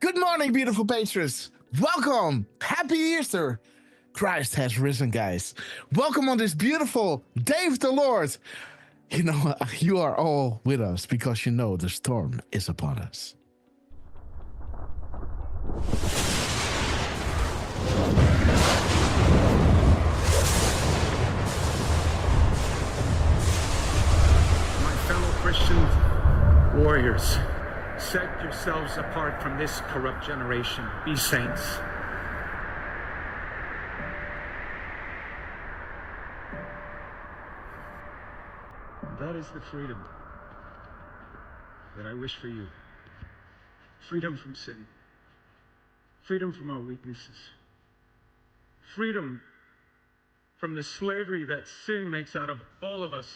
Good morning, beautiful patrons. Welcome. Happy Easter. Christ has risen, guys. Welcome on this beautiful day of the Lord. You know, you are all with us because you know the storm is upon us. My fellow Christian warriors, set yourselves apart from this corrupt generation. Be saints. That is the freedom that I wish for you. Freedom from sin. Freedom from our weaknesses. Freedom from the slavery that sin makes out of all of us.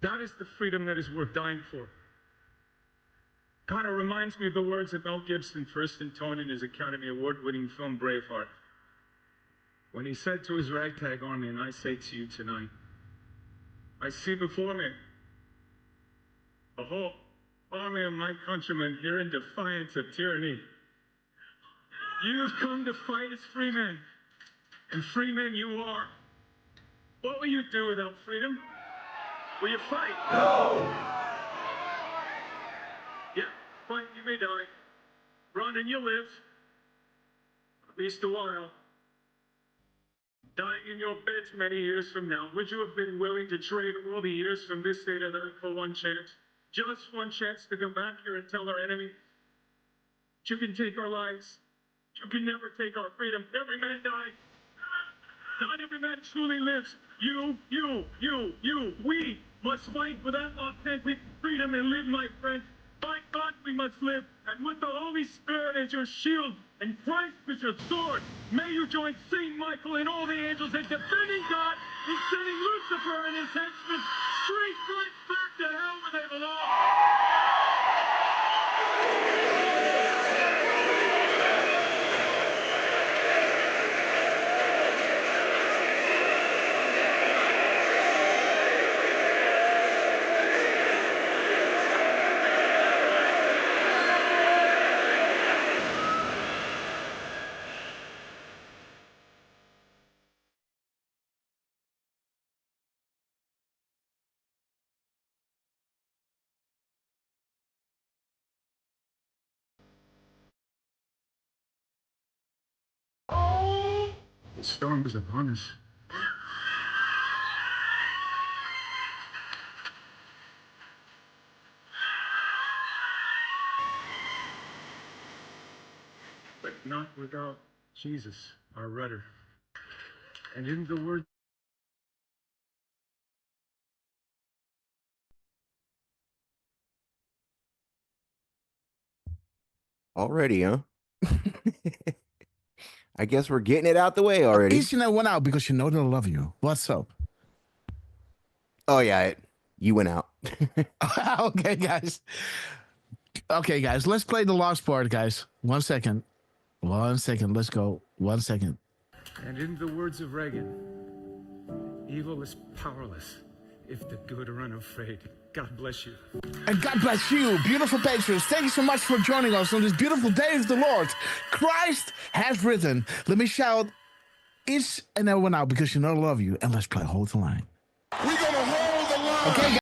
That is the freedom that is worth dying for. Kind of reminds me of the words that Mel Gibson first intoned in his Academy Award-winning film Braveheart, when he said to his ragtag army, and I say to you tonight, I see before me a whole army of my countrymen here in defiance of tyranny. You've come to fight as free men, and free men you are. What will you do without freedom? Will you fight? No! Yeah, fight, you may die. Run and you'll live. At least a while. Dying in your beds many years from now, would you have been willing to trade all the years from this day to that for one chance? Just one chance to come back here and tell our enemy, you can take our lives. You can never take our freedom. Every man dies. Not every man truly lives. We must fight for that authentic freedom and live, my friends. By God, we must live. And with the Holy Spirit as your shield and Christ as your sword, may you join Saint Michael and all the angels in defending God and sending Lucifer and his henchmen straight right back to hell where they belong. The storm is upon us. But not without Jesus, our rudder. And in the word Already, huh? I guess we're getting it out the way already. Each and I went out because you know they'll love you. What's up? Oh, yeah. You went out. Okay, guys. Okay, guys. Let's play the last part, guys. 1 second. 1 second. Let's go. 1 second. and in the words of Reagan, evil is powerless if the good are unafraid. God bless you. And God bless you, beautiful patrons. Thank you so much for joining us on this beautiful day of the Lord. Christ has risen. Let me shout each and every one out because you know I love you. And let's play Hold the Line. We're gonna hold the line. Okay, guys.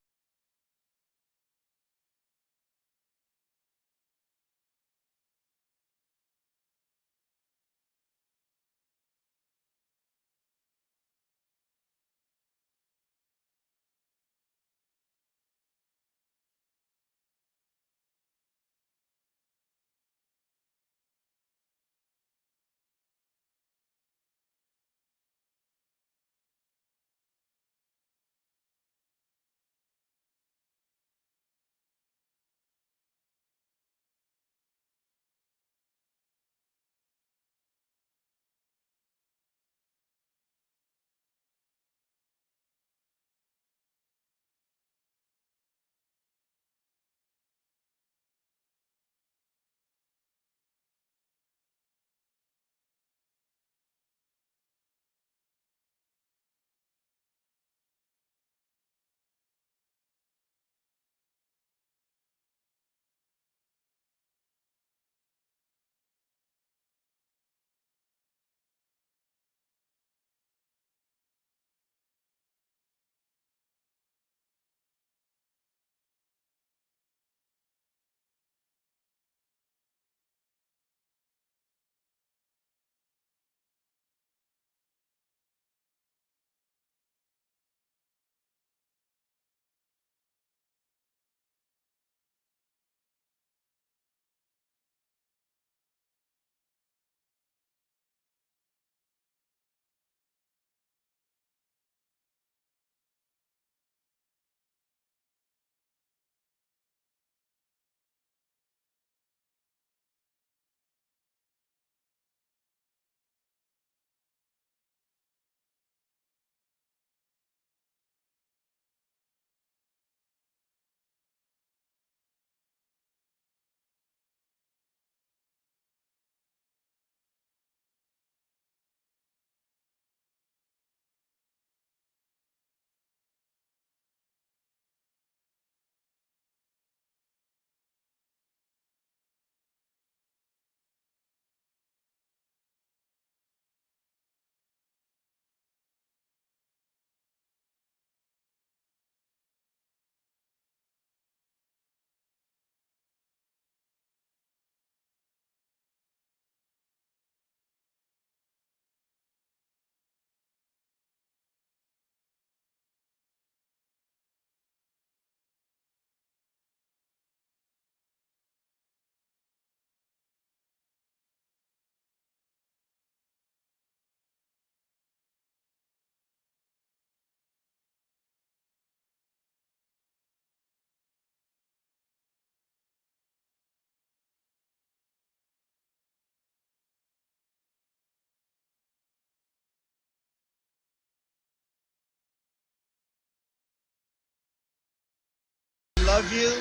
love you.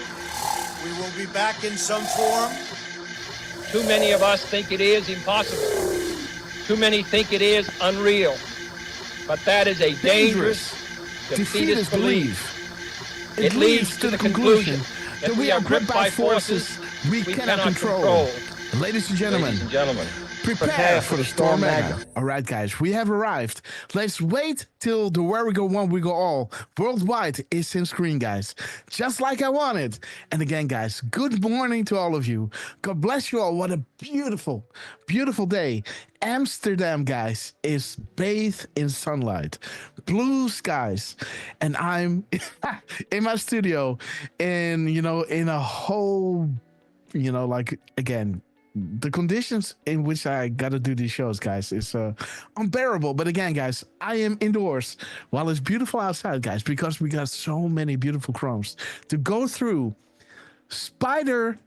We will be back in some form. Too many of us think it is impossible. Too many think it is unreal. But that is a dangerous, defeatist belief. It leads to the conclusion that we are gripped by forces we cannot control. Ladies and gentlemen, prepare for the storm Magna. All right, guys, we have arrived. Let's wait till the Where We Go One, We Go All worldwide is in screen, guys. Just like I wanted. And again, guys, good morning to all of you. God bless you all. What a beautiful, beautiful day. Amsterdam, guys, is bathed in sunlight, blue skies, and I'm in my studio in a whole, like, again, the conditions in which I gotta do these shows, guys, is unbearable. But again, guys, I am indoors while it's beautiful outside, guys, because we got so many beautiful chromes to go through. Spider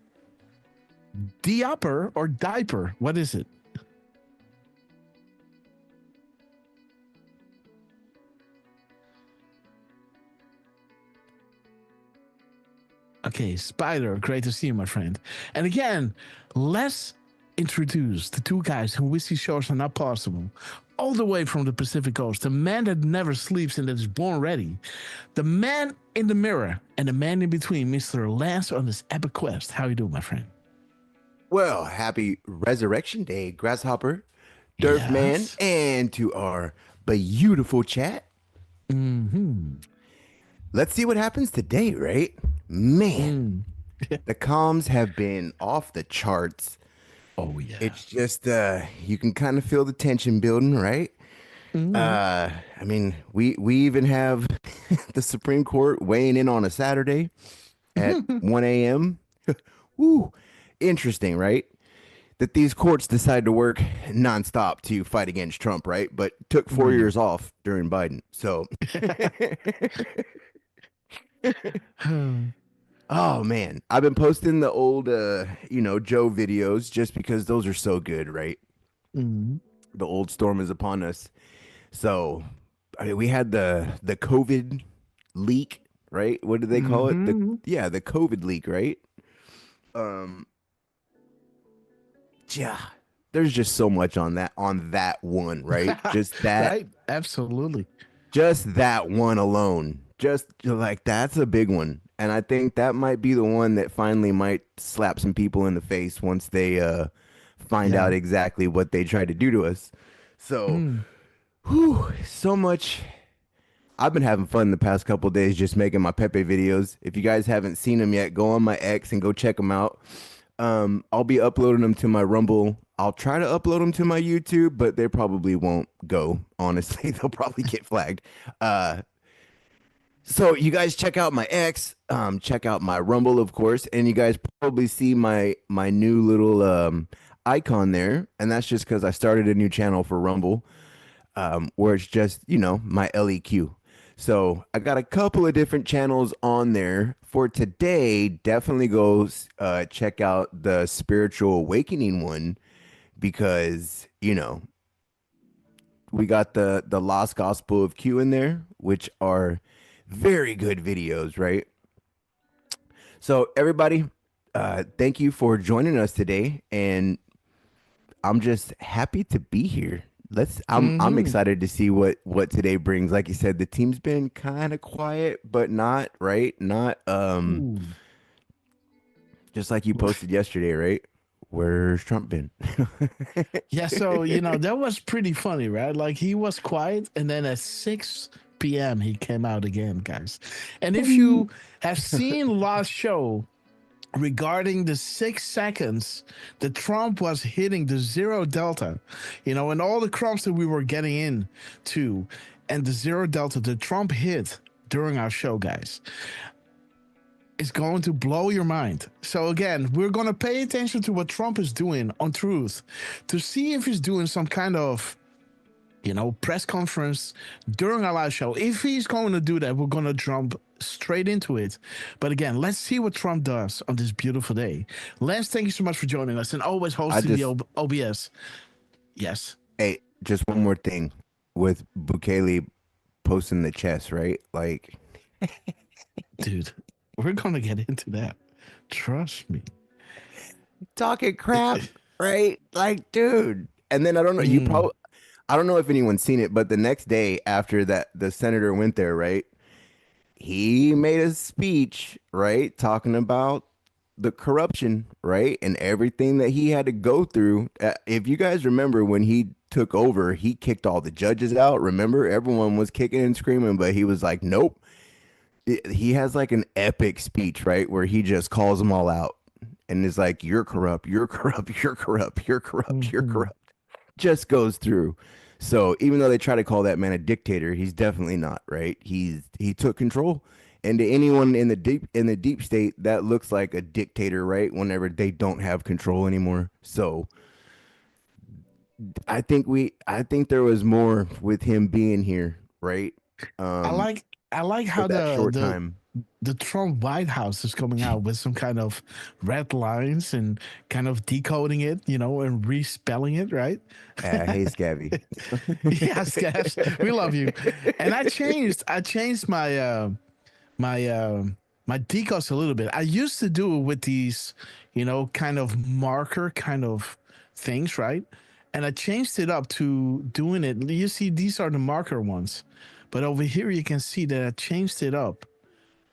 Diaper or Diaper, what is it? Okay, Spider, great to see you, my friend. And again, let's introduce the two guys who wish these shows are not possible. All the way from the Pacific Coast, the man that never sleeps and that is born ready. The man in the mirror and the man in between, Mr. Lance on this epic quest. How you doing, my friend? Well, happy Resurrection Day, Grasshopper, Durfman, Yes. and to our beautiful chat. Let's see what happens today, right? Man, the comms have been off the charts. Oh, yeah. It's just you can kind of feel the tension building, right? I mean, we even have the Supreme Court weighing in on a Saturday at 1 a.m. Woo, interesting, right? That these courts decide to work nonstop to fight against Trump, right? But took 4 years off during Biden. So, oh man, I've been posting the old, Joe videos just because those are so good, right? The old storm is upon us. So, I mean, we had the COVID leak, right? What do they call it? The COVID leak, right? Yeah, there's just so much on that one, right? Just that, Right? Absolutely. just that one alone. Just like that's a big one. And I think that might be the one that finally might slap some people in the face once they find out exactly what they tried to do to us. So, so much. I've been having fun the past couple of days just making my Pepe videos. If you guys haven't seen them yet, go on my X and go check them out. I'll be uploading them to my Rumble. I'll try to upload them to my YouTube, but they probably won't go. Honestly, they'll probably get flagged. So you guys check out my X, check out my Rumble, of course, and you guys probably see my new little icon there, and that's just because I started a new channel for Rumble, where it's just my LEQ. So I got a couple of different channels on there for today. Definitely go check out the Spiritual Awakening one because we got the Lost Gospel of Q in there, which are very good videos, right? So everybody, thank you for joining us today, and I'm just happy to be here. I'm excited to see what today brings. Like you said, the team's been kind of quiet, but not right. Not just like you posted yesterday, right? Where's Trump been? Yeah, so that was pretty funny, right? Like he was quiet, and then at 6 p.m. he came out again, guys. And if you have seen last show regarding the 6 seconds that Trump was hitting the 0 delta, and all the crumbs that we were getting into, and the 0 delta that Trump hit during our show, guys, is going to blow your mind. So again, we're going to pay attention to what Trump is doing on Truth to see if he's doing some kind of press conference during our live show. If he's going to do that, we're going to jump straight into it. But again, let's see what Trump does on this beautiful day. Lance, thank you so much for joining us and always hosting the OBS. Yes. Hey, just one more thing with Bukele posting the chess, right? Like, dude, We're gonna get into that. Trust me. Talking crap, right? Like, dude. And then I don't know. Mm, I don't know if anyone's seen it, but the next day after that, the senator went there, right? He made a speech, right, talking about the corruption, right, and everything that he had to go through. If you guys remember when he took over, he kicked all the judges out. Remember, everyone was kicking and screaming, but he was like, "Nope." He has like an epic speech, right, where he just calls them all out and is like, "You're corrupt. You're corrupt. You're corrupt. You're corrupt. You're mhm. corrupt." Just goes through. So even though they try to call that man a dictator, he's definitely not, right? He took control. And to anyone in the deep state, that looks like a dictator, right? Whenever they don't have control anymore. So I think there was more with him being here, right? I Um, like I like for how that short the time. the Trump White House is coming out with some kind of red lines and kind of decoding it, and respelling it, right? Hey, Scabby. Yes, guys, we love you. And I changed my my decodes a little bit. I used to do it with these, kind of marker kind of things, right? And I changed it up to doing it. You see, these are the marker ones, but over here you can see that I changed it up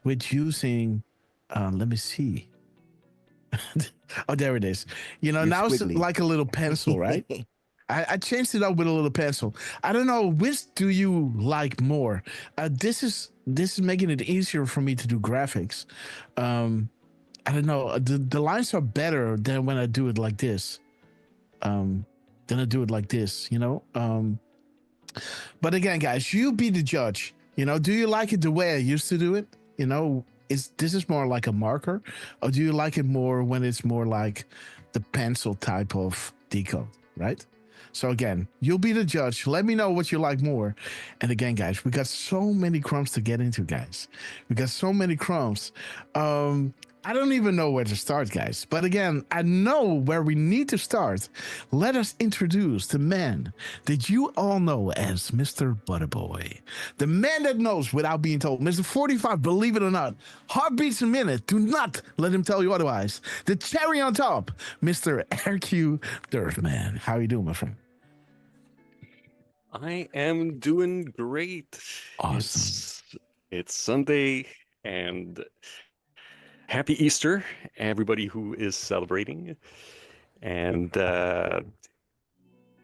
with using. Let me see. Oh, there it is. You're Now it's squiggly. like a little pencil, right? I changed it up with a little pencil. I don't know, which do you like more? This is making it easier for me to do graphics. Um, I don't know. The lines are better than when I do it like this. Um, than I do it like this. But again, guys, you be the judge. Do you like it the way I used to do it? Is this is more like a marker, or do you like it more when it's more like the pencil type of decode, right? So again, you'll be the judge. Let me know what you like more. And again, guys, we got so many crumbs to get into, guys. We got so many crumbs. I don't even know where to start, guys. But again, I know where we need to start. Let us introduce the man that you all know as Mr. Butterboy. The man that knows without being told. Mr. 45, believe it or not. Heartbeats a minute. Do not let him tell you otherwise. The cherry on top, Mr. RQ Dirtman. How you doing, my friend? I am doing great. Awesome. It's Sunday and happy Easter, everybody who is celebrating. And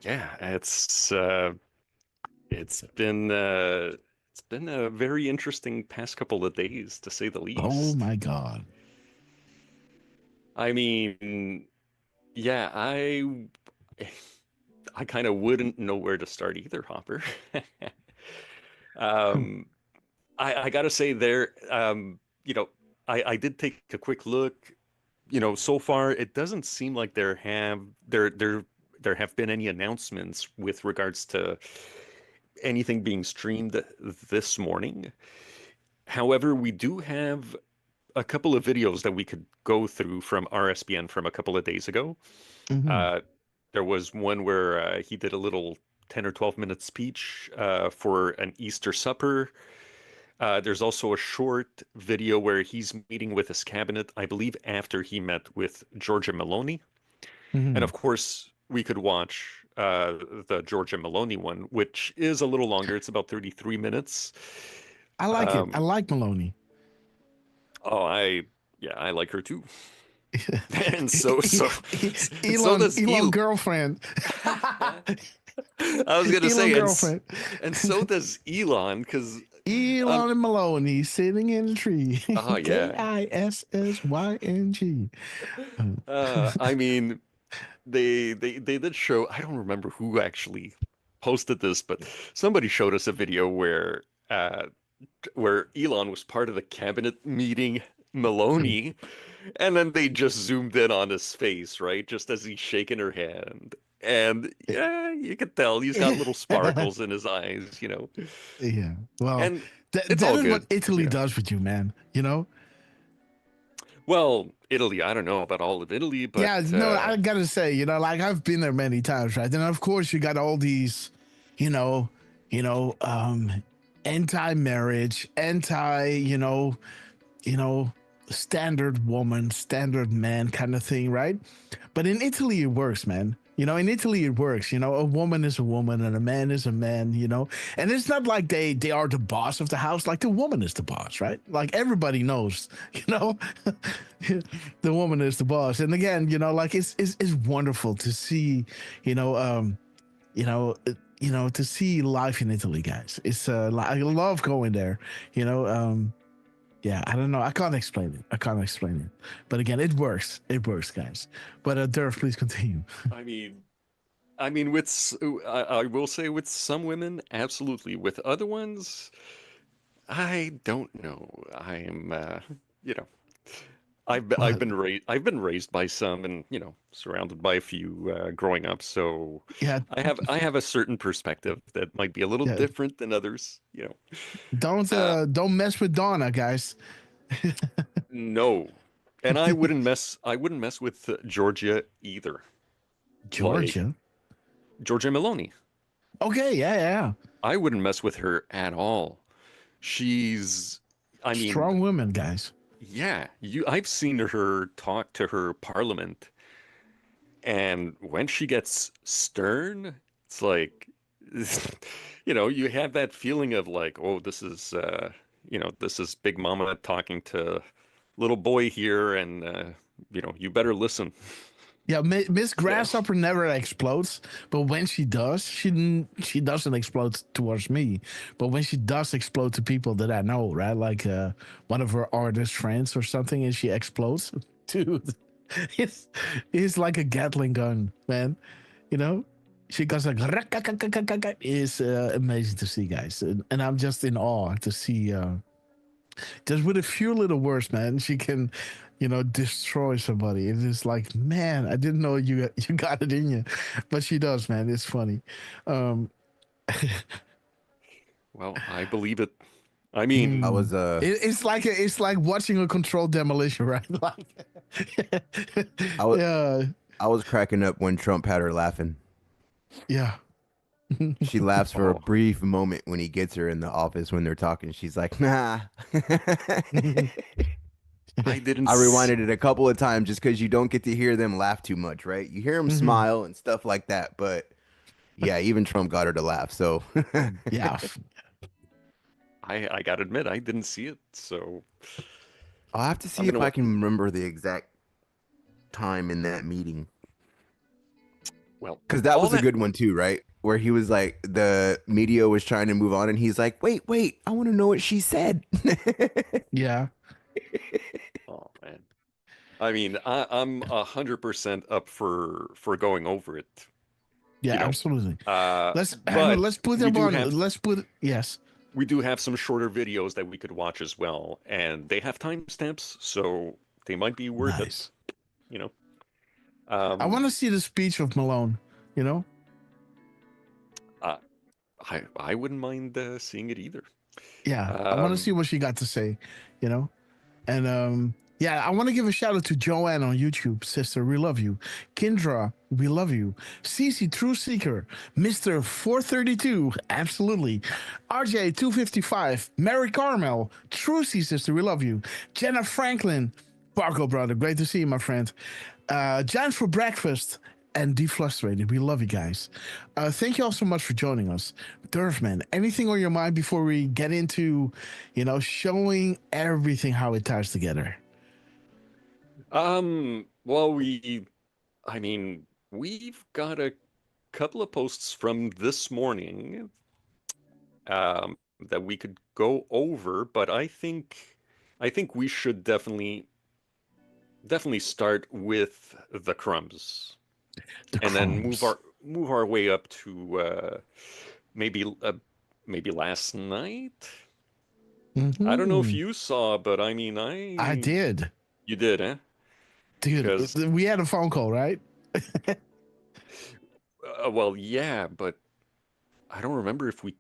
yeah, it's been a very interesting past couple of days to say the Oh least. my God. I mean, yeah, I kind of wouldn't know where to start either, Hopper. Um, I gotta say you know, I did take a quick look. So far it doesn't seem like there have been any announcements with regards to anything being streamed this morning. However, we do have a couple of videos that we could go through from RSBN from a couple of days ago. Mhm. Uh, there was one where he did a little 10 or 12-minute speech for an Easter supper. There's also a short video where he's meeting with his cabinet, I believe after he met with Georgia Maloney. And Mhm. of course, we could watch the Georgia Maloney one, which is a little longer. It's about 33 minutes. I like it. I Um, like Maloney. oh, yeah, I like her too. And so does Elon girlfriend. I was gonna Elon say, girlfriend. and so does Elon, because Elon and Maloney sitting in a tree. oh yeah, Kisssyng. I mean, they did show. I don't remember who actually posted this, but somebody showed us a video where Elon was part of the cabinet meeting Maloney, and then they just zoomed in on his face, right? Just as he's shaking her hand. And yeah, you could tell he's got little sparkles in his eyes. Yeah. Well, And that it's that all is what good, Italy does with you, man. Well, Italy, I don't know about all of Italy, but Yeah, no, I gotta say, like I've been there many times, right? And of course you got all these, you know, you know, um, anti-marriage, you know, standard woman, standard man kind of thing, right? But in Italy, it works, man. You know, in Italy, it works. You know, a woman is a woman and a man is a man. You know, and it's not like they are the boss of the house. Like the woman is the boss, right? Like everybody knows. You know, the woman is the boss. And again, you know, like it's wonderful to see. You know, you know. You know, to see life in Italy, guys. It's I love going there. You know, yeah, I don't know. I can't explain it. I can't explain it. But again, it works. It works, guys. But Durf, please continue. I mean, I will say with some women, absolutely. With other ones, I don't know. I am, you know, Well, I've been raised by some, and you know, surrounded by a few growing up. So yeah, I have a certain perspective that might be a little yeah. different than others. You know, uh, Don't mess with Donna, guys. no, and I wouldn't mess with Georgia either. Like Georgia. Georgia Meloni. Okay, yeah, yeah. I wouldn't mess with her at all. She's, I mean, Strong women, guys. yeah, I've seen her talk to her parliament, and when she gets stern, it's like, you know, you have that feeling of like, oh, this is, you know, this is Big Mama talking to little boy here, and you know, you better listen. Yeah, Miss So, Grasshopper never explodes, but when she does, she doesn't explode towards me. But when she does explode to people that I know, right, like one of her artist friends or something, and she explodes, dude, it's it's like a Gatling gun, man. You know, she goes like it's amazing to see, guys, and I'm just in awe to see. Just with a few little words, man, she can, you know, destroy somebody. It is like, man, I didn't know you got it in you, but she does, man. It's funny. Um, well, I believe it. I mean, I mm, was it's like watching a controlled demolition, right? Like, I was yeah, I was cracking up when Trump had her laughing. yeah. She laughs for a oh, brief moment when he gets her in the office when they're talking. She's like, nah. I didn't. I rewinded it a couple of times just because you don't get to hear them laugh too much, right? You hear them Mhm. smile and stuff like that, but yeah, even Trump got her to laugh. So Yeah, I gotta admit, I didn't see it, so I'll have to I'm see if gonna. I can remember the exact time in that meeting. Well, Because that all was a that. good one too, right? Where he was like, the media was trying to move on, and he's like, wait, I want to know what she said. yeah, Oh man. I mean, I'm 100% up for going over it. yeah. You know, Absolutely. but Let's put we them do on. have Let's put yes. we do have some shorter videos that we could watch as well, and they have timestamps, so they might be worth it. Nice. You know, I um, want to see the speech of Malone. You know. uh, I wouldn't mind seeing it either. Yeah, I want to Um, see what she got to say, you know. And yeah, I want to give a shout out to Joanne on YouTube, sister. We love you. Kindra, we love you. Cece, True Seeker, Mister 432, absolutely. RJ 255, Mary Carmel, Trucy, sister, we love you. Jenna Franklin, Barco brother, great to see you, my friend. Jan for breakfast and deflustrated. We love you guys. Thank you all so much for joining us. Durfman, anything on your mind before we get into, you know, showing everything how it ties together? well, I mean, we've got a couple of posts from this morning that we could go over, but I think we should definitely start with the crumbs The and then crumbs. move our way up to maybe maybe last night. I don't know if Hmm. you saw, but I mean, I I did. you did, eh? Dude, Because we had a phone call, right? well, yeah, but I don't remember if we.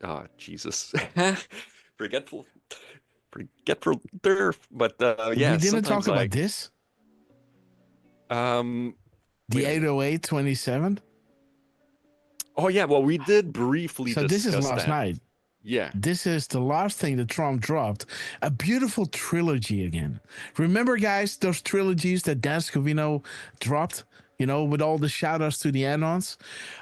Ah, Jesus, forgetful, forgetful there. But We yeah, didn't talk sometimes about this. The wait a minute. 80827. Oh yeah, well, we did briefly So this is discuss last that. night. Yeah. This is the last thing that Trump dropped. A beautiful trilogy again. Remember, guys, those trilogies that Dan Scavino dropped, with all the shout outs to the add-ons?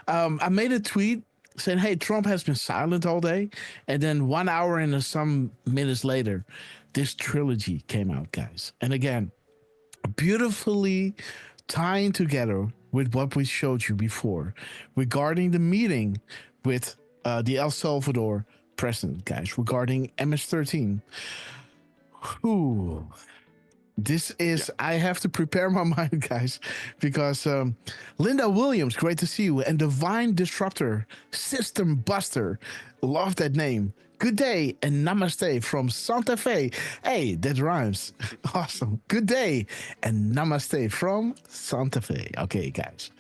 I made a tweet saying, hey, Trump has been silent all day. And then 1 hour and some minutes later, this trilogy came out, guys. And again, beautifully tying together with what we showed you before regarding the meeting with the El Salvador president, guys, regarding MS-13. Ooh, this is, I have to prepare my mind, guys, because Linda Williams, great to see you, and Divine Disruptor, System Buster, love that name. Good day and namaste from Santa Fe. Hey, that rhymes. Awesome. Good day and namaste from Santa Fe. Okay, guys.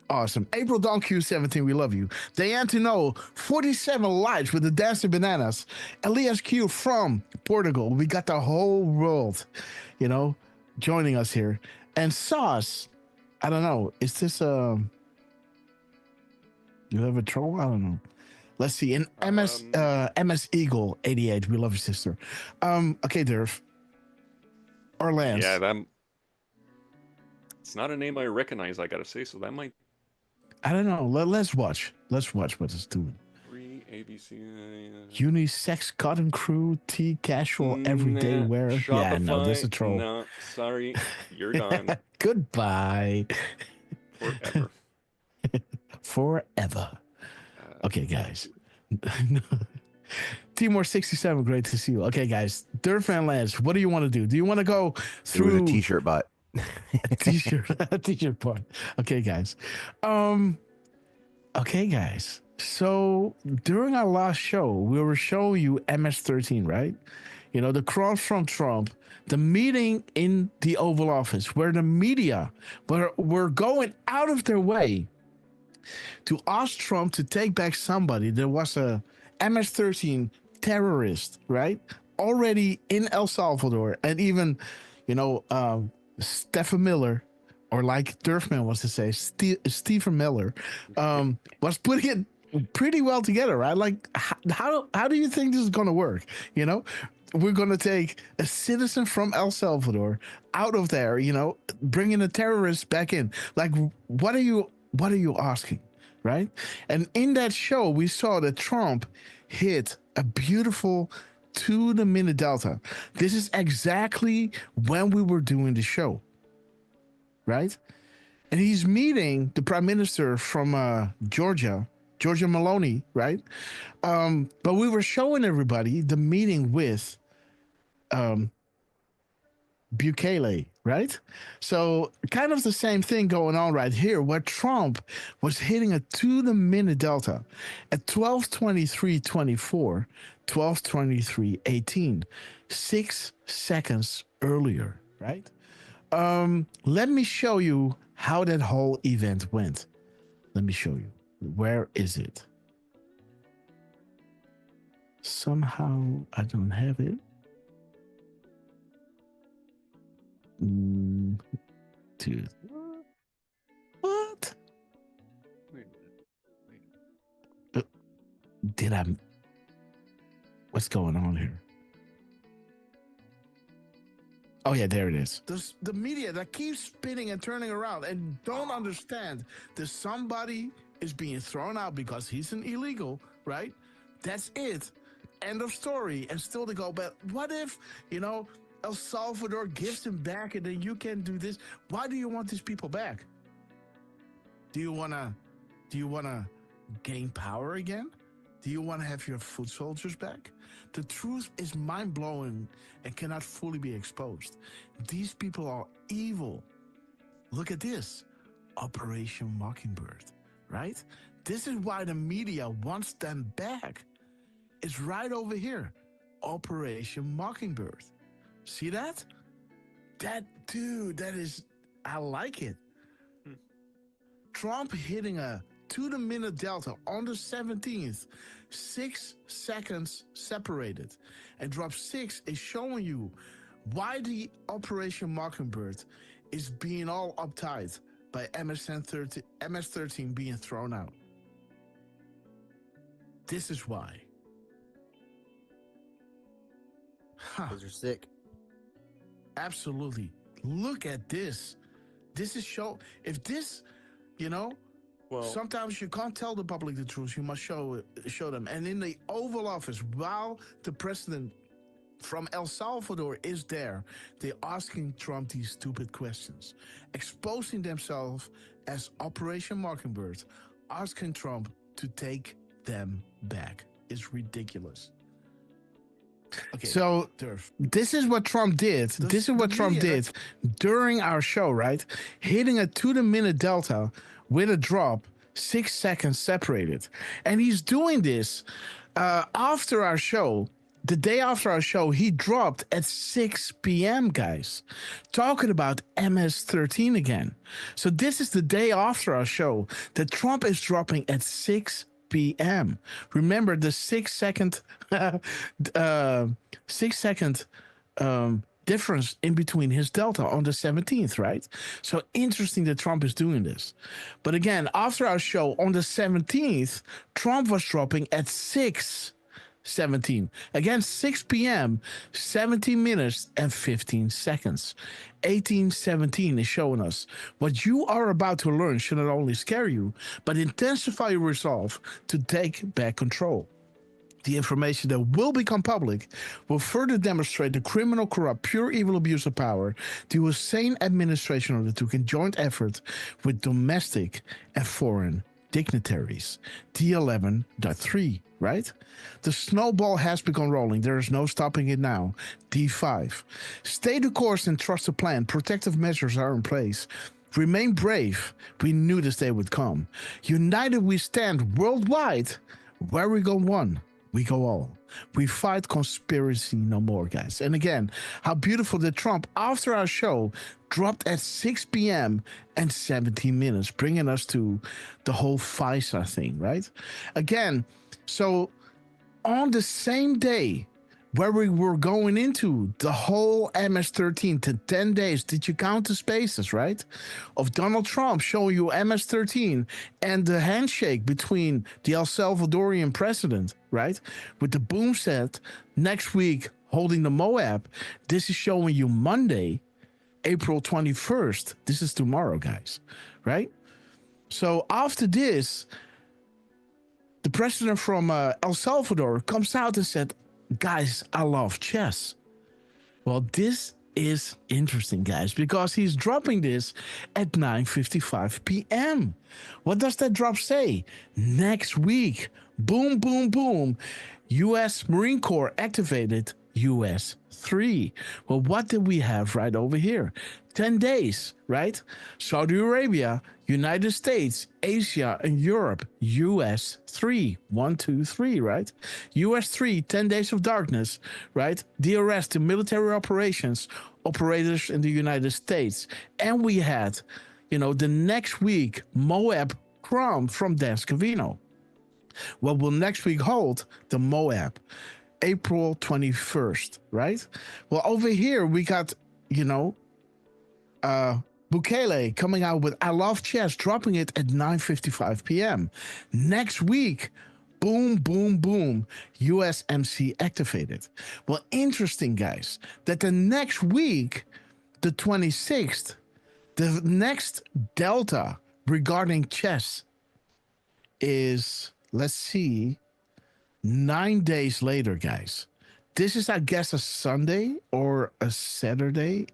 Awesome. April Dawn Q17, we love you. Diane Tino, 47 lives with the Dancing Bananas. Elias Q from Portugal. We got the whole world, joining us here. And Sauce, I don't know. Is this you have a troll? I don't know. Let's see. In MS Eagle 88, we love your sister. Okay, Durf. Or Lance. Yeah, it's not a name I recognize, I gotta say, so that might. I don't know. Let's watch. Let's watch what it's doing. ABC. Unisex cotton crew, tea casual, everyday wear. Shopify, yeah, no, that's a troll. No, sorry, you're gone. Goodbye. Forever. Forever. Okay, guys. Timor 67, great to see you. Okay, guys. Durf and Lance, what do you want to do? Do you want to go through It was a t-shirt bot. a t-shirt part? Okay, guys. Okay, guys. So during our last show, we were showing you MS-13, right? The cross from Trump, the meeting in the Oval Office, where the media were going out of their way to ask Trump to take back somebody that was a MS-13 terrorist, right? Already in El Salvador, and even, Stephen Miller, or like Durfman wants to say, Stephen Miller, was putting it pretty well together, right? Like, how do you think this is going to work? We're going to take a citizen from El Salvador out of there, bringing a terrorist back in. Like, what are you asking, right? And in that show, we saw that Trump hit a beautiful to the minute delta. This is exactly when we were doing the show, right? And he's meeting the prime minister from Georgia Maloney, right? But we were showing everybody the meeting with Bukele, right? So kind of the same thing going on right here, where Trump was hitting a to the minute delta at 12:23:24, 12:23:18, 6 seconds earlier, right? Let me show you how that whole event went. Let me show you. Where is it? Somehow I don't have it. Dude. What? Wait a minute. Did I? What's going on here? Oh yeah, there it is. The media that keeps spinning and turning around and don't understand that somebody is being thrown out because he's an illegal, right? That's it. End of story. And still they go, but what if, El Salvador gives him back and then you can do this? Why do you want these people back? Do you wanna gain power again? Do you want to have your foot soldiers back? The truth is mind-blowing and cannot fully be exposed. These people are evil. Look at this. Operation Mockingbird, right? This is why the media wants them back. It's right over here. Operation Mockingbird. See that? That is, I like it. Trump hitting a to the minute delta on the 17th, 6 seconds separated. And drop 6 is showing you why the Operation Mockingbird is being all uptight by MS-13 being thrown out. This is why. Those are sick. Absolutely. Look at this. This is show. If this, you know, Well, sometimes you can't tell the public the truth. You must show them. And in the Oval Office, while the president from El Salvador is there, they're asking Trump these stupid questions, exposing themselves as Operation Mockingbird, asking Trump to take them back. It's ridiculous. Okay, so this is what Trump did. This is what Trump did during our show, right? Hitting a to-the-minute delta with a drop, 6 seconds separated. And he's doing this after our show. The day after our show, he dropped at 6 p.m., guys, talking about MS-13 again. So this is the day after our show that Trump is dropping at 6 p.m. Remember the 6 second, 6 second difference in between his delta on the 17th, right? So interesting that Trump is doing this. But again, after our show on the 17th, Trump was dropping at 6:17. Again, 6 p.m., 17 minutes and 15 seconds. 1817 is showing us what you are about to learn should not only scare you, but intensify your resolve to take back control. The information that will become public will further demonstrate the criminal, corrupt, pure evil abuse of power the Hussein administration undertook in joint effort with domestic and foreign dignitaries. D11.3, right? The snowball has begun rolling. There is no stopping it now. D5. Stay the course and trust the plan. Protective measures are in place. Remain brave. We knew this day would come. United we stand worldwide. Where we go one, we go all. We fight conspiracy no more, guys. And again, how beautiful that Trump, after our show, dropped at 6 p.m. and 17 minutes, bringing us to the whole FISA thing, right? Again, so on the same day where we were going into the whole MS-13 to 10 days, did you count the spaces, right? Of Donald Trump showing you MS-13 and the handshake between the El Salvadorian president, right? With the boom set next week holding the Moab. This is showing you Monday, April 21st. This is tomorrow, guys, right? So after this, the president from El Salvador comes out and said, guys, I love chess. Well, this is interesting, guys, because he's dropping this at 9:55 p.m. What does that drop say? Next week, boom, boom, boom, U.S. Marine Corps activated US 3. Well, what did we have right over here? 10 days, right? Saudi Arabia, United States, Asia, and Europe. US 3. 1, 2, 3, right? US 3, 10 days of darkness, right? DRS, the military operations, operators in the United States. And we had, the next week, Moab Crown from Dan Scavino. What will next week hold? The Moab. April 21st, right? Well, over here, we got, Bukele coming out with I Love Chess, dropping it at 9:55 p.m. Next week, boom, boom, boom, USMC activated. Well, interesting, guys, that the next week, the 26th, the next delta regarding chess is, let's see, 9 days later, guys. This is, I guess, a Sunday or a Saturday.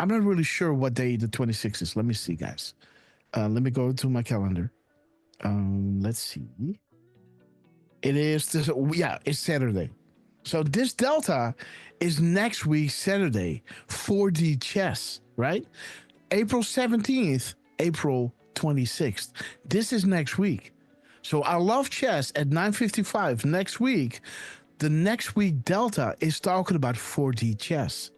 I'm not really sure what day the 26th is. Let me see, guys. Let me go to my calendar. Let's see. It is, it's Saturday. So this delta is next week, Saturday, 4D chess, right? April 17th, April 26th. This is next week. So I Love Chess at 9:55 next week. The next week delta is talking about 4D chess.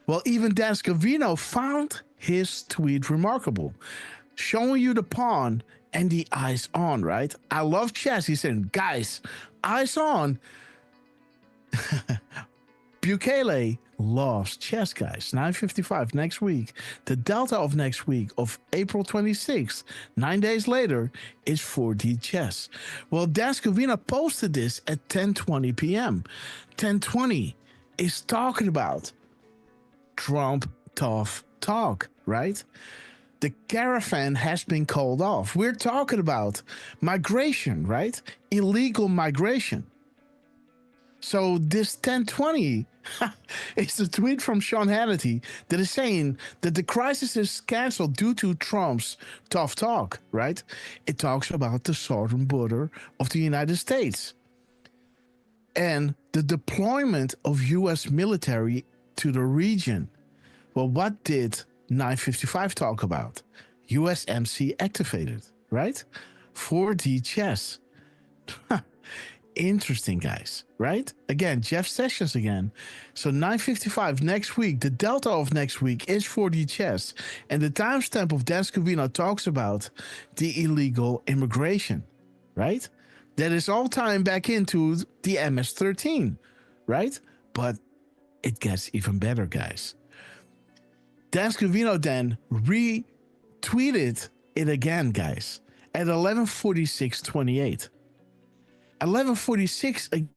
Well, even Dan Scavino found his tweet remarkable, showing you the pawn and the eyes on, right? I love chess. He said, guys, eyes on. Bukele loves chess, guys. 9:55 next week. The delta of next week of April 26th, 9 days later, is 4D chess. Well, Dan Scavino posted this at 10:20 p.m. 10:20 is talking about Trump tough talk, right? The caravan has been called off. We're talking about migration, right? Illegal migration. So this 1020 is a tweet from Sean Hannity that is saying that the crisis is canceled due to Trump's tough talk, right? It talks about the southern border of the United States and the deployment of U.S. military to the region. Well, what did 955 talk about? USMC activated, right? 4D chess. Interesting, guys, right? Again, Jeff Sessions again. So 9:55 next week, the delta of next week is 4D chess. And the timestamp of Dan Scavino talks about the illegal immigration, right? That is all tying back into the MS-13, right? But it gets even better, guys. Dan Scavino then retweeted it again, guys, at 11:46:28. 11:46.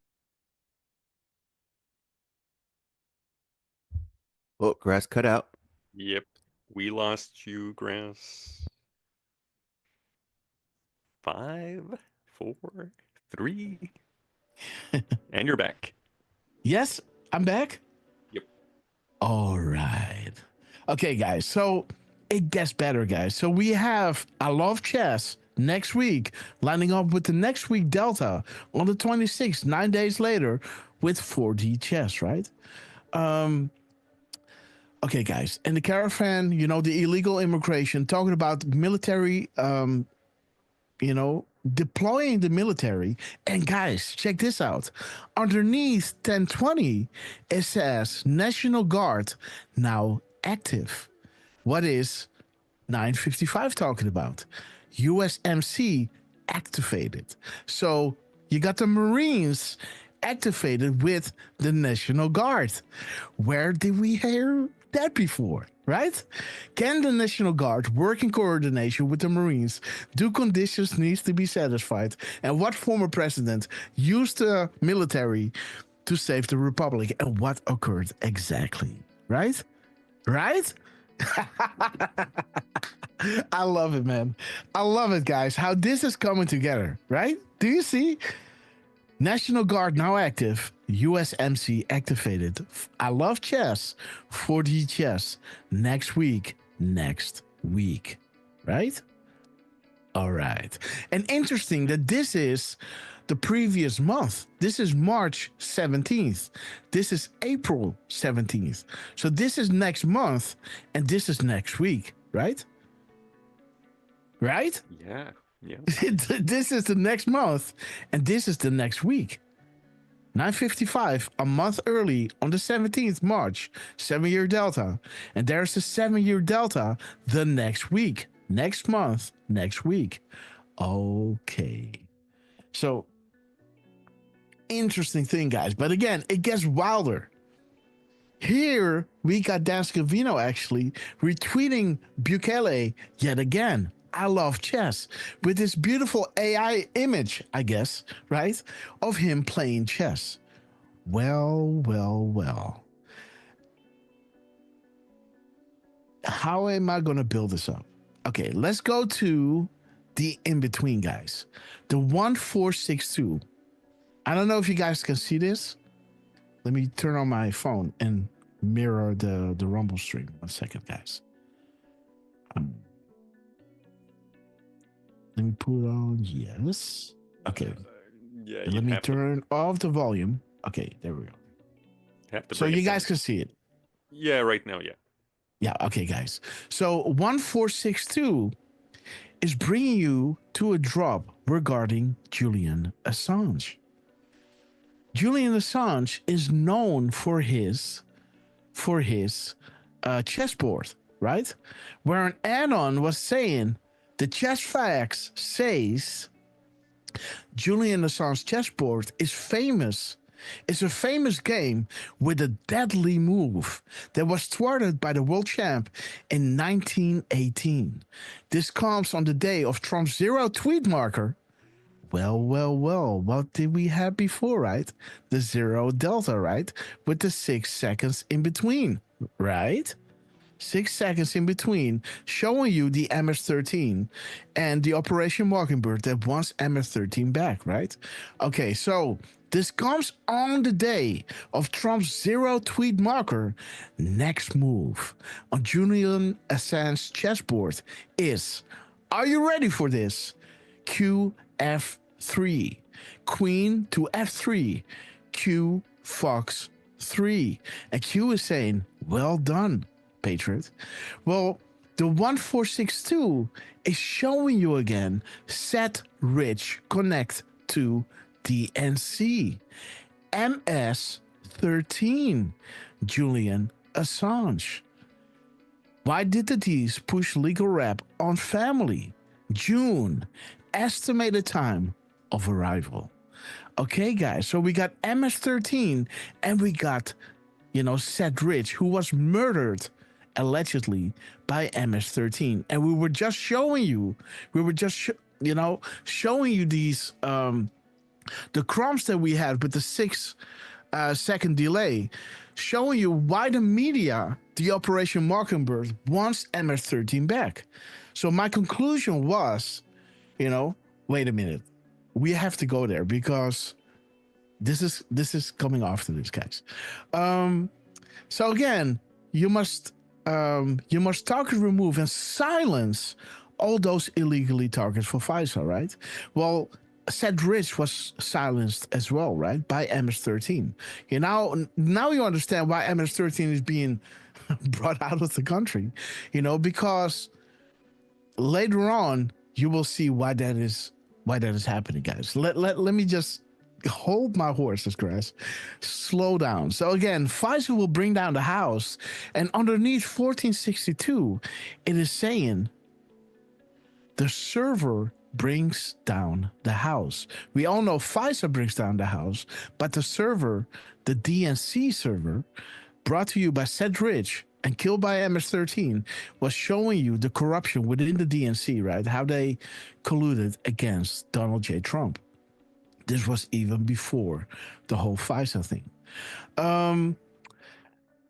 Oh, grass cut out. Yep. We lost you, Grass. 5, 4, 3. And you're back. Yes, I'm back. Yep. All right. Okay, guys. So it gets better, guys. So we have I Love Chess next week, lining up with the next week Delta on the 26th, 9 days later, with 4D chess, right? Okay, guys. And the caravan, you know, the illegal immigration, talking about military, deploying the military. And guys, check this out. Underneath 1020, it says National Guard now active. What is 955 talking about? USMC activated. So you got the Marines activated with the National Guard. Where did we hear that before, right? Can the National Guard work in coordination with the Marines? Do conditions needs to be satisfied? And what former president used the military to save the Republic? And what occurred exactly, right? Right? I love it, man. I love it, guys, how this is coming together, right? Do you see? National Guard now active, USMC activated. I Love Chess, 4D chess, next week, right? All right. And interesting that this is the previous month. This is March 17th. This is April 17th. So this is next month, and this is next week, right? Right? Yeah. Yeah. This is the next month, and this is the next week. 9:55, a month early on the 17th March, 7-year delta. And there's the 7-year delta the next week, next month, next week. Okay. So, interesting thing, guys. But again, it gets wilder. Here, we got Dan Scavino actually retweeting Bukele yet again. I Love Chess with this beautiful AI image, I guess, right? Of him playing chess. Well. How am I going to build this up? Okay, let's go to the in-between, guys. The 1462. I don't know if you guys can see this. Let me turn on my phone and mirror the Rumble stream. 1 second, guys. Let me put on yes. Okay. Yeah. Let me turn off the volume. Okay, there we go. So you guys can see it. Yeah, right now, yeah. Yeah, okay, guys. So 1462 is bringing you to a drop regarding Julian Assange. Julian Assange is known for his chessboard, right? Where an add-on was saying the chess facts says Julian Assange's chessboard is famous. It's a famous game with a deadly move that was thwarted by the world champ in 1918. This comes on the day of Trump's zero tweet marker Well. What did we have before, right? The 0 delta, right? With the 6 seconds in between, right? 6 seconds in between, showing you the MS-13 and the Operation Mockingbird that wants MS-13 back, right? Okay, so this comes on the day of Trump's 0 tweet marker. Next move on Julian Assange's chessboard is, are you ready for this? QF3, Queen to F3, Q Fox 3. And Q is saying, well done, Patriot. Well, the 1462 is showing you again, set rich connect to DNC. MS-13, Julian Assange. Why did the D's push legal rap on family? June, estimated time of arrival. Okay, guys, so we got MS-13 and we got, Seth Rich, who was murdered allegedly by MS-13. And we were just showing you, showing you these, the crumbs that we had with the 6 second delay, showing you why the media, the Operation Mockingbird, wants MS-13 back. So my conclusion was, wait a minute, we have to go there because this is coming after this, guys. So again, you must target, remove, and silence all those illegally targeted for FISA, right? Well, Seth Rich was silenced as well, right, by MS-13. Now you understand why MS-13 is being brought out of the country, because later on you will see why that is happening, guys. Let me just hold my horses, Grass. Slow down. So again, FISA will bring down the House, and underneath 1462, it is saying the server brings down the House. We all know FISA brings down the House, but the server, the DNC server, brought to you by Seth Rich and killed by MS-13, was showing you the corruption within the DNC, right? How they colluded against Donald J. Trump. This was even before the whole FISA thing.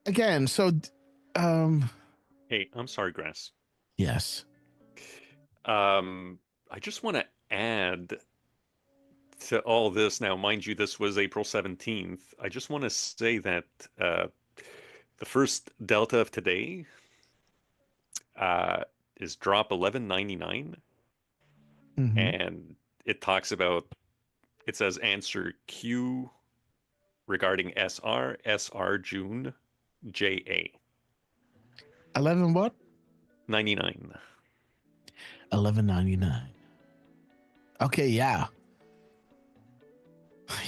Again, so... Hey, I'm sorry, Grass. Yes. I just want to add to all this. Now, mind you, this was April 17th. I just want to say that the first delta of today is drop 1199. Mm-hmm. And it talks about, it says answer Q regarding SR June, JA. 11 what? 99. 1199. Okay, yeah.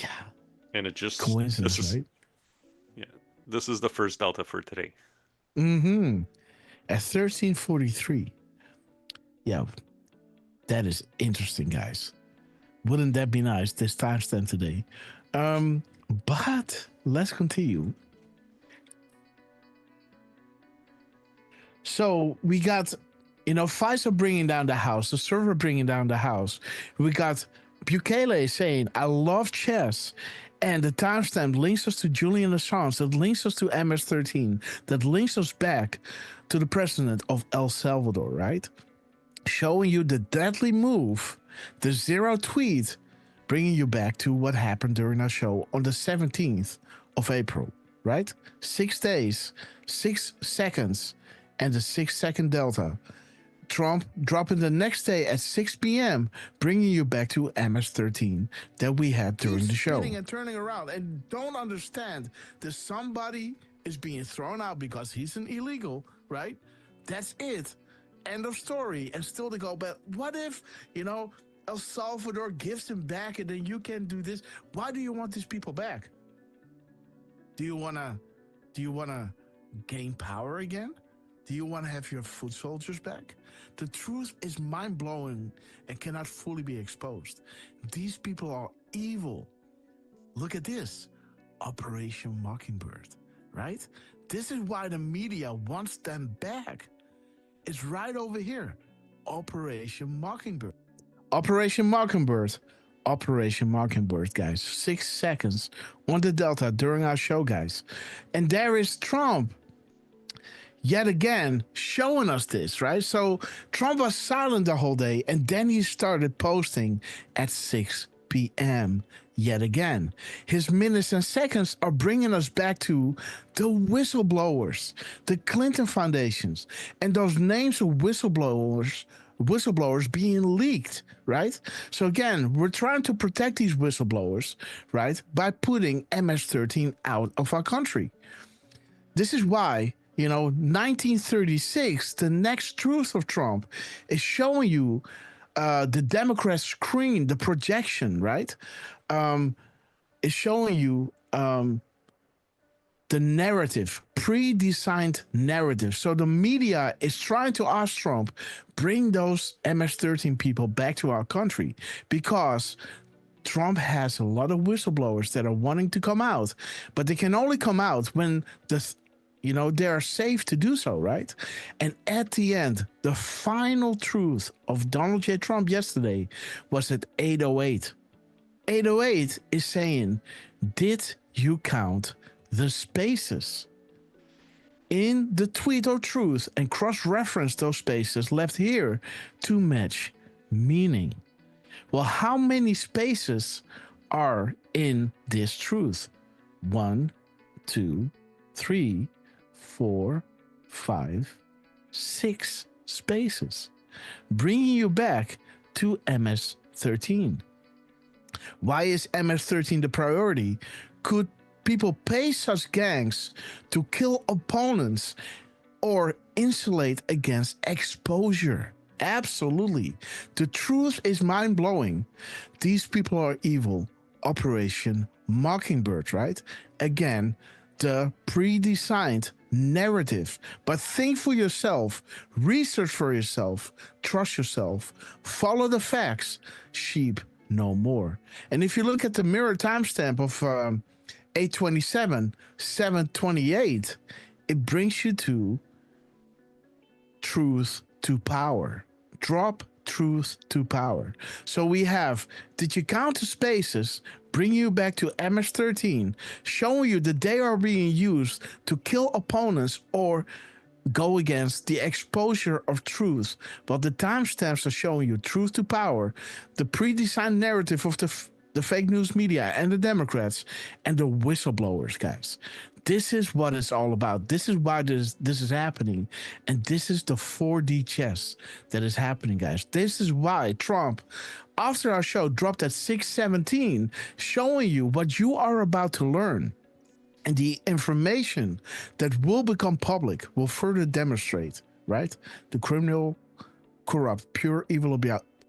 Yeah. And it just coincidence, right? Yeah. This is the first delta for today. Mm-hmm. At 1343. Yeah. That is interesting, guys. Wouldn't that be nice? This timestamp today. But let's continue. So we got, FISA bringing down the House, the server bringing down the House. We got Bukele saying, I love chess. And the timestamp links us to Julian Assange, that links us to MS-13, that links us back to the president of El Salvador, right? Showing you the deadly move, the 0 tweet, bringing you back to what happened during our show on the 17th of April, right? 6 days, 6 seconds, and the 6 second delta. Trump dropping the next day at 6 p.m., bringing you back to MS-13 that we had during the show. And turning around and don't understand that somebody is being thrown out because he's an illegal, right? That's it. End of story. And still they go, but what if, El Salvador gives him back and then you can do this? Why do you want these people back? Do you wanna gain power again? Do you want to have your foot soldiers back? The truth is mind-blowing and cannot fully be exposed. These people are evil. Look at this. Operation Mockingbird, right? This is why the media wants them back. It's right over here. Operation Mockingbird. Operation Mockingbird Operation Mockingbird, guys. 6 seconds on the Delta during our show, guys. And there is Trump yet again showing us this, right? So Trump was silent the whole day, and then he started posting at 6 p.m. yet again. His minutes and seconds are bringing us back to the whistleblowers, the Clinton foundations, and those names of whistleblowers being leaked, right? So again, we're trying to protect these whistleblowers, right, by putting MS-13 out of our country. This is why, 1936, the next truth of Trump, is showing you the Democrat screen, the projection, right? Is showing you the narrative, pre-designed narrative. So the media is trying to ask Trump, bring those MS-13 people back to our country, because Trump has a lot of whistleblowers that are wanting to come out, but they can only come out when they are safe to do so, right? And at the end, the final truth of Donald J. Trump yesterday was at 8:08. 8:08 is saying, did you count the spaces in the tweet of truth and cross-reference those spaces left here to match meaning? Well, how many spaces are in this truth? 1, 2, 3, 4, 5, 6 spaces, bringing you back to MS-13. Why is MS-13 the priority? Could people pay such gangs to kill opponents or insulate against exposure? Absolutely. The truth is mind-blowing. These people are evil. Operation Mockingbird, right? Again, the pre-designed narrative. But think for yourself, research for yourself, trust yourself, follow the facts. Sheep no more. And if you look at the mirror timestamp of 827, 728, it brings you to truth to power. Drop truth to power. So we have, did you count the spaces, bring you back to MS-13, showing you that they are being used to kill opponents or go against the exposure of truth. But the timestamps are showing you truth to power, the pre-designed narrative of the fake news media and the Democrats and the whistleblowers, guys. This is what it's all about. This is why this is happening. And this is the 4D chess that is happening, guys. This is why Trump, after our show, dropped at 6:17, showing you what you are about to learn. And the information that will become public will further demonstrate, right, the criminal, corrupt, pure evil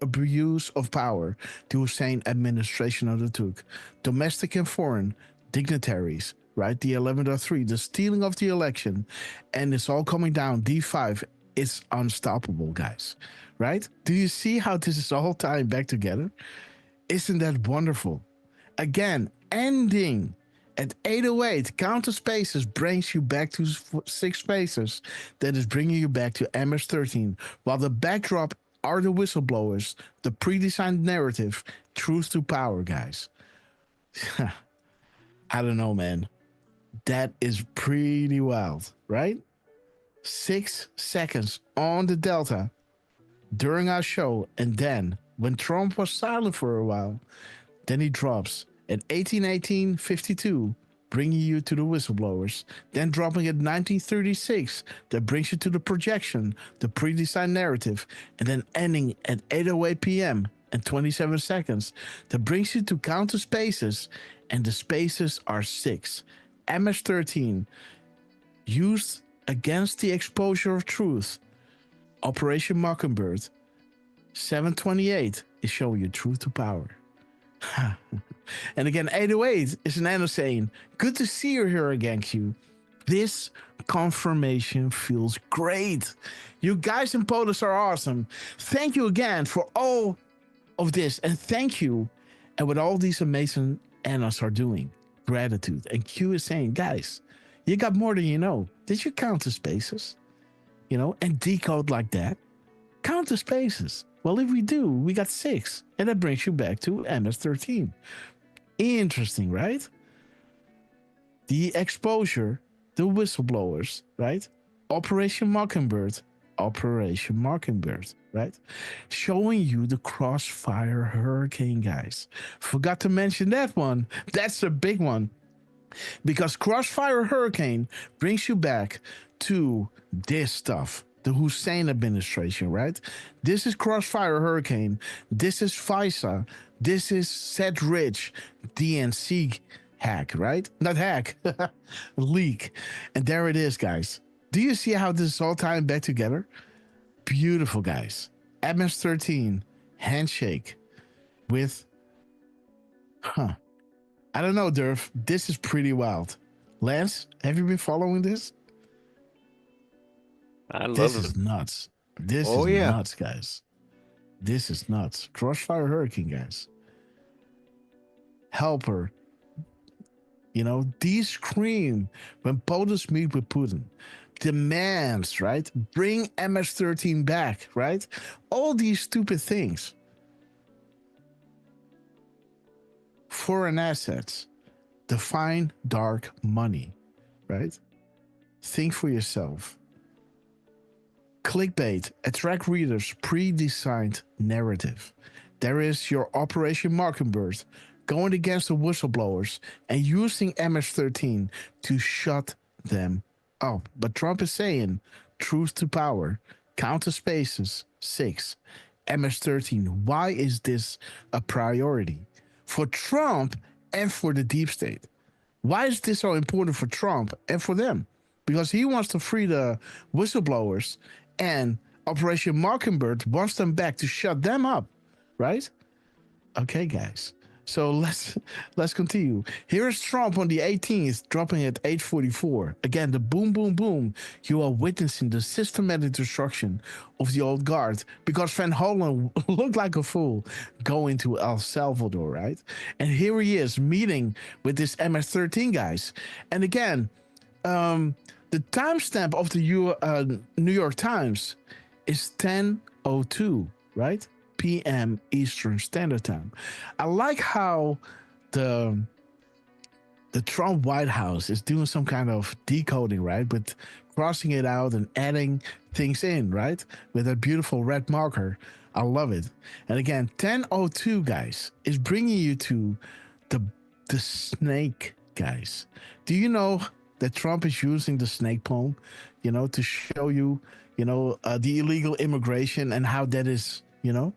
abuse of power the Hussein administration undertook. Domestic and foreign dignitaries, right? The 11.3, the stealing of the election, and it's all coming down. D5 is unstoppable, guys, right? Do you see how this is all tying back together? Isn't that wonderful? Again, ending at 8:08, count the spaces brings you back to 6 spaces. That is bringing you back to MS-13, while the backdrop are the whistleblowers, the pre-designed narrative, truth to power, guys. I don't know, man. That is pretty wild, right? 6 seconds on the Delta during our show, and then when Trump was silent for a while, then he drops at 18:18:52, bringing you to the whistleblowers, then dropping at 19:36, that brings you to the projection, the pre-designed narrative, and then ending at 8:08 p.m. and 27 seconds, that brings you to count the spaces, and the spaces are 6. MS-13, used against the exposure of truth. Operation Mockingbird, 728 is showing you truth to power. And again, 808 is an Anna saying, good to see you here again, Q. This confirmation feels great. You guys in POTUS are awesome. Thank you again for all of this. And thank you. And what all these amazing Annas are doing. Gratitude. And Q is saying, guys, you got more than you know. Did you count the spaces? And decode like that? Count the spaces. Well, if we do, we got 6. And that brings you back to MS-13. Interesting, right? The exposure, the whistleblowers, right? Operation Mockingbird, right? Showing you the Crossfire Hurricane, guys. Forgot to mention that one. That's a big one. Because Crossfire Hurricane brings you back to this stuff. The Hussein administration, right? This is Crossfire Hurricane. This is FISA. This is Set Rich DNC hack, right? Not hack, leak. And there it is, guys. Do you see how this is all tying back together? Beautiful, guys. MS-13 handshake with, I don't know, Durf. This is pretty wild. Lance, have you been following this? I love This it. is nuts. This Oh, is yeah. nuts, guys. This is nuts. Crossfire Hurricane, guys. Helper. You know, these scream when POTUS meet with Putin. Demands, right? Bring MS-13 back, right? All these stupid things. Foreign assets. Define dark money, right? Think for yourself. Clickbait, attract readers, pre-designed narrative. There is your Operation Mockingbird, going against the whistleblowers and using MS-13 to shut them up. But Trump is saying, truth to power, counter spaces, 6, MS-13. Why is this a priority? For Trump and for the deep state. Why is this so important for Trump and for them? Because he wants to free the whistleblowers, and Operation Mockingbird wants them back to shut them up, right? Okay, guys. So let's continue. Here is Trump on the 18th, dropping at 8:44. Again, the boom, boom, boom. You are witnessing the systematic destruction of the old guard because Van Hollen looked like a fool going to El Salvador, right? And here he is meeting with this MS-13 guys. And again, the timestamp of the New York Times is 10:02, right? PM Eastern Standard Time. I like how the Trump White House is doing some kind of decoding, right? With crossing it out and adding things in, right? With a beautiful red marker. I love it. And again, 10:02, guys, is bringing you to the snake, guys. Do you know that Trump is using the snake poem, you know, to show you, you know, the illegal immigration and how that is, you know,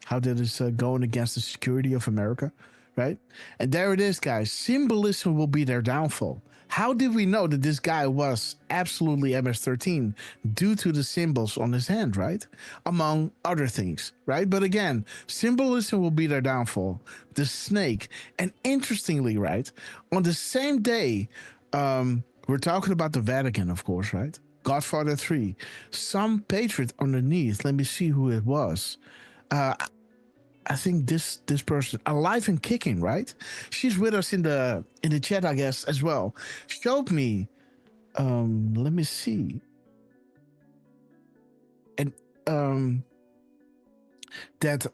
how that is going against the security of America, right? And there it is, guys. Symbolism will be their downfall. How did we know that this guy was absolutely MS-13? Due to the symbols on his hand, right? Among other things, right? But again, symbolism will be their downfall. The snake. And interestingly, right, on the same day, we're talking about the Vatican, of course, right? Godfather 3. Some patriot underneath. Let me see who it was. I think this person, Alive and Kicking, right? She's with us in the chat, I guess, as well. Showed me. Let me see. And that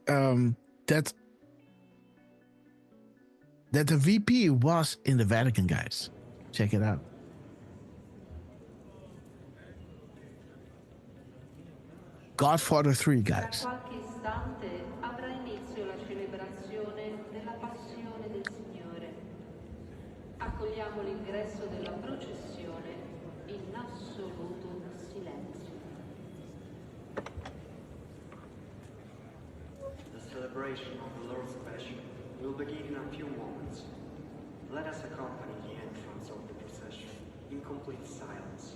the VP was in the Vatican, guys. Check it out. Godfather 3, guys. Tra qualche istante avrà inizio la celebrazione della passione del Signore. Accogliamo l'ingresso della processione in assoluto silenzio. The celebration of the Lord's Passion will begin in a few moments. Let us accompany the entrance of the procession in complete silence.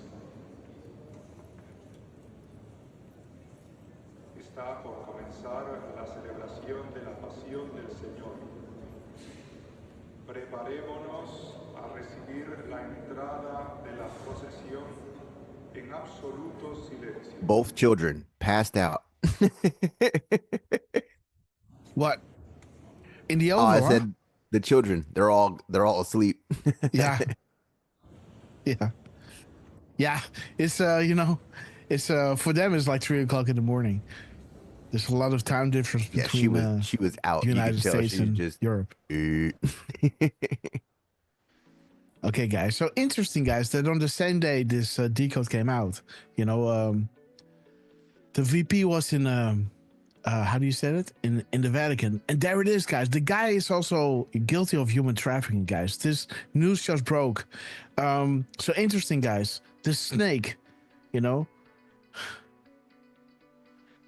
Está por comenzar la celebración de la pasión del Señor. Preparémonos a recibir la entrada de la procesión en absoluto silencio. Both children passed out. What? In the Oh, Oval, I huh? said the children. They're all asleep. Yeah. Yeah. Yeah. It's you know, it's for them it's like 3 o'clock in the morning. There's a lot of time difference Yeah, between she was out. the You United could tell States she was and just Europe. Okay, guys. So interesting, guys, that on the same day this Decode came out, you know, the VP was in how do you say it, in the Vatican, and there it is, guys. The guy is also guilty of human trafficking, guys. This news just broke. So interesting, guys. The snake, you know,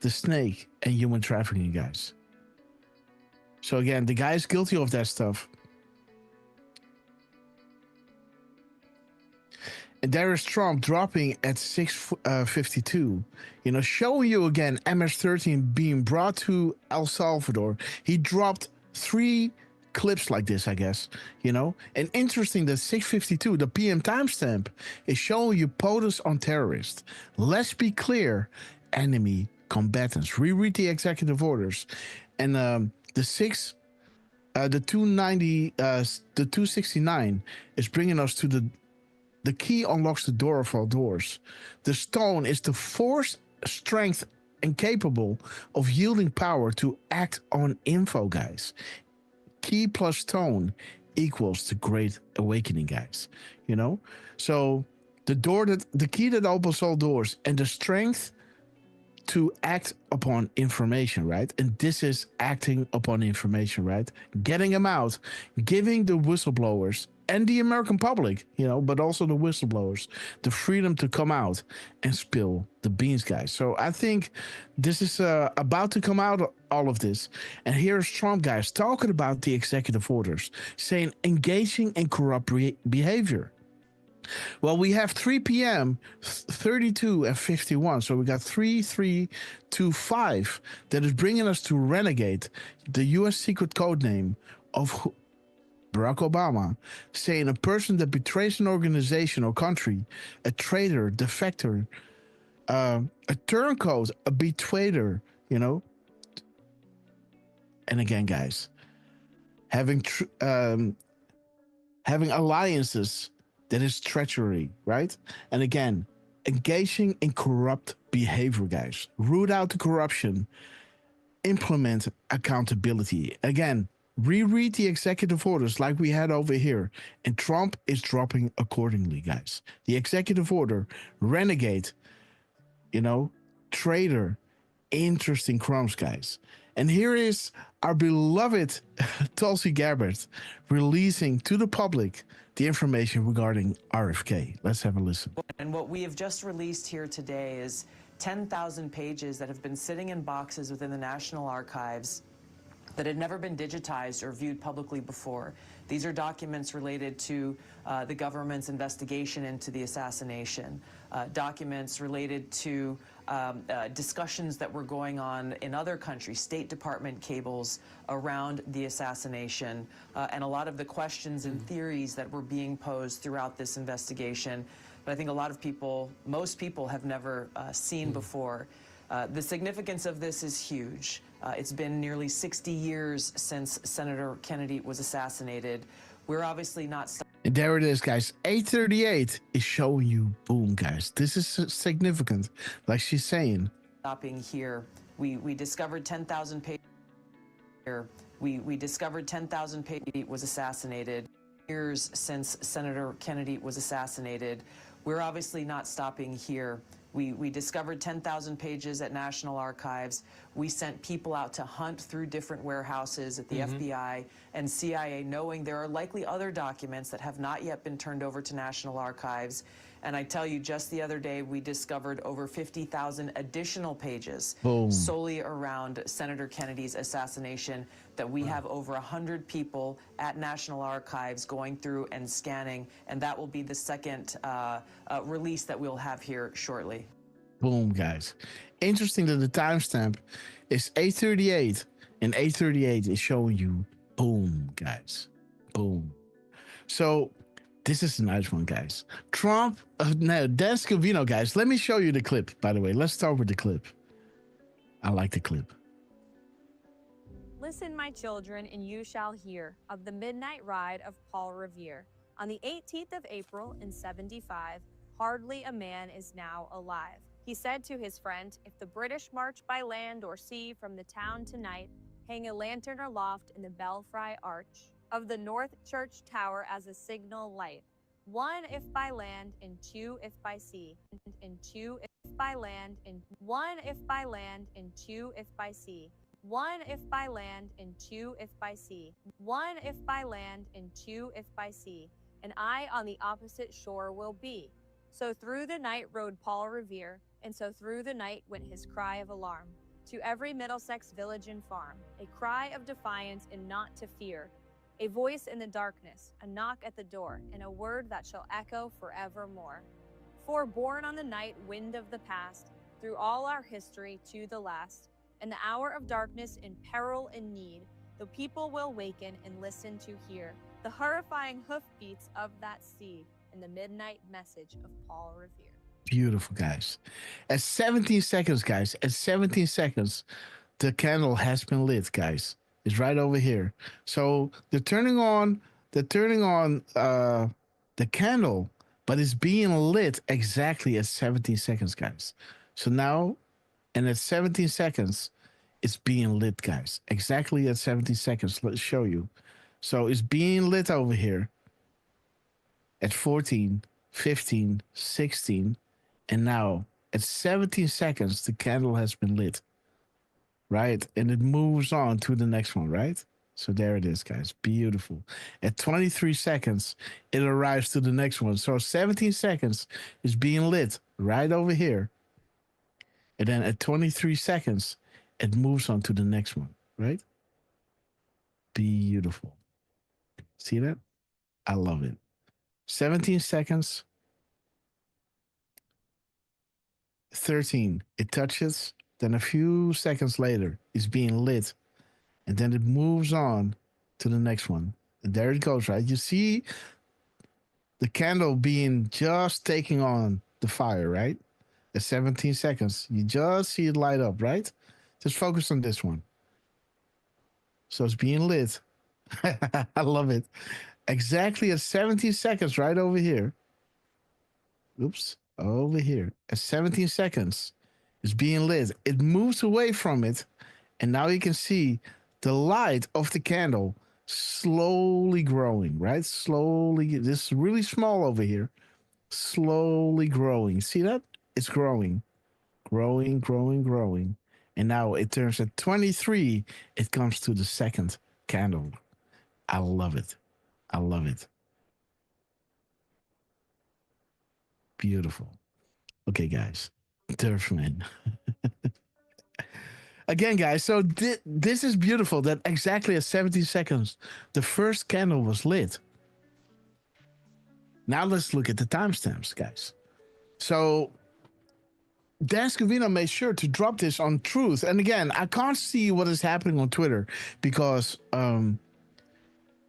the snake and human trafficking, guys. So again, the guy is guilty of that stuff. And there is Trump dropping at 6:52, you know, showing you again MS-13 being brought to El Salvador. He dropped 3 clips like this, I guess, you know. And interesting that 6:52, the PM timestamp, is showing you POTUS on terrorists. Let's be clear, enemy combatants. Reread the executive orders. And the 269 is bringing us to the key unlocks the door of all doors. The stone is the force, strength, and capable of yielding power to act on info, guys. Key plus stone equals the great awakening, guys. You know? So the key that opens all doors and the strength to act upon information, right? And this is acting upon information, right? Getting them out, giving the whistleblowers and the American public, you know, but also the whistleblowers, the freedom to come out and spill the beans, guys. So I think this is about to come out, all of this. And here's Trump, guys, talking about the executive orders, saying engaging in corrupt behavior. Well, we have 3 p.m., 32 and 51. So we got 3, 3, 2, 5 that is bringing us to Renegade, the U.S. secret code name of Barack Obama, saying a person that betrays an organization or country, a traitor, defector, a turncoat, a betrayer, you know. And again, guys, having alliances, that is treachery, right? And again, engaging in corrupt behavior, guys. Root out the corruption, implement accountability. Again, reread the executive orders like we had over here. And Trump is dropping accordingly, guys. The executive order, renegade, you know, traitor, interesting crumbs, guys. And here is our beloved Tulsi Gabbard releasing to the public the information regarding RFK. Let's have a listen. And what we have just released here today is 10,000 pages that have been sitting in boxes within the National Archives that had never been digitized or viewed publicly before. These are documents related to the government's investigation into the assassination, documents related to discussions that were going on in other countries, State Department cables around the assassination, and a lot of the questions and theories that were being posed throughout this investigation. But I think a lot of people, most people have never seen before. The significance of this is huge. It's been nearly 60 years since Senator Kennedy was assassinated. We're obviously not... And there it is, guys. 838 is showing you, boom, guys. This is significant, like she's saying. Stopping here. We discovered 10,000 pages here. We discovered 10,000 pages was assassinated. Years since Senator Kennedy was assassinated. We're obviously not stopping here. We discovered 10,000 pages at National Archives. We sent people out to hunt through different warehouses at the FBI and CIA, knowing there are likely other documents that have not yet been turned over to National Archives. And I tell you, just the other day, we discovered over 50,000 additional pages solely around Senator Kennedy's assassination, that we have over 100 people at National Archives going through and scanning, and that will be the second release that we'll have here shortly. Boom, guys. Interesting that the timestamp is 8:38, and 8:38 is showing you, boom, guys. Boom. So this is a nice one, guys. Trump, no, Dan Scavino, guys. Let me show you the clip, by the way. Let's start with the clip. I like the clip. Listen, my children, and you shall hear of the midnight ride of Paul Revere. On the 18th of April in 75, hardly a man is now alive. He said to his friend, "If the British march by land or sea from the town tonight, hang a lantern aloft in the belfry arch of the North Church Tower as a signal light. One if by land, and two if by sea, and two if by land, and one if by land, and two if by sea. One if by land, and two if by sea. One if by land, and two if by sea. And I on the opposite shore will be." So through the night rode Paul Revere, and so through the night went his cry of alarm to every Middlesex village and farm, a cry of defiance and not to fear, a voice in the darkness, a knock at the door, and a word that shall echo forevermore. For born on the night wind of the past, through all our history to the last, in the hour of darkness, in peril and need, the people will waken and listen to hear the horrifying hoofbeats of that steed and the midnight message of Paul Revere. Beautiful, guys. At 17 seconds, guys. At 17 seconds, the candle has been lit, guys. It's right over here. So they're turning on the candle, but it's being lit exactly at 17 seconds, guys. So now, and at 17 seconds, it's being lit, guys. Exactly at 17 seconds. Let's show you. So it's being lit over here at 14, 15, 16, and now at 17 seconds, the candle has been lit. Right? And it moves on to the next one, right? So there it is, guys. Beautiful. At 23 seconds, it arrives to the next one. So 17 seconds is being lit right over here. And then at 23 seconds, it moves on to the next one, right? Beautiful. See that? I love it. 17 seconds. 13, it touches. Then a few seconds later, it's being lit. And then it moves on to the next one. And there it goes, right? You see the candle being just taking on the fire, right? At 17 seconds, you just see it light up, right? Just focus on this one. So it's being lit. I love it. Exactly at 17 seconds, right over here. Oops, over here. At 17 seconds, it's being lit. It moves away from it. And now you can see the light of the candle slowly growing, right? Slowly. This is really small over here. Slowly growing. See that? It's growing. Growing, growing, growing. And now it turns at 23. It comes to the second candle. I love it. I love it. Beautiful. Okay, guys. Turfman. Again, guys, so this is beautiful that exactly at 17 seconds, the first candle was lit. Now let's look at the timestamps, guys. So Dan Scavino made sure to drop this on Truth. And again, I can't see what is happening on Twitter because the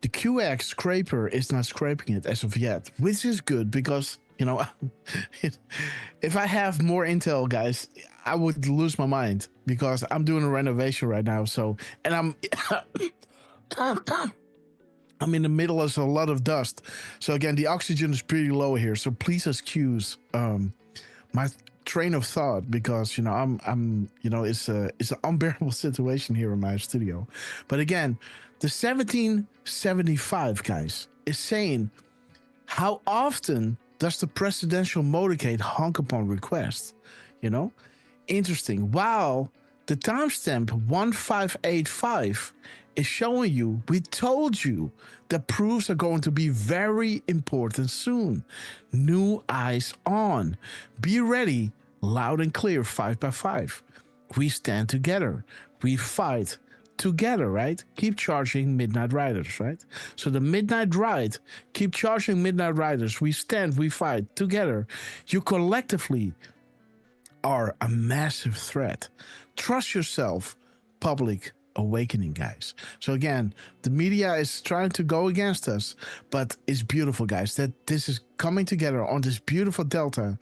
QX scraper is not scraping it as of yet, which is good because, you know, if I have more intel, guys, I would lose my mind because I'm doing a renovation right now. So, and I'm in the middle of a lot of dust. So again, the oxygen is pretty low here. So please excuse my train of thought because, you know, I'm you know, it's an unbearable situation here in my studio. But again, the 1775, guys, is saying, how often does the presidential motorcade honk upon request? You know, interesting. While the timestamp 1585 is showing you, we told you that proofs are going to be very important soon. New eyes on. Be ready, loud and clear, 5x5. We stand together. We fight together, right? Keep charging Midnight Riders, right? So the Midnight Ride, keep charging Midnight Riders. We stand, we fight together. You collectively are a massive threat. Trust yourself, public awakening, guys. So again, the media is trying to go against us, but it's beautiful, guys, that this is coming together on this beautiful delta.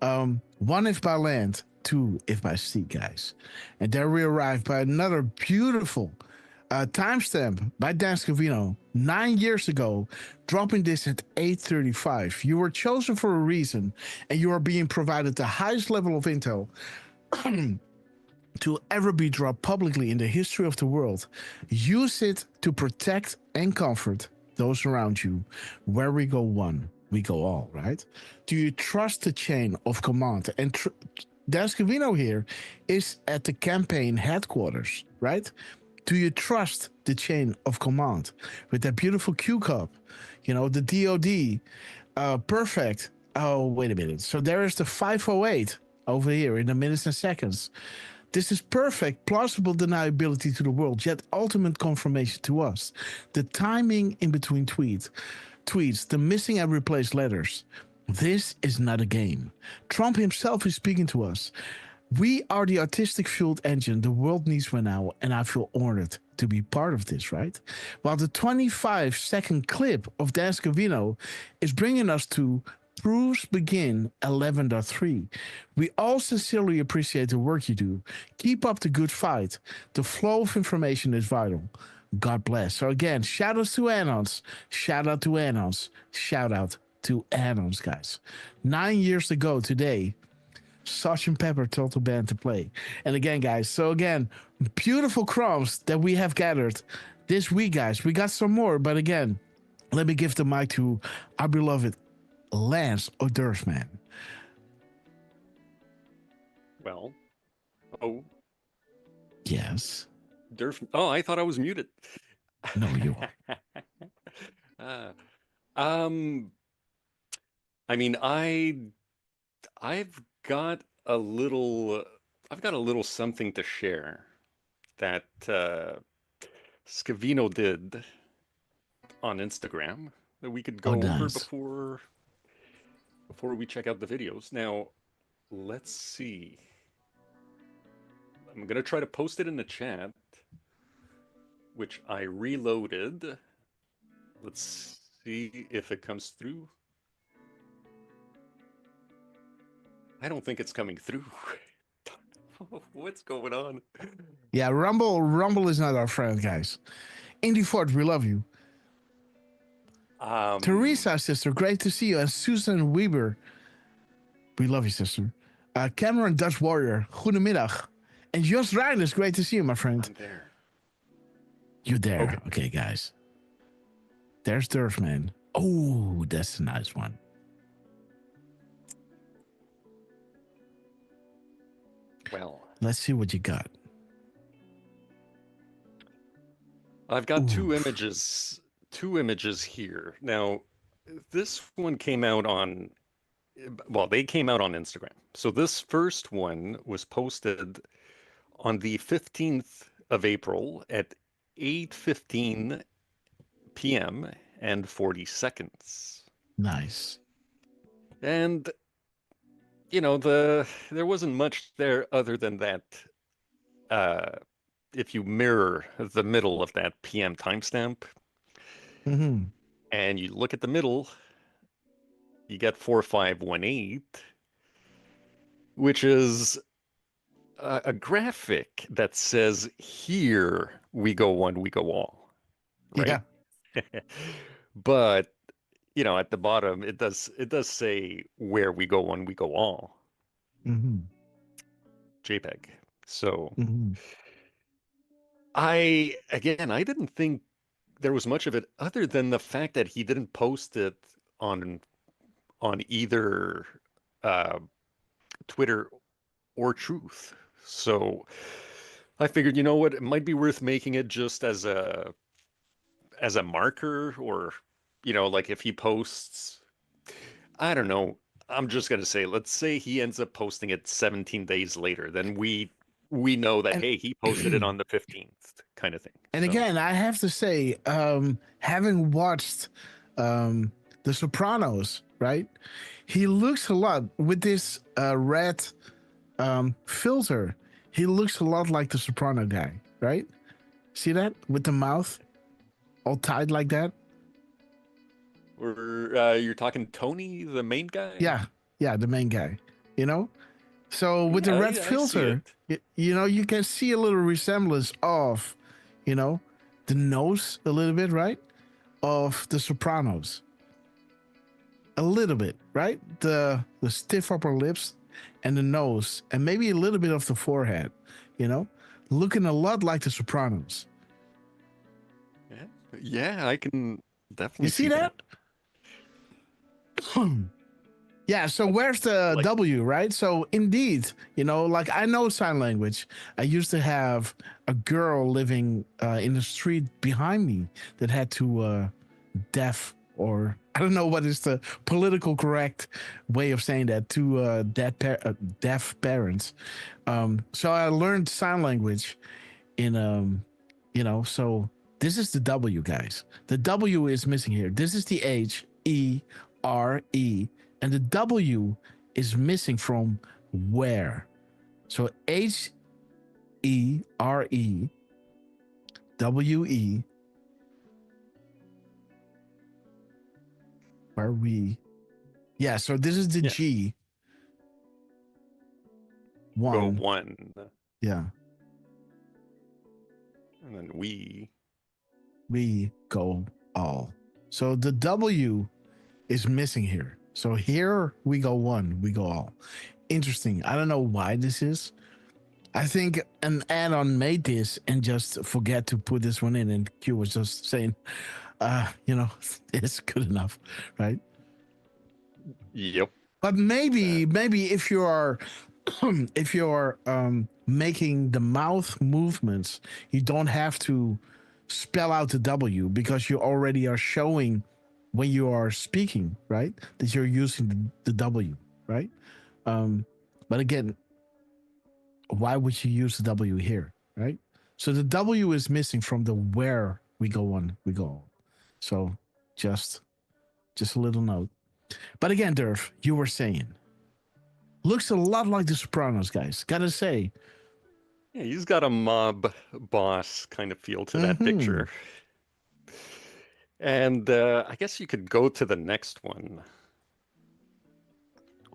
One if by land, two if by sea, guys. And there we arrive by another beautiful Timestamp by Dan Scavino, 9 years ago, dropping this at 8:35. You were chosen for a reason, and you are being provided the highest level of intel to ever be dropped publicly in the history of the world. Use it to protect and comfort those around you. Where we go one, we go all, right? Do you trust the chain of command? And Dan Scavino here is at the campaign headquarters, right? Do you trust the chain of command with that beautiful Q cup? You know, the DOD, perfect. Oh, wait a minute. So there is the 508 over here in the minutes and seconds. This is perfect, plausible deniability to the world, yet ultimate confirmation to us. The timing in between tweets, the missing and replaced letters. This is not a game. Trump himself is speaking to us. We are the artistic fueled engine the world needs right now, and I feel honored to be part of this, right? While the 25-second clip of Dan Scavino is bringing us to Proofs Begin 11.3. We all sincerely appreciate the work you do. Keep up the good fight. The flow of information is vital. God bless. So again, shout outs to Anons. Shout out to Anons. Shout out to Anons, guys. 9 years ago today, Sgt. Pepper told the band to play. And again, guys, so again, beautiful crumbs that we have gathered this week, guys. We got some more, but again, let me give the mic to our beloved Lance O'Durfman. Well, oh. Yes. Durf. Oh, I thought I was muted. No, you are. I mean, I've got a little something to share that Scavino did on Instagram that we could go over before we check out the videos. Now, let's see. I'm gonna try to post it in the chat, which I reloaded. Let's see if it comes through. I don't think it's coming through. What's going on? Yeah, Rumble is not our friend, guys. Indy Ford, we love you. Teresa, sister, great to see you. And Susan Weber, we love you, sister. Cameron Dutch Warrior, goedemiddag. And Jos Reinders, great to see you, my friend. I'm there. You're there. Okay, guys. There's Durfman. Oh, that's a nice one. Well, let's see what you got. I've got two images here. Now, this one came out on, well, they came out on Instagram. So this first one was posted on the 15th of April at 8:15 p.m. and 40 seconds. Nice. And you know, there wasn't much there other than that. If you mirror the middle of that PM timestamp, and you look at the middle, you get 4518, which is a graphic that says, "Here we go one, we go all." Right? Yeah. But you know, at the bottom, it does say "Where we go one, we go all." JPEG. So I didn't think there was much of it other than the fact that he didn't post it on either Twitter or Truth. So I figured, you know what, it might be worth making it just as a marker, or you know, like if he posts, I don't know, I'm just gonna say, let's say he ends up posting it 17 days later, then we know that, hey, he posted it on the 15th, kind of thing. And again, I have to say, having watched The Sopranos, right? He looks a lot with this red filter. He looks a lot like the Soprano guy, right? See that with the mouth all tied like that? Or you're talking Tony, the main guy? Yeah, the main guy. You know, so with the red filter, you know, you can see a little resemblance of, you know, the nose a little bit, right? Of the Sopranos. A little bit, right? The stiff upper lips and the nose, and maybe a little bit of the forehead, you know? Looking a lot like the Sopranos. Yeah, I can definitely You see that? Yeah, so where's the Like- W, right? So indeed, you know, like I know sign language. I used to have a girl living in the street behind me that had to deaf, or I don't know what is the political correct way of saying that, to deaf parents. So I learned sign language in you know, so this is the W, guys. The W is missing here. This is the H-E-R-E, and the W is missing from where. So H-E-R-E, W-E, are we? Yeah, so this is the G. Go One. one. Yeah. And then we go all. So the W is missing here. So here we go one, we go all. Interesting. I don't know why this is. I think an add-on made this and just forget to put this one in, and Q was just saying, you know, it's good enough, right? Yep. But maybe if you are if you're making the mouth movements, you don't have to spell out the W, because you already are showing when you are speaking, right, that you're using the W, right? But again, why would you use the W here, right? So the W is missing from the where we go on, we go on. So just a little note. But again, Durf, you were saying, looks a lot like the Sopranos, guys. Gotta say. Yeah, he's got a mob boss kind of feel to that picture. And I guess you could go to the next one.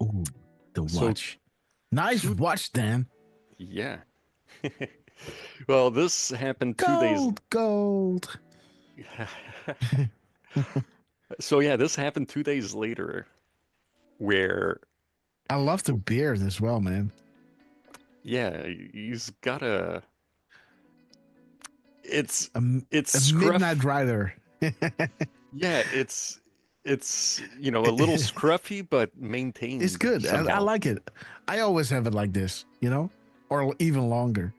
Ooh, the watch. Nice watch, Dan. Yeah. Well, this happened 2 days. Gold. So yeah, this happened 2 days later, where I love the beard as well, man. Yeah, he's got a. It's a scruff. midnight rider. Yeah, it's you know, a little scruffy but maintained. It's good. I like it. I always have it like this, you know, or even longer.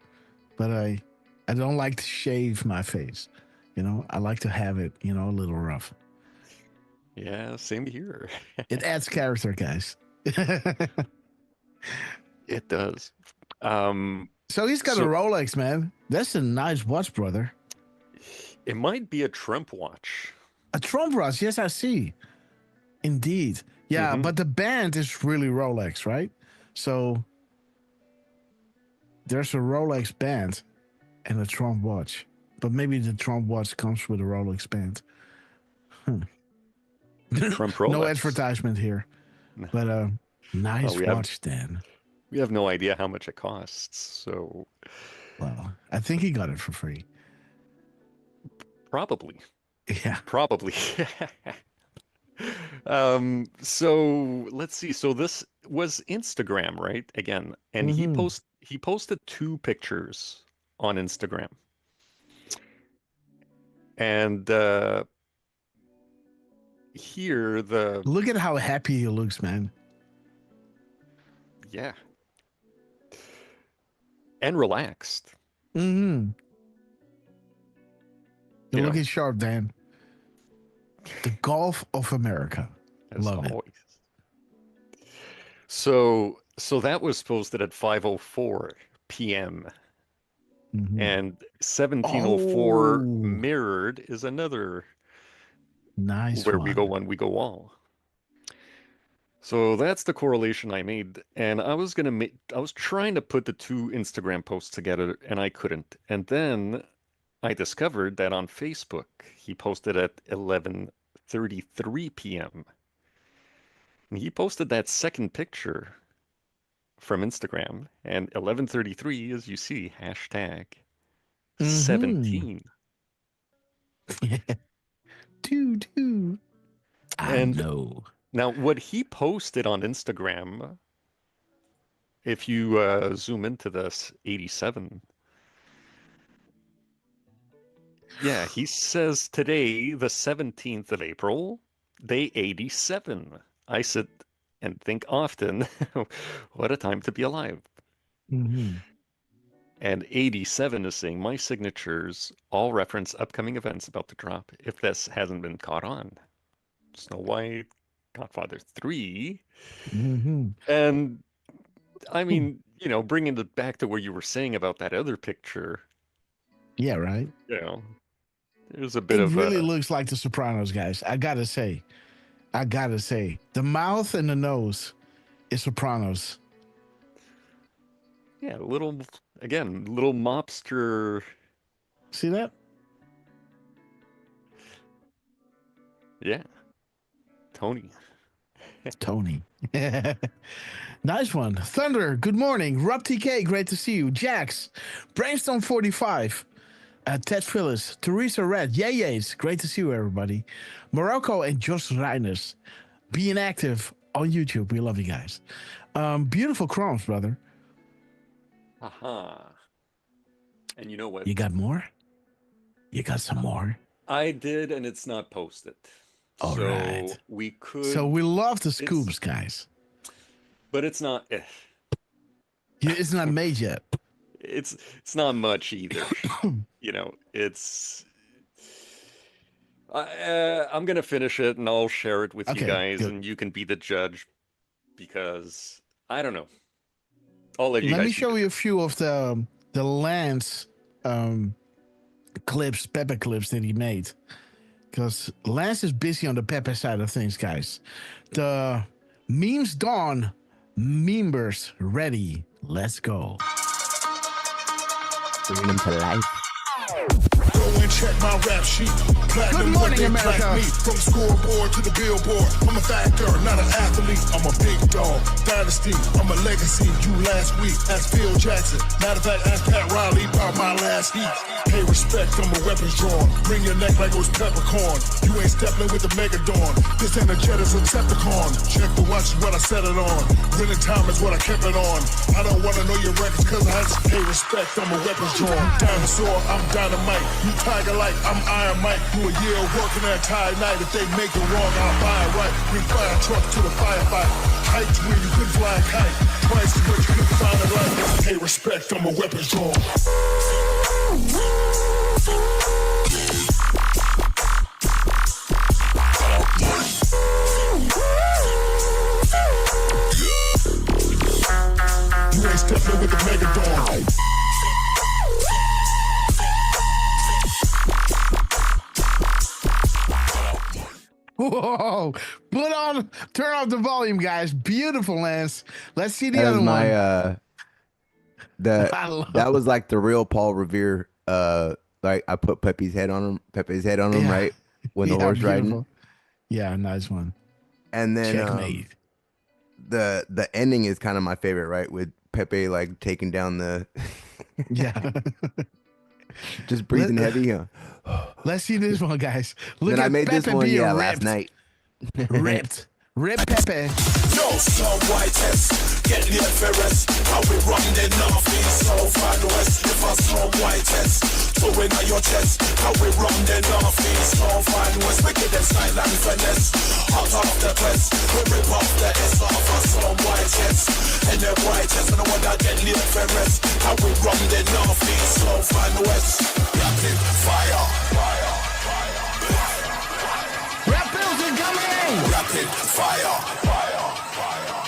But I don't like to shave my face, you know. I like to have it, you know, a little rough. Yeah, same here. It adds character, guys. It does. So he's got a Rolex, man. That's a nice watch, brother. It might be a Trump watch. A Trump watch, yes, I see. Indeed. Yeah, but the band is really Rolex, right? So there's a Rolex band and a Trump watch. But maybe the Trump watch comes with a Rolex band. Trump Rolex. No advertisement here. But nice watch, Dan. We have no idea how much it costs, so... Well, I think he got it for free. Probably. Yeah. Probably. So let's see. So this was Instagram, right? Again, and he posted 2 pictures on Instagram. And here look at how happy he looks, man. Yeah. And relaxed. You're looking sharp, Dan. The Gulf of America. Love it. So that was posted at 5:04 p.m. And 17:04 mirrored is another nice where one. we go one, we go all. So that's the correlation I made, and I was trying to put the 2 Instagram posts together, and I couldn't. And then I discovered that on Facebook he posted at 11:33 p.m. And he posted that second picture from Instagram, and 11:33, as you see, hashtag 17. Dude. I And know. now, what he posted on Instagram, if you zoom into this 87, yeah, he says today, the 17th of April, day 87. I sit and think often, what a time to be alive. Mm-hmm. And 87 is saying my signatures all reference upcoming events about to drop if this hasn't been caught on. Snow White, Godfather 3. Mm-hmm. And I mean, bringing it back to what you were saying about that other picture, Yeah, right. There's a bit It of really looks like The Sopranos, guys. I gotta say, the mouth and the nose is Sopranos. yeah, little mobster. See that? Yeah, Tony. Tony. Nice one. Thunder, good morning. Rob TK, great to see you. Jax, Brainstorm 45. Ted Phillips, Teresa Red, Yays, great to see you, everybody. Morocco and Josh Reiners, being active on YouTube. We love you guys. Beautiful chromes, brother. Aha. And you know what? You got more? You got some more? I did, and it's not posted. All right. We could. So we love the scoops, guys. But it's not. It's not made yet. It's not much either. It's. I'm gonna finish it and I'll share it with you guys, and you can be the judge, because I don't know. I'll let you guys. Let me show you a few of the Lance clips, Pepe clips that he made, because Lance is busy on the Pepe side of things, guys. The memes dawn, members ready. Let's go. Bringing them to life. Go and check my rap sheet. Good morning, America. Me. From scoreboard to the billboard. I'm a factor, not an athlete. I'm a big dog. Dynasty, I'm a legacy. You last week, ask Phil Jackson. Matter of fact, ask Pat Riley about my last heat. Pay respect, I'm a weapons drawn. Bring your neck like it was peppercorn. You ain't stepping with the Megadon. This ain't a jet, it's a Decepticon. Check the watch, is what I set it on. Winning time is what I kept it on. I don't wanna know your records, cause I had to pay respect. I'm a weapons drawn. Dinosaur, I'm dynamite. You tiger like, I'm Iron Mike. Do a year of working that tie night. If they make it wrong, I'll buy it right. Bring fire trucks to the firefight. Heights where you couldn't fly a kite. Twice as much you couldn't find a light. Pay respect, I'm a weapons drawn. You ain't stepping with the Megadon. Whoa! Turn off the volume, guys. Beautiful, Lance. Let's see the other one. That was like the real Paul Revere. Like I put Pepe's head on him, right? When the horse riding. Yeah, nice one. And then checkmate. The ending is kind of my favorite, right? With Pepe like taking down the yeah. Just breathing heavy. Let's see this one, guys. Look then at I made Pepe this one, being last night. Ripped. Rip Pepe. Yo, some white test, get near Ferris. How we run the north, east, south, and west. If I some white test, throwing on your chest. How we run the north, east, south, and west. We get them style and finesse. Out of the press, we rip off the S off of some white test. And the white test, and the one that get near Ferris. How we run the north, east, south, and west. Rapid fire, fire. Rap bills are coming! Rapid fire, fire, fire.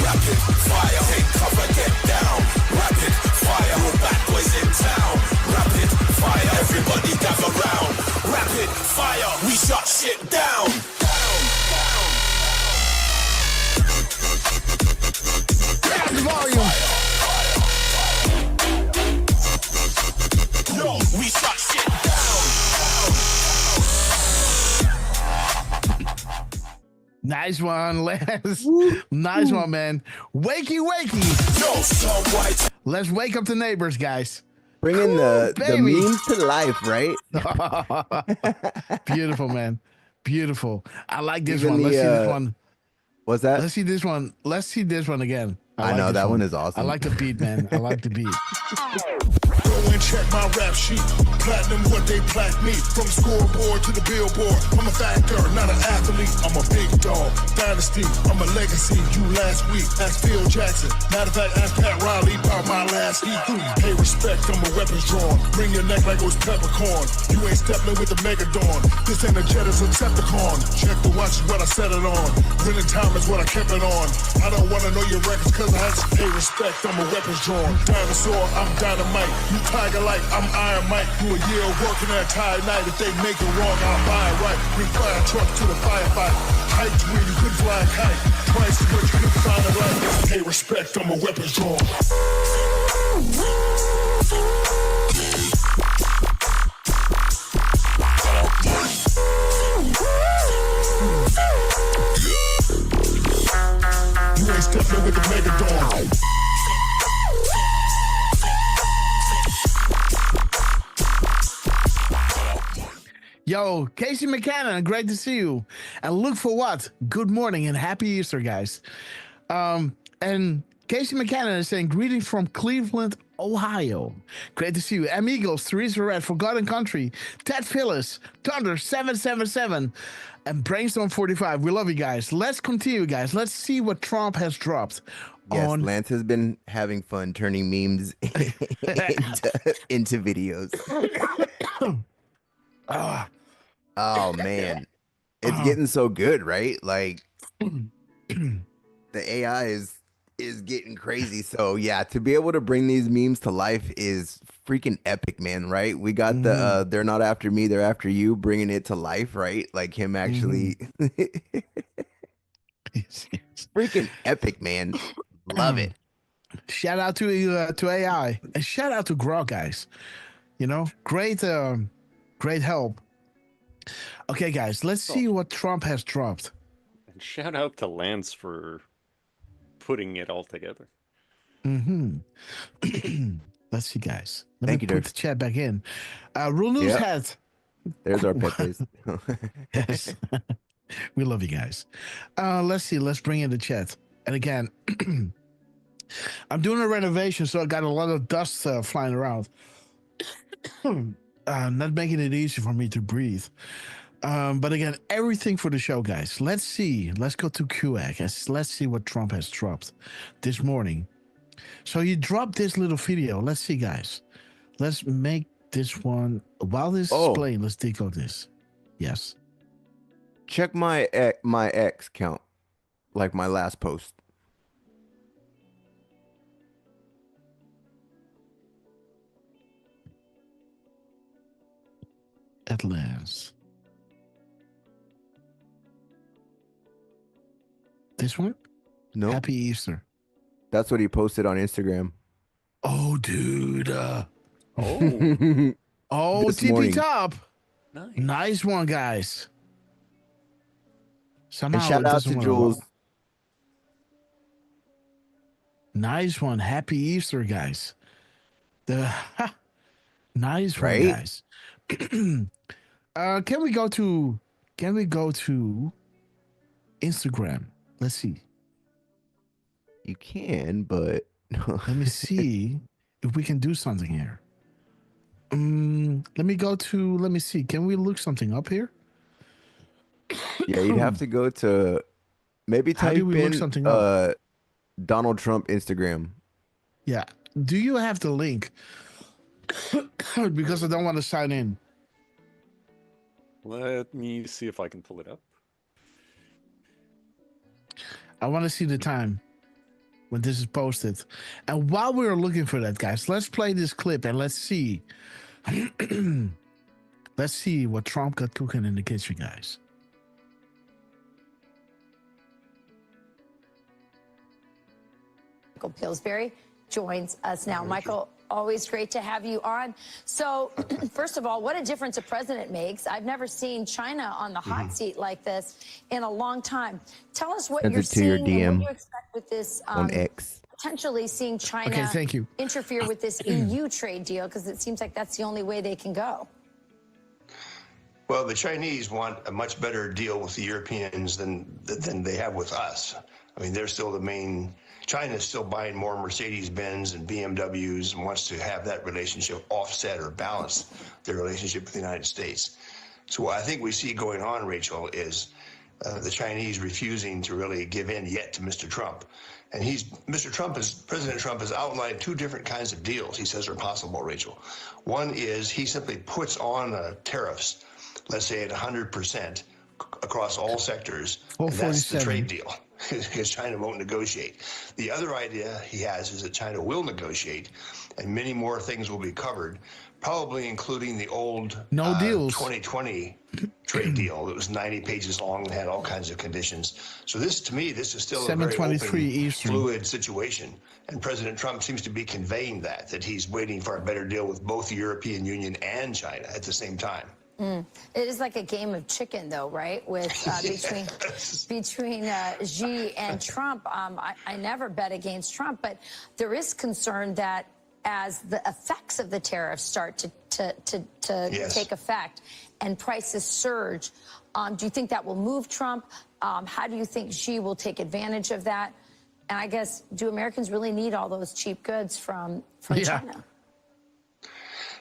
Rapid fire, take cover, get down. Rapid fire, we're bad boys in town. Rapid fire, everybody gather round. Rapid fire, we shut shit down. Turn up the volume. Yo, we shut shit down. Nice one, Lance. Nice one, man. Wakey, wakey. Yo, some white. Let's wake up the neighbors, guys. Bringing Cool, the baby. memes to life, right? Beautiful, man. Beautiful. I like this Even one. Let's see this the one. what's that? Let's see this one. Let's see this one again. I like know this that one is awesome. I like the beat, man. I like the beat. Go and check my rap sheet. Platinum, what they plaque me. From scoreboard to the billboard. I'm a factor, not an athlete. I'm a big dog. Dynasty, I'm a legacy. You last week, ask Phil Jackson. Matter of fact, ask Pat Riley about my last heat. Pay respect, I'm a weapons drawn. Bring your neck like it was peppercorn. You ain't stepping with the Megadon. This ain't a jet, it's a Decepticon. Check the watch is what I set it on. Winning time is what I kept it on. I don't wanna know your records cause I had to pay respect. I'm a weapons drawn. Dinosaur, I'm dynamite. You tiger like I'm Iron Mike. Do a year of working that entire night. If they make it wrong, I'll buy it right. Bring fire truck to the firefight. Height to where you couldn't fly a kite. Twice as much you couldn't find a light. Pay respect, I'm a weapons drawn. You ain't stepping with the Megadon. Yo, Casey McCannon, great to see you. And look for what? Good morning and happy Easter, guys. And Casey McCannon is saying, greetings from Cleveland, Ohio. Great to see you. Amigos, Teresa Red, Forgotten Country, Ted Phyllis, Thunder 777, and Brainstorm 45. We love you guys. Let's continue, guys. Let's see what Trump has dropped. Yes, Lance has been having fun turning memes into videos. Oh man, it's getting so good, right? Like the AI is getting crazy. So yeah, to be able to bring these memes to life is freaking epic, man. Right? We got the they're not after me, they're after you, bringing it to life, right? Like him actually freaking epic, man. Love it. Shout out to AI and shout out to Grok, guys. You know, great help. Okay, guys, let's see what Trump has dropped. And shout out to Lance for putting it all together. Let's see, guys. Let Thank me you, put Dirk. the chat back in. Rule News has. There's our pet face. Yes. We love you guys. Let's see. Let's bring in the chat. And again, I'm doing a renovation, so I got a lot of dust flying around. Not making it easy for me to breathe. But again, everything for the show, guys. Let's see. Let's go to QX. Let's see what Trump has dropped this morning. So he dropped this little video. Let's see, guys. Let's make this one. While this is playing, let's decode this. Yes. Check my X count, like my last post. At last. This one? No. Happy Easter. That's what he posted on Instagram. Oh, dude. Oh, This TP morning. Top. nice. Nice one, guys. Somehow And shout it out doesn't to wanna Jules. load. Nice one. Happy Easter, guys. Nice one, Right? guys. Can we go to Instagram? Let's see. You can, but Let me see if we can do something here. Let me see. Can we look something up here? yeah, you'd have to go to maybe How type do we look in something up? Donald Trump Instagram. Yeah. Do you have the link? Because I don't want to sign in. Let me see if I can pull it up. I want to see the time when this is posted. And while we're looking for that, guys, let's play this clip and let's see. Let's see what Trump got cooking in the kitchen, guys. Michael Pillsbury joins us now. Michael, always great to have you on. So, first of all, what a difference a president makes. I've never seen China on the hot seat like this in a long time. Tell us what Send you're it to your seeing and DM what you expect with this on X. potentially seeing China Okay, thank you. interfere with this EU trade deal? Because it seems like that's the only way they can go. Well, the Chinese want a much better deal with the Europeans than they have with us. I mean, they're still the main. China is still buying more Mercedes-Benz and BMWs and wants to have that relationship offset or balance their relationship with the United States. So what I think we see going on, Rachel, is the Chinese refusing to really give in yet to Mr. Trump. And President Trump has outlined two different kinds of deals he says are possible, Rachel. One is he simply puts on tariffs, let's say at 100% across all sectors, and that's the trade deal, because China won't negotiate. The other idea he has is that China will negotiate, and many more things will be covered, probably including the old 2020 trade deal that was 90 pages long and had all kinds of conditions. So this, to me, this is still a very open, fluid situation. And President Trump seems to be conveying that he's waiting for a better deal with both the European Union and China at the same time. It is like a game of chicken, though, right? With between Xi and Trump. I never bet against Trump, but there is concern that as the effects of the tariffs start to take effect and prices surge, do you think that will move Trump? How do you think Xi will take advantage of that? And I guess, do Americans really need all those cheap goods from China?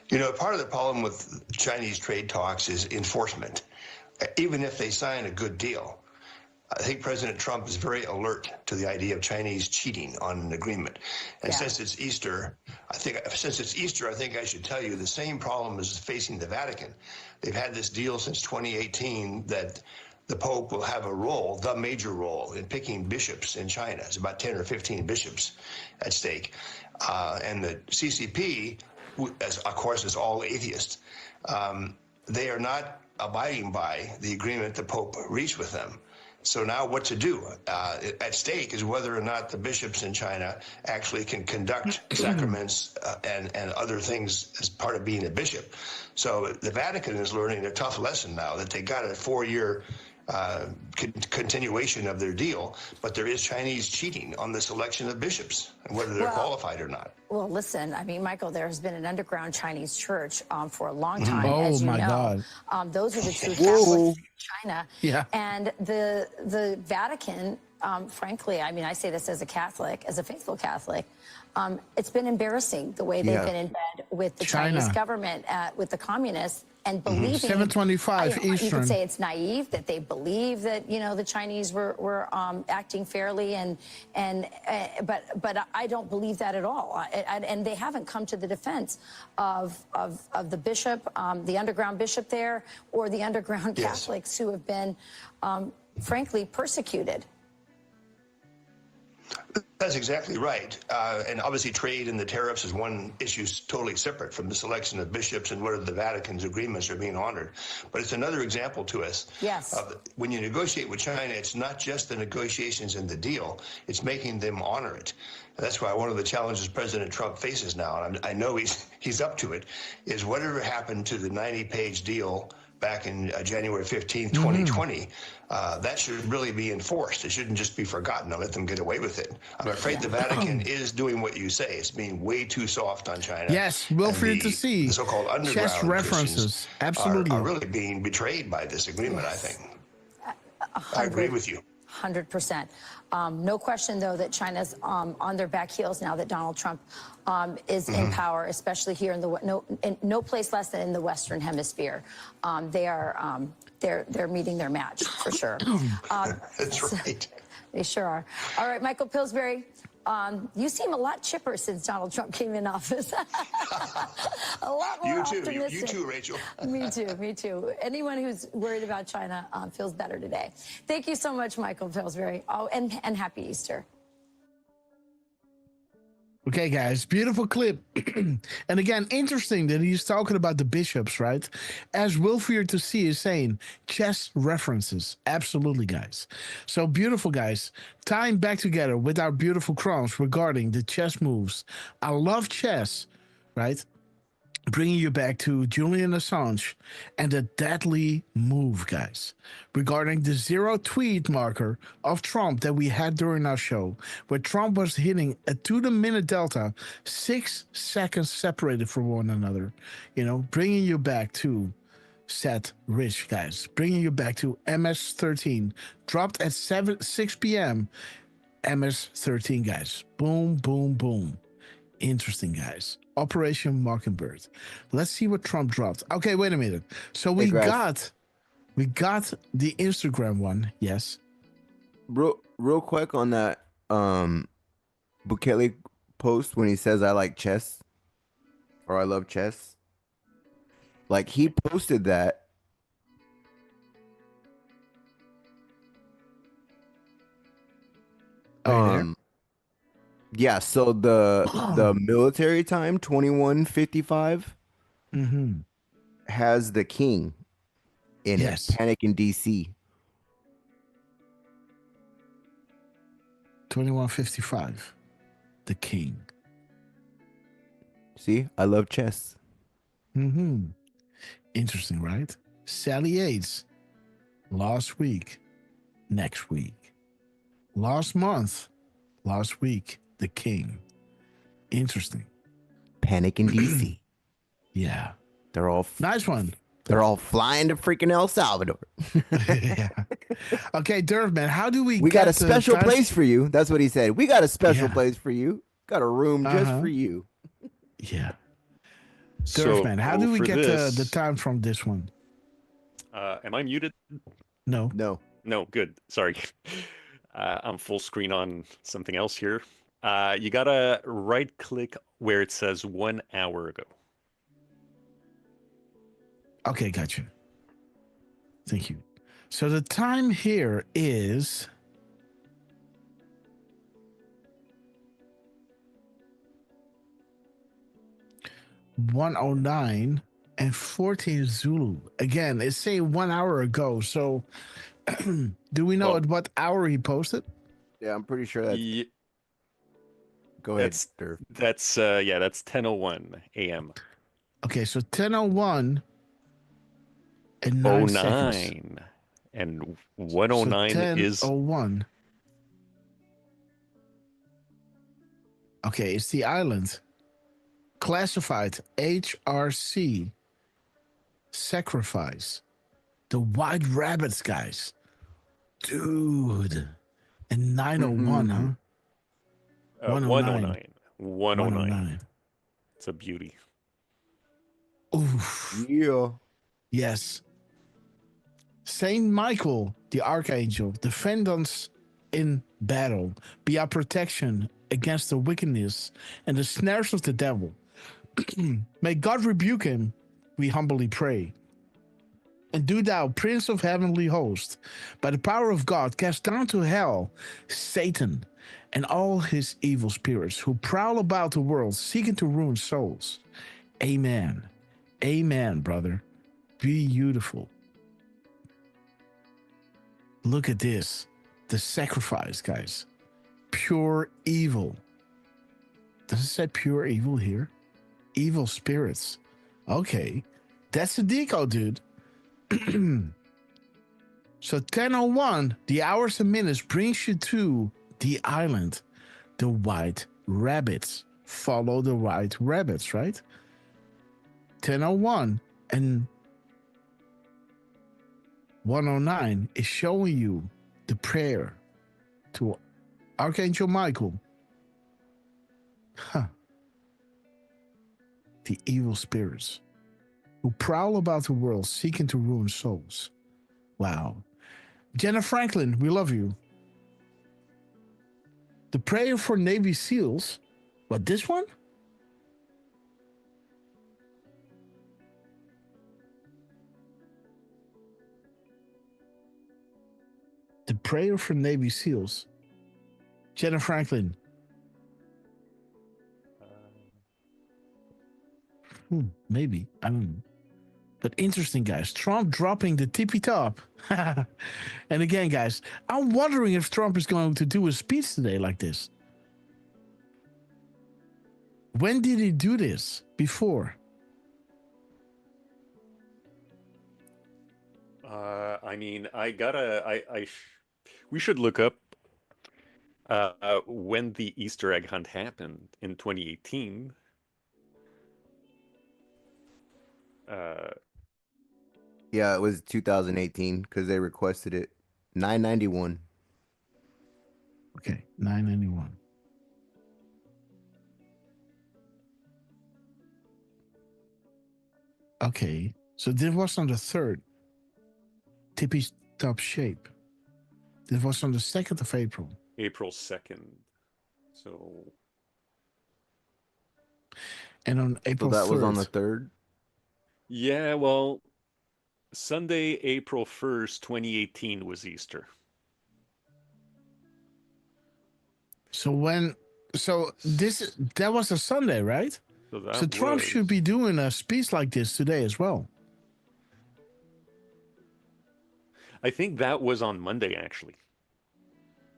You know, part of the problem with Chinese trade talks is enforcement. Even if they sign a good deal, I think President Trump is very alert to the idea of Chinese cheating on an agreement. And since it's Easter, I think I should tell you the same problem is facing the Vatican. They've had this deal since 2018 that the Pope will have a role, the major role, in picking bishops in China. It's about 10 or 15 bishops at stake. And the CCP, as of course, is all atheist. They are not abiding by the agreement the Pope reached with them. So now what to do? At stake is whether or not the bishops in China actually can conduct sacraments and other things as part of being a bishop. So the Vatican is learning a tough lesson now that they got a 4-year continuation of their deal, but there is Chinese cheating on the selection of bishops and whether they're qualified or not. Well, listen, I mean, Michael, there has been an underground Chinese church for a long time, Oh, as you my know. God. Those are the true Catholics in China. Yeah. And the Vatican, frankly, I mean, I say this as a Catholic, as a faithful Catholic, it's been embarrassing the way they've been in bed with the Chinese government, with the communists, and believing 7:25 you Eastern. could say it's naive that they believe that the Chinese were acting fairly, but I don't believe that at all. And they haven't come to the defense of the bishop, the underground bishop there, or the underground Catholics who have been, frankly, persecuted. That's exactly right. And obviously trade and the tariffs is one issue totally separate from the selection of bishops and whether the Vatican's agreements are being honored. But it's another example to us. Yes. When you negotiate with China, it's not just the negotiations and the deal, it's making them honor it. That's why one of the challenges President Trump faces now, and I know he's up to it, is whatever happened to the 90-page deal back in January 15th, 2020, that should really be enforced. It shouldn't just be forgotten and let them get away with it. I'm afraid the Vatican is doing what you say. It's being way too soft on China. Yes, we'll free to see. The so-called underground chess references. Absolutely. Are really being betrayed by this agreement, I think. I agree with you. 100%. No question, though, that China's on their back heels now that Donald Trump is in power, especially here in no place less than in the Western Hemisphere. They're meeting their match for sure. That's right. They sure are. All right, Michael Pillsbury. You seem a lot chipper since Donald Trump came in office. A lot more optimistic. You too, Rachel. Me too. Anyone who's worried about China feels better today. Thank you so much, Michael Pillsbury. Oh, and happy Easter. Okay, guys, beautiful clip. And again, interesting that he's talking about the bishops, right? As Wilfried to see is saying, chess references. Absolutely, guys. So beautiful, guys. Tying back together with our beautiful crowns regarding the chess moves. I love chess, right? bringing you back to Julian Assange and the deadly move, guys, regarding the zero tweet marker of Trump that we had during our show, where Trump was hitting a to the minute delta, 6 seconds separated from one another, bringing you back to Seth Rich, guys, bringing you back to MS-13, dropped at 6 p.m. MS-13, guys. Boom, boom, boom. Interesting, guys. Operation Mockingbird. Let's see what Trump dropped. Okay, wait a minute. So we got the Instagram one. Yes. Real quick on that Bukele post when he says I like chess or I love chess. Like he posted that. Yeah, so the military time 21:55 has the king in it. Panic in DC. 21:55. The king. See, I love chess. Interesting, right? Sally Yates. Last week. Next week. Last month. Last week. The king. Interesting. Panic in DC. Yeah. They're all nice one. They're all flying to freaking El Salvador. Yeah. Okay, Dervman, how do we got a special place for you. That's what he said. We got a special place for you. Got a room just for you. Yeah. Dervman, how do we get the time from this one? Am I muted? No. No, good. Sorry. I'm full screen on something else here. You gotta right click where it says 1 hour ago. Okay, gotcha. Thank you. So the time here is 1:09 and 14 Zulu. Again, it's saying 1 hour ago. So do we know at what hour he posted? Yeah, I'm pretty sure that's... Go ahead. That's 10:01 a.m. Okay, so 10:01 and 9 seconds. And 1:09 is 10:01. Okay, it's the island. Classified HRC. Sacrifice. The White Rabbits, guys. Dude. And 9:01, huh? 109. 109. It's a beauty. Oof. Yeah. Yes. Saint Michael, the Archangel, defend us in battle. Be our protection against the wickedness and the snares of the devil. May God rebuke him, we humbly pray. And do thou, Prince of heavenly hosts, by the power of God, cast down to hell Satan and all his evil spirits who prowl about the world seeking to ruin souls. Amen. Amen, brother. Beautiful. Look at this. The sacrifice, guys. Pure evil. Does it say pure evil here? Evil spirits. Okay. That's the Decode, dude. So 10:01, the hours and minutes brings you to the island. The White Rabbits. Follow the White Rabbits, right? 10:01 and 1:09 is showing you the prayer to Archangel Michael. The evil spirits who prowl about the world seeking to ruin souls. Wow. Jenna Franklin, we love you. The prayer for Navy SEALs. What, this one? The prayer for Navy SEALs. Jenna Franklin. Maybe. I don't know. But interesting, guys. Trump dropping the tippy top. And again, guys, I'm wondering if Trump is going to do a speech today like this. When did he do this? Before? I mean, we should look up when the Easter egg hunt happened in 2018. Yeah, it was 2018 because they requested it. 991. Okay, 991. Okay, so this was on the 3rd. Tippy top shape. This was on the 2nd of April. April 2nd. So. And on April So that 3rd. was on the 3rd? Yeah, well, Sunday, April 1st, 2018 was Easter. So that was a Sunday, right? So Trump should be doing a speech like this today as well. I think that was on Monday, actually.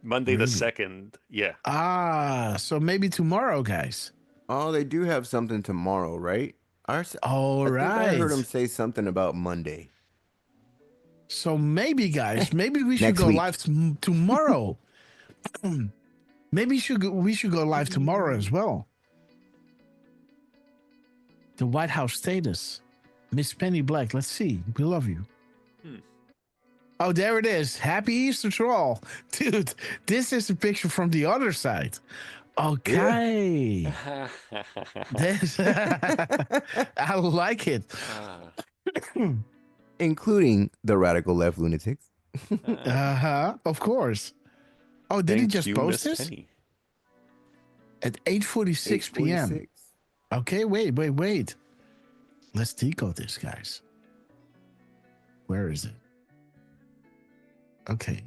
Monday the 2nd, yeah. So maybe tomorrow, guys. Oh, they do have something tomorrow, right? I think I heard him say something about Monday. So maybe, guys, maybe we should go live tomorrow. Maybe we should go live tomorrow as well. The White House status. Miss Penny Black, let's see. We love you. Oh, there it is. Happy Easter to all. Dude, this is a picture from the other side. Okay. Yeah. I like it. Including the radical left lunatics. Of course. Oh, did he just post this? Penny. At 8:46 p.m. Okay, wait. Let's decode this, guys. Where is it? Okay.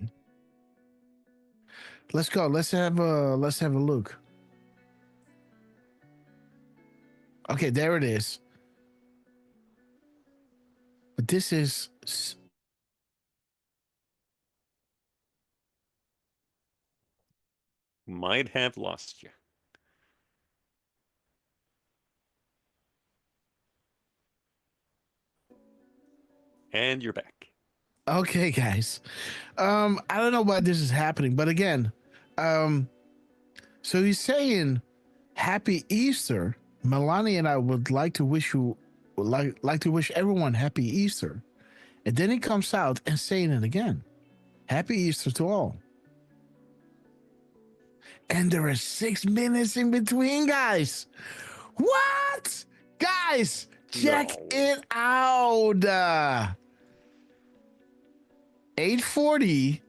Let's go. Let's have a look. Okay, there it is. But this is Might have lost you. And you're back. okay, guys. I don't know why this is happening, but again, so he's saying Happy Easter. Melania and I would like to wish everyone Happy Easter. And then he comes out and saying it again. Happy Easter to all. And there are 6 minutes in between, guys. What? Guys, check it out. 8:40,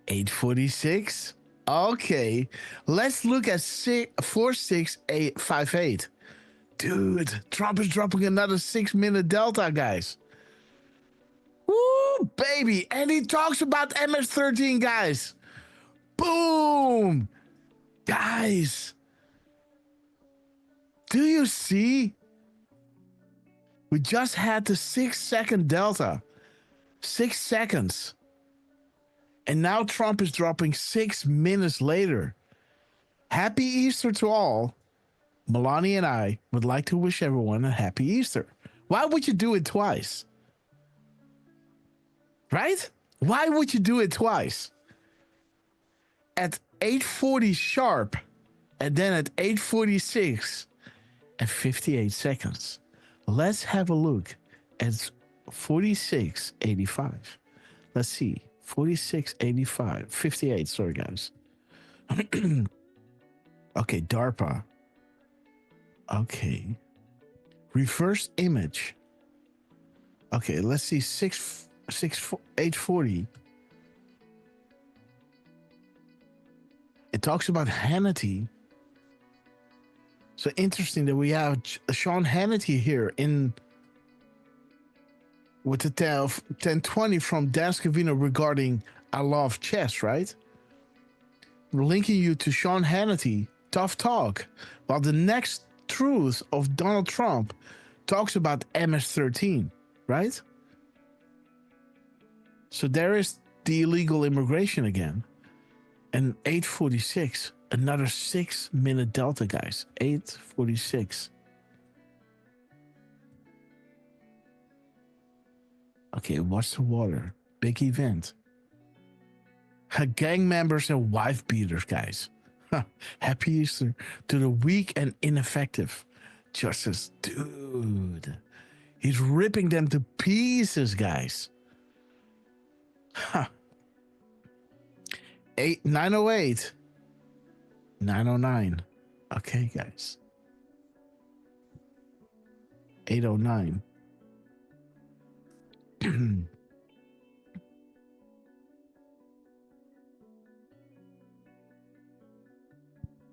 8:46. Okay, let's look at 46858. Dude, Trump is dropping another 6-minute delta, guys. Woo, baby. And he talks about MS-13, guys. Boom. Guys, do you see? We just had the 6-second delta. 6 seconds. And now Trump is dropping 6 minutes later. Happy Easter to all. Melania and I would like to wish everyone a happy Easter. Why would you do it twice? Right? Why would you do it twice? At 8:40 sharp, and then at 8:46 and 58 seconds. Let's have a look at 4685. Let's see. 4685. 58, sorry guys. Okay, DARPA. Okay. Reverse image. Okay, let's see. 840. It talks about Hannity. So interesting that we have Sean Hannity here in with the 1020 from Dan Scavino regarding I Love Chess, right? We're linking you to Sean Hannity, Tough Talk, while the next truth of Donald Trump talks about MS-13, right? So there is the illegal immigration again. And 8:46, another 6-minute delta, guys. 8:46. Okay, Okay, watch the water. Big event. Gang members and wife beaters, guys. Happy Easter to the weak and ineffective. Justice, dude. He's ripping them to pieces, guys. 908. 909. Okay, guys. 809.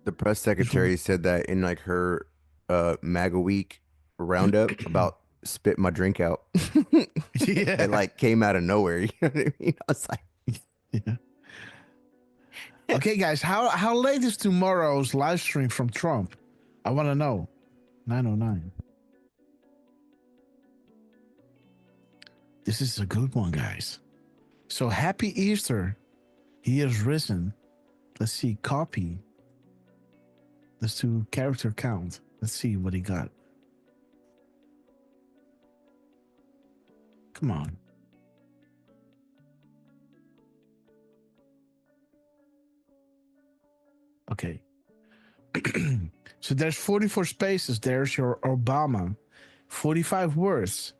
The press secretary said that in like her MAGA week roundup about spit my drink out. Yeah. It like came out of nowhere. You know what I mean? I was like, yeah. Okay, guys, how late is tomorrow's live stream from Trump? I want to know. 909. This is a good one, guys. So happy Easter. He is risen. Let's see, copy. Let's do character count. Let's see what he got. Come on. Okay. So there's 44 spaces. There's your Obama. 45 words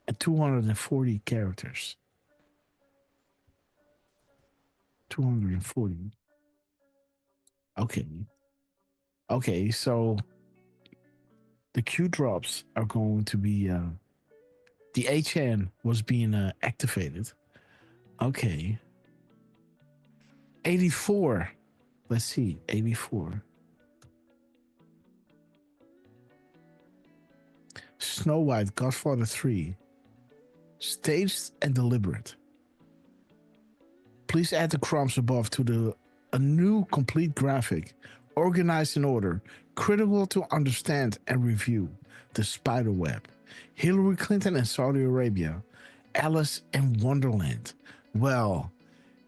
and 240 characters. 240. Okay. Okay, so the Q drops are going to be the HN was being activated. Okay. 84. Let's see. 84. Snow White, Godfather 3. Staged and deliberate. Please add the crumbs above to a new complete graphic, organized in order, critical to understand and review. The spider web. Hillary Clinton and Saudi Arabia. Alice in Wonderland. Well,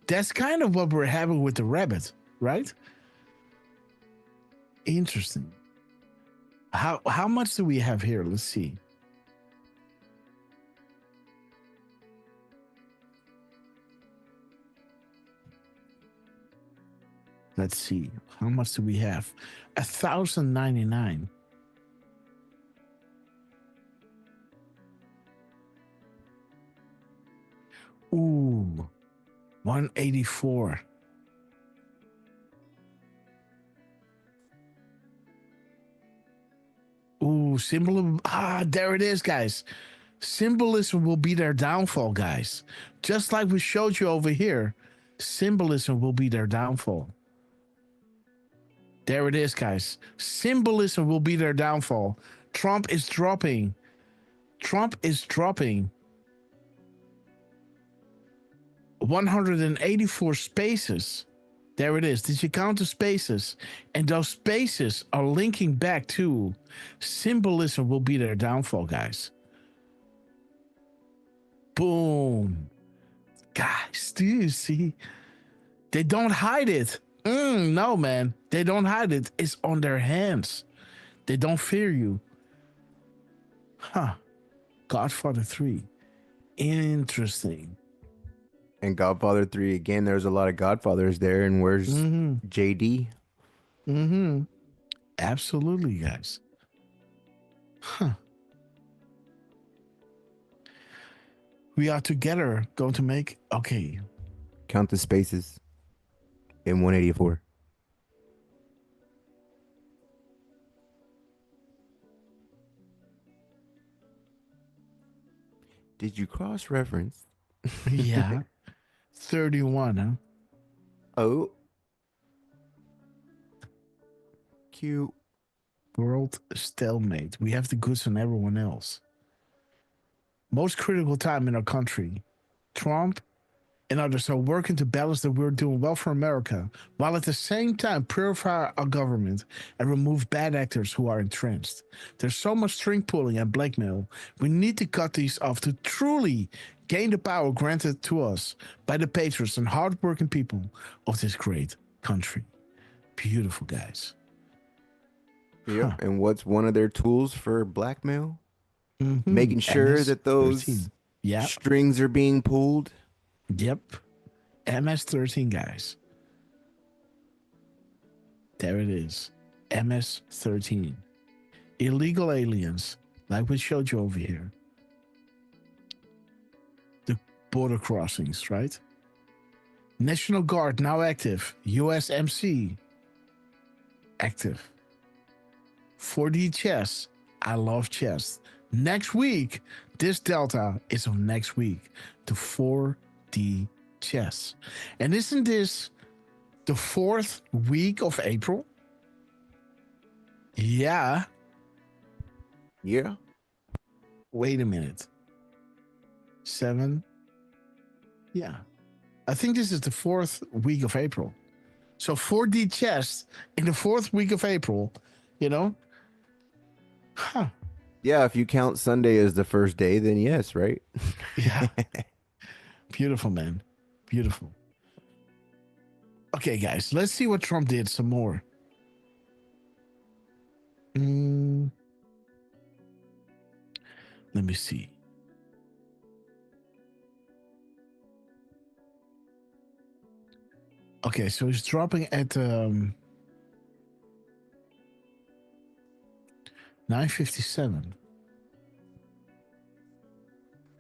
that's kind of what we're having with the rabbit, right? Interesting. How much do we have here? Let's see. Let's see. How much do we have? 1,099. Ooh, 184. Ooh, there it is, guys. Symbolism will be their downfall, guys. Just like we showed you over here, symbolism will be their downfall. There it is, guys. Symbolism will be their downfall. Trump is dropping 184 spaces. There it is. Did you count the spaces? And those spaces are linking back to symbolism will be their downfall, guys. Boom. Guys, do you see? They don't hide it. No, man. They don't hide it. It's on their hands. They don't fear you. Huh. Godfather 3. Interesting. and Godfather 3 again. There's a lot of Godfathers there, and where's JD? Absolutely, guys. Huh. We are together going to make Count the spaces in 184. Did you cross-reference? Yeah. 31, huh? Oh. Cute. World stalemate. We have the goods on everyone else. Most critical time in our country. Trump and others are working to balance that we're doing well for America, while at the same time purify our government and remove bad actors who are entrenched. There's so much string pulling and blackmail. We need to cut these off to truly gain the power granted to us by the patriots and hardworking people of this great country. Beautiful, guys. Yeah, and what's one of their tools for blackmail? Making sure that those Yeah. Strings are being pulled. Yep. MS-13, guys. There it is. MS-13. Illegal aliens, like we showed you over here. The border crossings, right? National Guard now active. USMC active. 4D chess. I love chess. Next week, this Delta is on next week. The 4D chess. And isn't this the 4th week of April? Yeah. Yeah. Wait a minute. 7. Yeah. I think this is the 4th week of April. So 4D chess in the 4th week of April, you know? Huh. Yeah, if you count Sunday as the first day, then yes, right? Yeah. Beautiful, man. Beautiful. Okay, guys, let's see what Trump did some more. Let me see. Okay, so he's dropping at 9:57.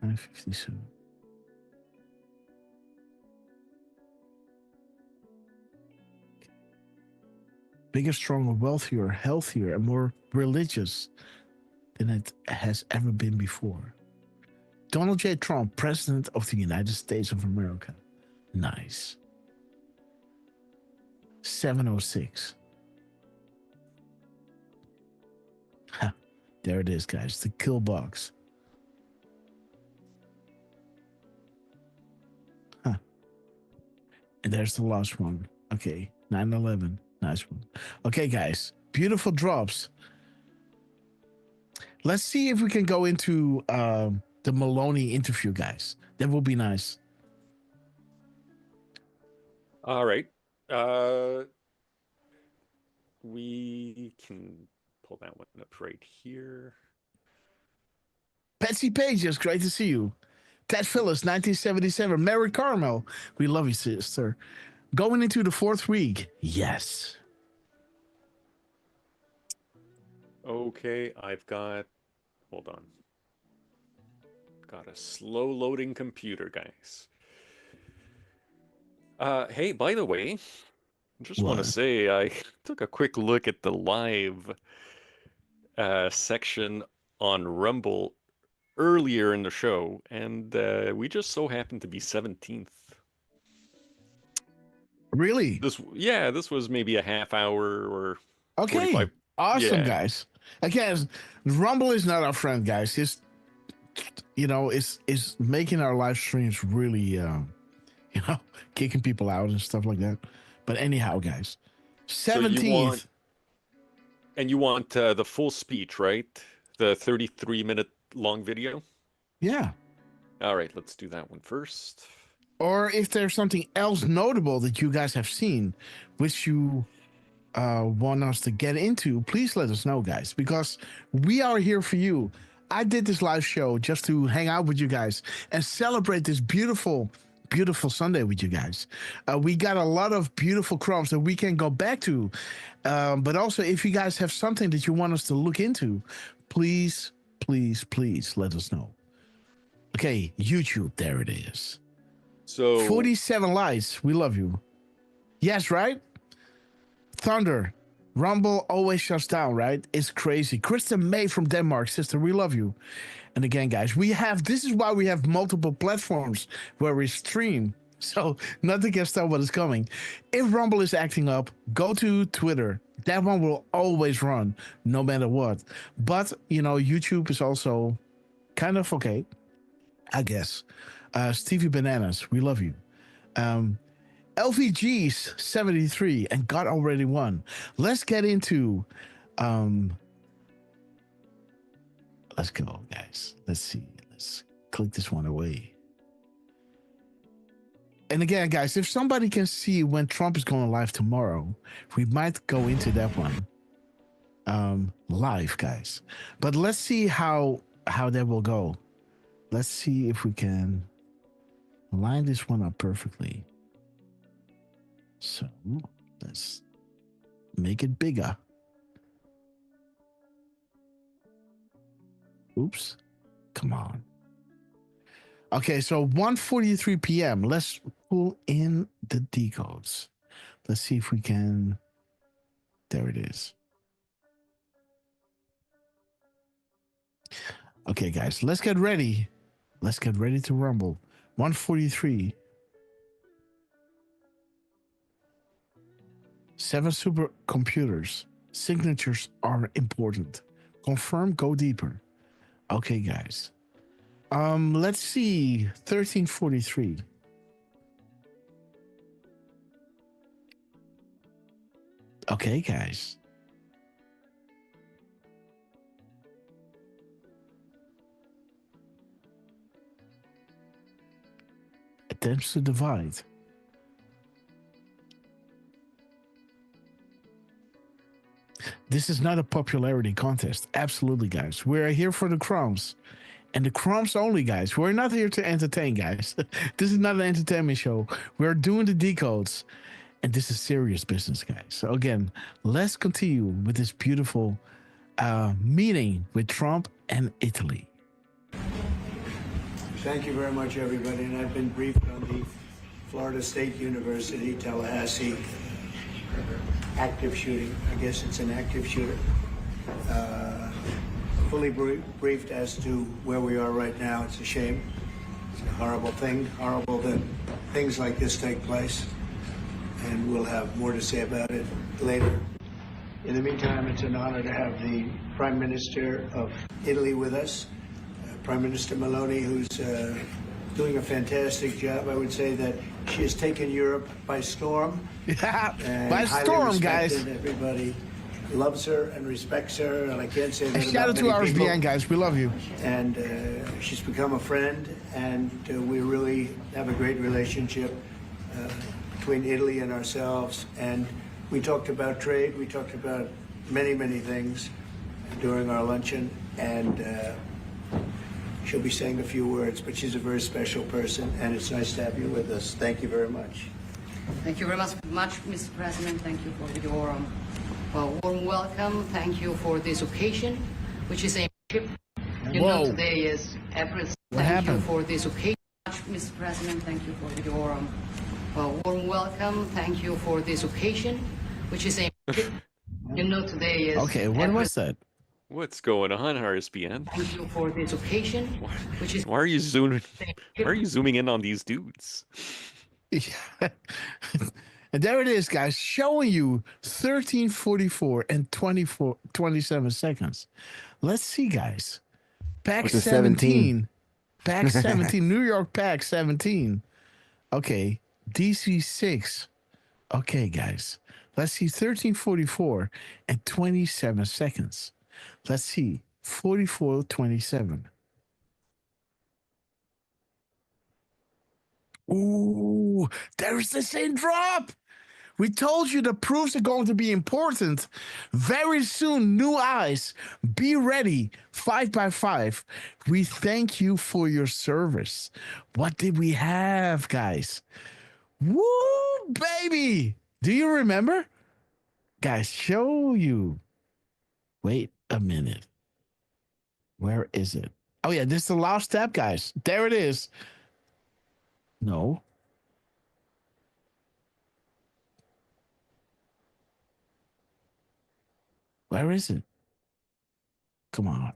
9:57. Bigger, stronger, wealthier, healthier, and more religious than it has ever been before. Donald J. Trump, President of the United States of America. Nice. 7:06. Ha, there it is, guys. The kill box. Huh. And there's the last one. Okay. 9/11. Nice one. Okay, guys. Beautiful drops. Let's see if we can go into the Maloney interview, guys. That would be nice. All right. We can pull that one up right here. Patsy Pages, great to see you. Ted Phillips, 1977. Mary Carmel, we love you, sister. Going into the 4th week. Yes. Okay, hold on. Got a slow loading computer, guys. Hey, by the way, just want to say I took a quick look at the live section on Rumble earlier in the show, and we just so happened to be 17th. Really? This was maybe a half hour or okay. 45. Awesome, Yeah. guys. Again, Rumble is not our friend, guys. It's it's making our live streams really kicking people out and stuff like that. But anyhow, guys, 17th. You want the full speech, right? The 33-minute long video? Yeah. All right, let's do that one first. Or if there's something else notable that you guys have seen, which you want us to get into, please let us know, guys, because we are here for you. I did this live show just to hang out with you guys and celebrate this beautiful Sunday with you guys. We got a lot of beautiful crumbs that we can go back to. But also, if you guys have something that you want us to look into, please let us know. Okay, YouTube, there it is. So 47 likes. We love you. Yes, right? Thunder. Rumble always shuts down, right? It's crazy. Kristen May from Denmark, sister, we love you. And again, guys, this is why we have multiple platforms where we stream. So nothing can stop what is coming. If Rumble is acting up, go to Twitter. That one will always run, no matter what. But, YouTube is also kind of okay, I guess. Stevie Bananas, we love you. LVG's 73 and God Already Won. Let's get into let's go, guys. Let's see. Let's click this one away. And again, guys, if somebody can see when Trump is going live tomorrow, we might go into that one live, guys. But let's see how that will go. Let's see if we can line this one up perfectly. So let's make it bigger. Oops. Come on. Okay, so 1:43 p.m. Let's pull in the decodes. Let's see if we can. There it is. Okay, guys, let's get ready. Let's get ready to rumble. 1:43. 7 supercomputers. Signatures are important. Confirm, go deeper. Okay, guys. Let's see. 1343. Okay, guys. Attempts to divide. This is not a popularity contest. Absolutely, guys. We're here for the crumbs. And the crumbs only, guys. We're not here to entertain, guys. This is not an entertainment show. We're doing the decodes. And this is serious business, guys. So again, let's continue with this beautiful meeting with Trump and Italy. Thank you very much, everybody. And I've been briefed on the Florida State University, Tallahassee active shooting. I guess it's an active shooter. Fully briefed as to where we are right now. It's a shame. It's a horrible thing. Horrible that things like this take place. And we'll have more to say about it later. In the meantime, it's an honor to have the Prime Minister of Italy with us, Prime Minister Meloni, who's doing a fantastic job. I would say that she has taken Europe by storm. Yeah, by storm, guys. Everybody loves her and respects her, and I can't say that about shout out to our many people. SBN, guys. We love you. And she's become a friend, and we really have a great relationship between Italy and ourselves. And we talked about trade. We talked about many, many things during our luncheon, and she'll be saying a few words, but she's a very special person, and it's nice to have you with us. Thank you very much. Thank you very much, Mr. President. Thank you for your warm welcome. Thank you for this occasion, which is a trip. You know, today is April. Thank you for this occasion, Mr. President. Thank you for your warm welcome. Thank you for this occasion, which is a trip. You know, today is okay. What was that? What's going on, RSBN? Thank you for this occasion, which is. Why are you zooming? Why are you zooming in on these dudes? Yeah. And there it is, guys, showing you 13:44 and 27 seconds. Let's see, guys. Pack 17. Pack 17. New York Pack 17. Okay. DC 6. Okay, guys. Let's see. 13:44 and 27 seconds. Let's see. 44:27. Ooh, there's the same drop. We told you the proofs are going to be important. Very soon, new eyes. Be ready. 5x5. We thank you for your service. What did we have, guys? Woo, baby. Do you remember? Guys, show you. Wait a minute. Where is it? Oh, yeah, this is the last step, guys. There it is. No. Where is it? Come on.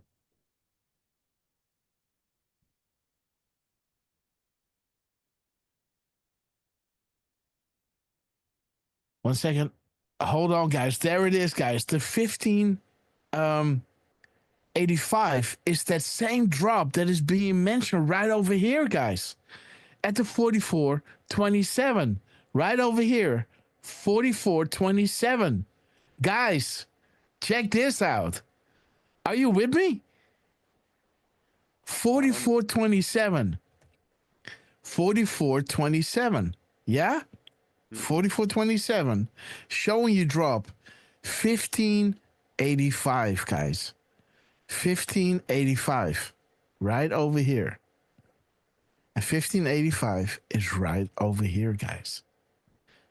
One second. Hold on, guys. There it is, guys. The 1585 is that same drop that is being mentioned right over here, guys. At the 44.27. Right over here. 44.27. Guys, check this out. Are you with me? 44.27. 44.27. Yeah? 44.27. Showing you drop 1585, guys. 1585. Right over here. And 1585 is right over here, guys.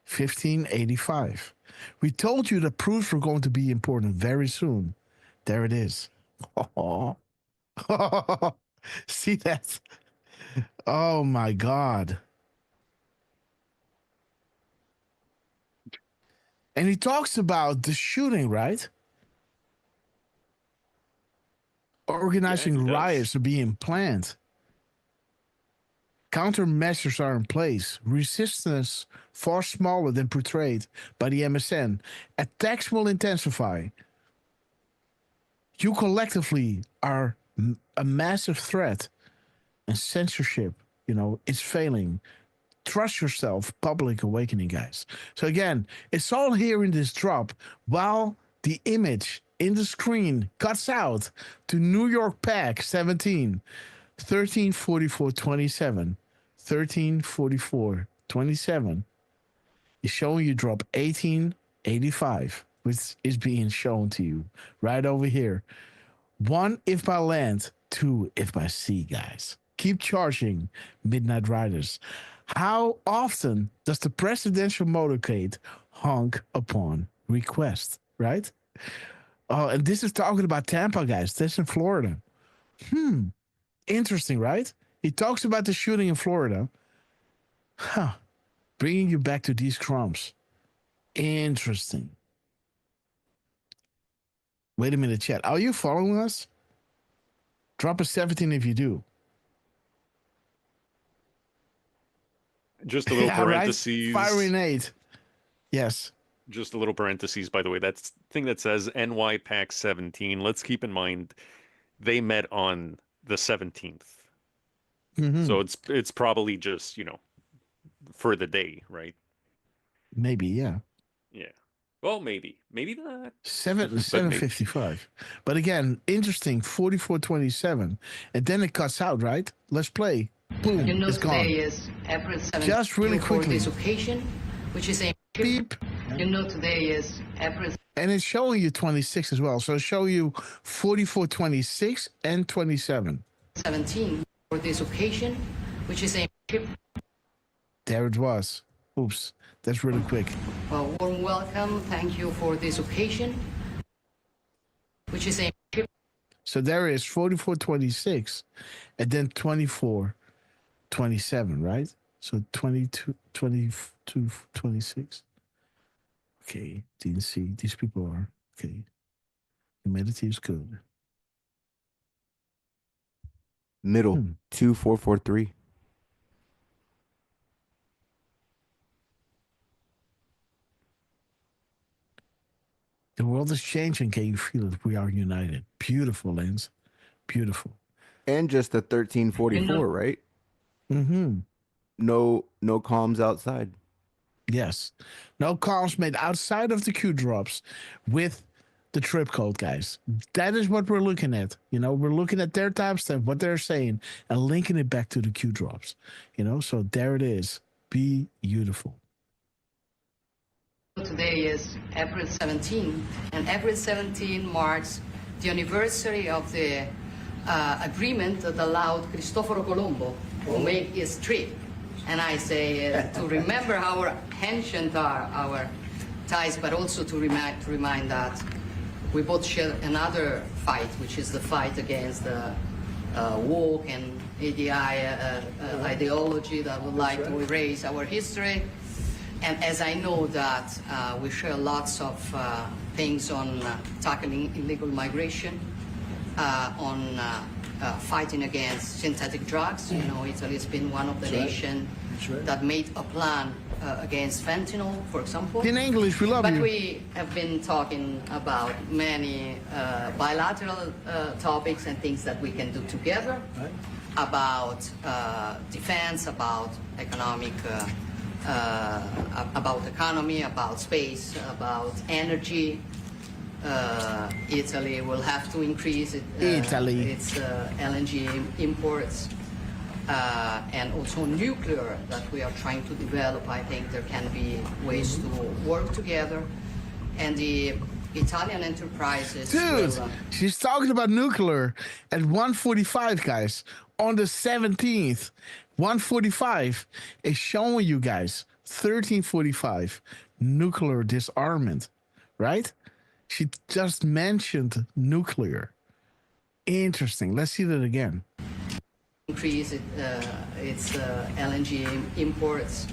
1585. We told you the proofs were going to be important very soon. There it is. Oh. See that? Oh my God. And he talks about the shooting, right? Organizing riots are being planned. Countermeasures are in place. Resistance far smaller than portrayed by the MSN. Attacks will intensify. You collectively are a massive threat. And censorship, is failing. Trust yourself, public awakening, guys. So again, it's all here in this drop while the image in the screen cuts out to New York Pack 17, 134427. 134427 is showing you drop 1885, which is being shown to you right over here. 1 if by land, 2 if by sea, guys. Keep charging, Midnight Riders. How often does the presidential motorcade honk upon request, right? Oh, and this is talking about Tampa, guys. That's in Florida. Interesting, right? He talks about the shooting in Florida. Bringing you back to these crumbs. Interesting. Wait a minute, chat. Are you following us? Drop a 17 if you do. Just a little parentheses. Right? Firing 8. Yes. Just a little parentheses, by the way. That thing that says NY Pack 17. Let's keep in mind they met on the 17th. Mm-hmm. So it's probably just, for the day, right? Maybe, yeah. Yeah. Well, maybe not. 755. But again, interesting. 4427, and then it cuts out, right? Let's play. Boom. It's gone. Today is April 17th. Just really quickly. For this occasion, which is a beep. Today is April. And it's showing you 26 as well. So it'll show you 4426 and 27. 17 for this occasion, which is a trip. There it was. Oops, that's really quick. Well, warm welcome. Thank you for this occasion, which is a trip. So there is 4426 and then 2427, right? So 22, 26. Okay, didn't see. These people are okay. Humidity is good. Middle 2443. The world is changing. Can you feel it? We are united. Beautiful, Lens. Beautiful. And just a 1344, right? Mm-hmm. No comms outside. Yes. No comms made outside of the Q drops with the trip code, guys. That is what we're looking at. We're looking at their timestamp, what they're saying, and linking it back to the Q drops. So there it is. Be beautiful. Today is April 17, and April 17 marks the anniversary of the agreement that allowed Cristoforo Colombo to make his trip. And I say to remember how ancient are our ties, but also to remind that we both share another fight, which is the fight against the woke and ADI ideology that would like to erase our history. And as I know that we share lots of things on tackling illegal migration, on fighting against synthetic drugs. Italy has been one of the nations that made a plan against fentanyl, for example. In English, we love you. But we have been talking about many bilateral topics and things that we can do together, about defense, about economic, about economy, about space, about energy. Italy will have to increase its LNG imports, and also nuclear that we are trying to develop. I think there can be ways to work together, and the Italian enterprises. Dude, she's talking about nuclear at 1:45, guys, on the 17th. 145 is showing you guys 1345 nuclear disarmament, right? She just mentioned nuclear. Interesting. Let's see that again. Increase its LNG imports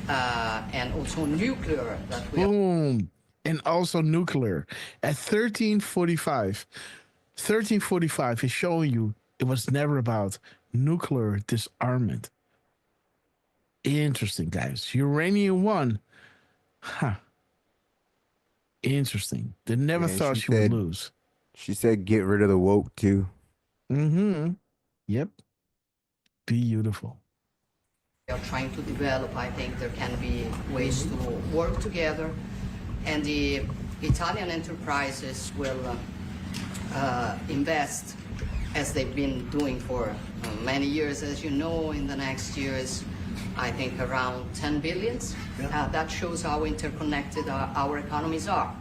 and also nuclear. That we Boom. And also nuclear. At 1345, 1345 is showing you it was never about nuclear disarmament. Interesting, guys. Uranium 1. Huh. Interesting. They never thought she would lose. She said get rid of the woke too. Mm-hmm. Yep. Beautiful. are trying to develop. I think there can be ways to work together, and the Italian enterprises will invest as they've been doing for many years. As you know, in the next years, I think around 10 billions. That shows how interconnected our economies are.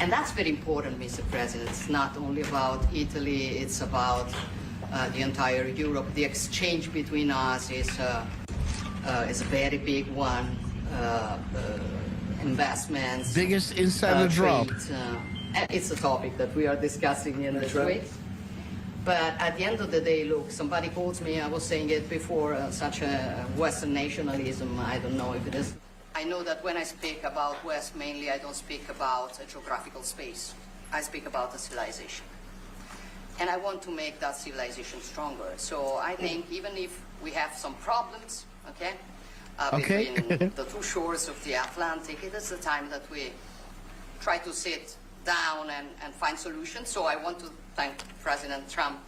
And that's very important, Mr. President. It's not only about Italy, it's about the entire Europe. The exchange between us is a very big one. Investments. Biggest insider drop. It's a topic that we are discussing in this week. But at the end of the day, look, somebody calls me, I was saying it before, such a Western nationalism, I don't know if it is. I know that when I speak about West, mainly I don't speak about a geographical space. I speak about a civilization. And I want to make that civilization stronger. So I think even if we have some problems, between the two shores of the Atlantic, it is the time that we try to sit down and find solutions. So I want to thank President Trump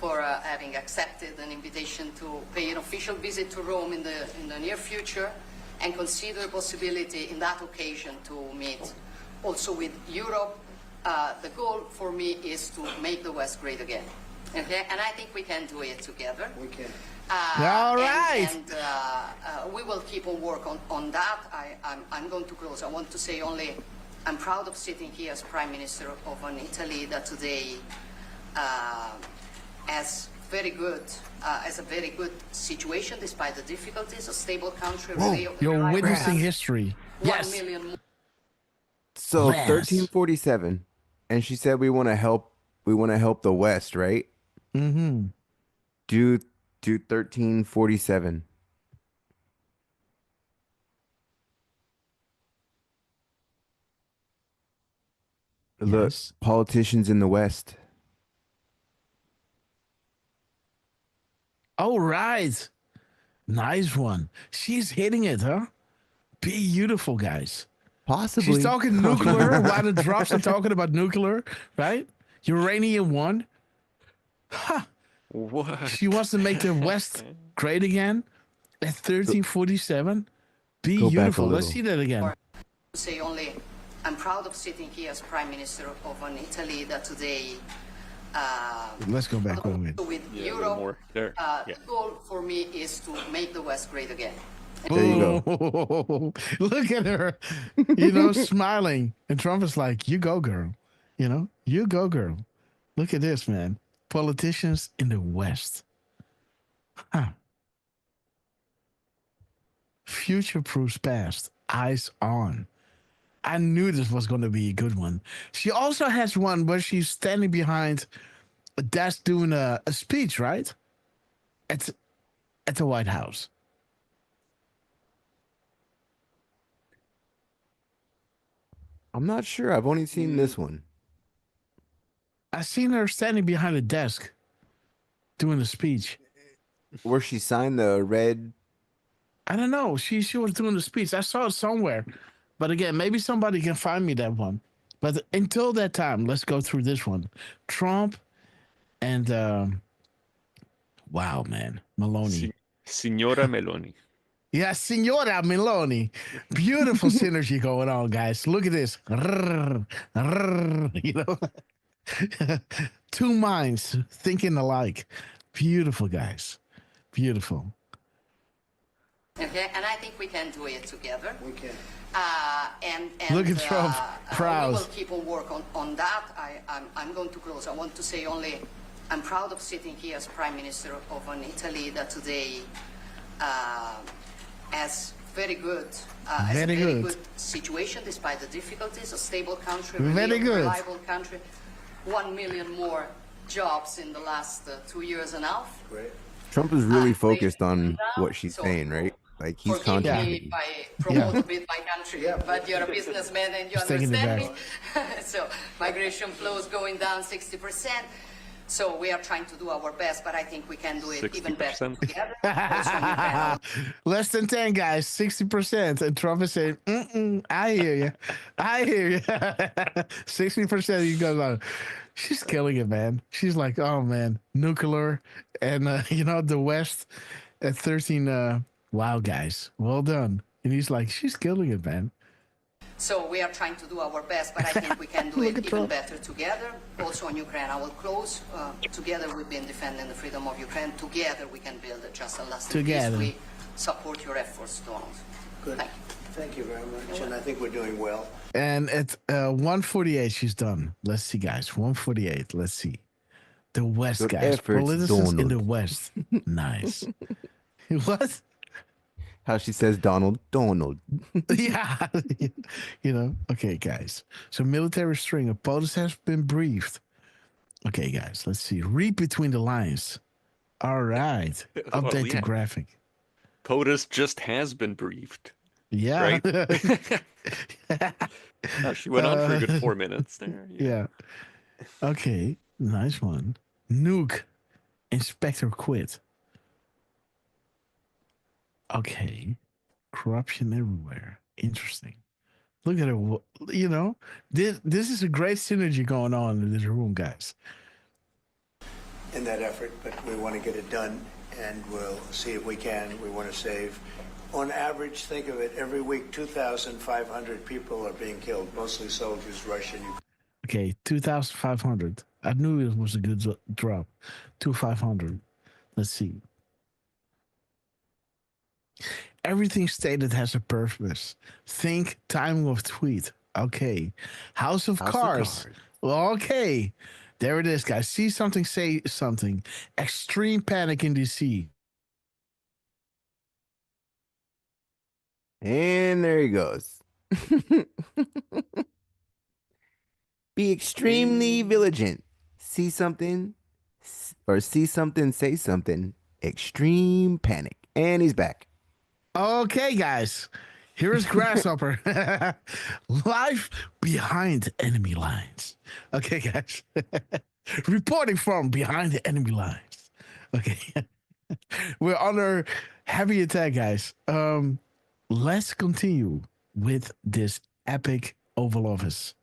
for having accepted an invitation to pay an official visit to Rome in the near future, and consider the possibility in that occasion to meet also with Europe. The goal for me is to make the West great again. Okay? And I think we can do it together. We can. All right. And we will keep on work on that. I'm going to close. I want to say only, I'm proud of sitting here as Prime Minister of an Italy that today has a very good situation despite the difficulties. A stable country. Whoa, you're witnessing history. Yes. 1 million. So 1347, and she said we want to help. We want to help the West, right? Mm-hmm. Do 1347. Look, politicians in the West. All right. Nice one. She's hitting it, huh? Beautiful, guys. Possibly. She's talking nuclear while the drops are talking about nuclear, right? Uranium 1. Ha! What? She wants to make the West great again at 1347. Beautiful. Let's see that again. Say only, I'm proud of sitting here as Prime Minister of an Italy that today. Let's go back one minute. With Europe, the goal for me is to make the West great again. There you go. Look at her, smiling. And Trump is like, you go, girl. You go, girl. Look at this, man. Politicians in the West. Huh. Future proofs past. Eyes on. I knew this was going to be a good one. She also has one where she's standing behind a desk doing a speech, right? At the White House. I'm not sure. I've only seen this one. I seen her standing behind a desk doing a speech. Where she signed the red. I don't know. She was doing the speech. I saw it somewhere. But again, maybe somebody can find me that one. But until that time, let's go through this one. Trump and wow, man, Meloni. Signora Meloni. Yeah, Signora Meloni. Beautiful synergy going on, guys. Look at this. Two minds thinking alike. Beautiful, guys. Beautiful. Okay, and I think we can do it together. We can. And look at Trump, proud. We will keep on work on that. I'm going to close. I want to say only, I'm proud of sitting here as Prime Minister of an Italy that today has very good, very good situation despite the difficulties. A stable country, reliable country. 1 million more jobs in the last 2 years and a half. Great. Trump is really focused on what she's saying, right? Like he's concentrating. Forgive me if I promote a bit my country, but you're a businessman and you understand me. So migration flows going down 60%. So we are trying to do our best, but I think we can do it 60%. Even better together. Less than 10, guys, 60%. And Trump is saying, I hear you. I hear you. 60%. He goes on. She's killing it, man. She's like, oh, man, nuclear. And, the West at 13. Wow, guys, well done. And he's like, she's killing it, man. So we are trying to do our best, but I think we can do it even better together. Also on Ukraine, I will close. Together we've been defending the freedom of Ukraine. Together we can build a just and lasting peace. We support your efforts, Donald. Good. Thank you very much. And I think we're doing well. And at 1:48, she's done. Let's see, guys. 1:48. Let's see. The West, good guys. Politicians in the West. Nice. What? How she says Donald. Yeah. Okay, guys. So military string. POTUS has been briefed. Okay, guys. Let's see. Read between the lines. All right. Update the graphic. POTUS just has been briefed. Yeah. Right? She went on for a good 4 minutes there. Yeah. Okay. Nice one. Nuke. Inspector quit. Okay. Corruption everywhere. Interesting. Look at it. This is a great synergy going on in this room, guys. In that effort, but we want to get it done, and we'll see if we can. We want to save. On average, think of it, every week 2,500 people are being killed, mostly soldiers, Russian. Okay, 2,500. I knew it was a good drop. 2,500. Let's see. Everything stated has a purpose. Think timing of tweet. Okay. House of Cards. Well, okay. There it is, guys. See something, say something. Extreme panic in DC. And there he goes. Be extremely vigilant. See something, say something. Extreme panic. And he's back. Okay, guys. Here's Grasshopper. Live behind enemy lines. Okay, guys. Reporting from behind the enemy lines. Okay. We're under heavy attack, guys. Let's continue with this epic Oval Office.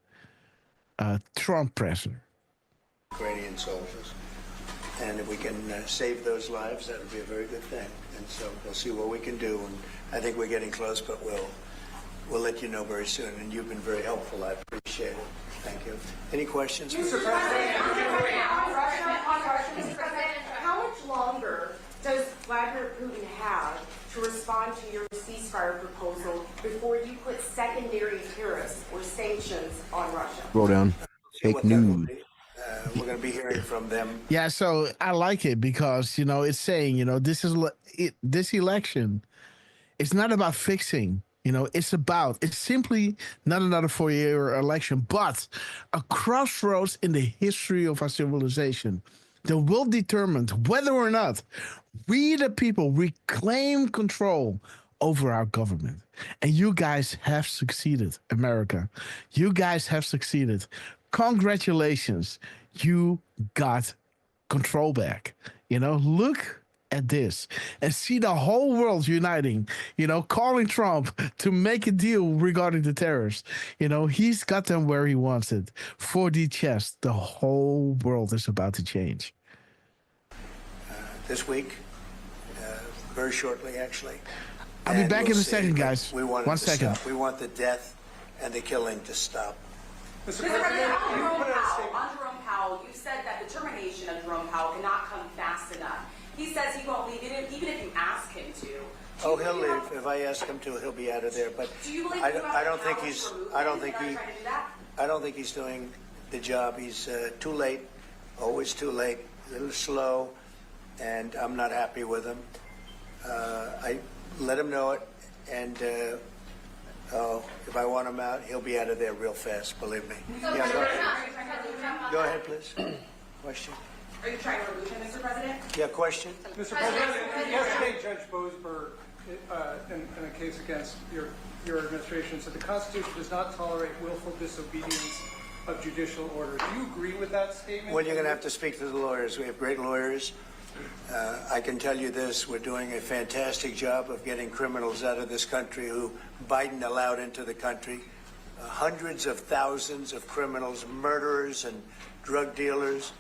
Trump presser. Ukrainian soldiers. And if we can save those lives, that would be a very good thing. And so we'll see what we can do. And I think we're getting close, but we'll let you know very soon. And you've been very helpful. I appreciate it. Thank you. Any questions? Mr. President, how much longer does Vladimir Putin have to respond to your ceasefire proposal before you put secondary tariffs or sanctions on Russia? Roll down. Fake news. We're going to be hearing from them. Yeah, so I like it because, it's saying, this election, it's not about fixing, it's simply not another 4-year election, but a crossroads in the history of our civilization that will determine whether or not we, the people, reclaim control over our government. And you guys have succeeded, America. You guys have succeeded. Congratulations. You got control back. Look at this and see the whole world uniting, calling Trump to make a deal regarding the tariffs. He's got them where he wants it. 4D chess, the whole world is about to change. This week, very shortly, actually. I'll be back in a second, guys. We want 1 second. We want the death and the killing to stop. Mr. President, on Jerome Powell, you said that the termination of Jerome Powell cannot come fast enough. He says he won't leave it, even if you ask him to. Oh, he'll leave. If I ask him to, he'll be out of there. But I don't think he's doing the job. He's too late, always too late. a little slow, and I'm not happy with him. I let him know it, and if I want him out, he'll be out of there real fast, believe me. Yeah, go ahead, please. Question? Are you trying to remove him, Mr. President? Yeah, question? Mr. President, yesterday Judge Boasberg, in a case against your administration, said the Constitution does not tolerate willful disobedience of judicial order. Do you agree with that statement? Well, you're going to have to speak to the lawyers. We have great lawyers. I can tell you this, we're doing a fantastic job of getting criminals out of this country who Biden allowed into the country. Hundreds of thousands of criminals, murderers and drug dealers.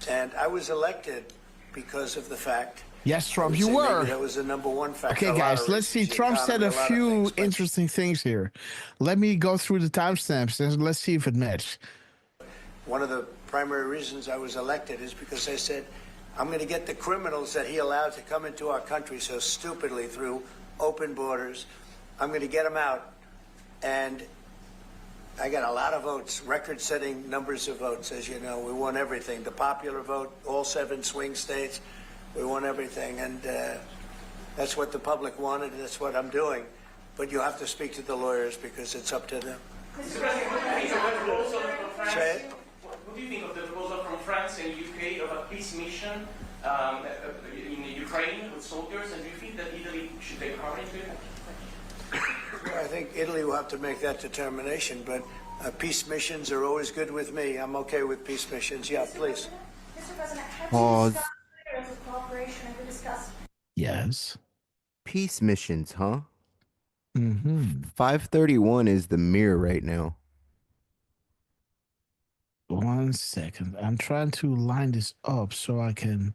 And I was elected because of the fact. Yes, Trump, you were. That was the number one factor. Okay, guys, let's see. Trump said a few interesting things here. Let me go through the timestamps and let's see if it matches. One of the primary reasons I was elected is because I said, I'm going to get the criminals that he allowed to come into our country so stupidly through open borders. I'm going to get them out. And I got a lot of votes, record-setting numbers of votes. As you know, we won everything. The popular vote, all 7 swing states, we won everything. And that's what the public wanted, and that's what I'm doing. But you have to speak to the lawyers because it's up to them. Mr. President, what do you think of the proposal from France? Say it. What do you think of the proposal from France and UK of a peace mission in Ukraine with soldiers? And do you think that Italy should take part in it? Well, I think Italy will have to make that determination, but peace missions are always good with me. I'm okay with peace missions. Yeah, please. Mr. President, have Pause. you discussed areas of cooperation? Have you discussed? Yes. Peace missions, huh? Mm-hmm. 531 is the mirror right now. 1 second. I'm trying to line this up so I can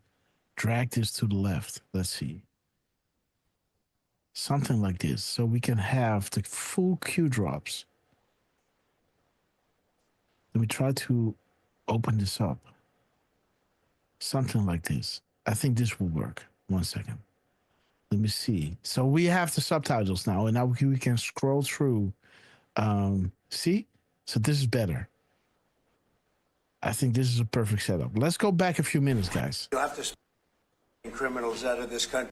drag this to the left. Let's see. Something like this. So we can have the full Q drops. Let me try to open this up. Something like this. I think this will work. 1 second. Let me see. So we have the subtitles now, and now we can scroll through. See? So this is better. I think this is a perfect setup. Let's go back a few minutes, guys. You have to speak criminals out of this country.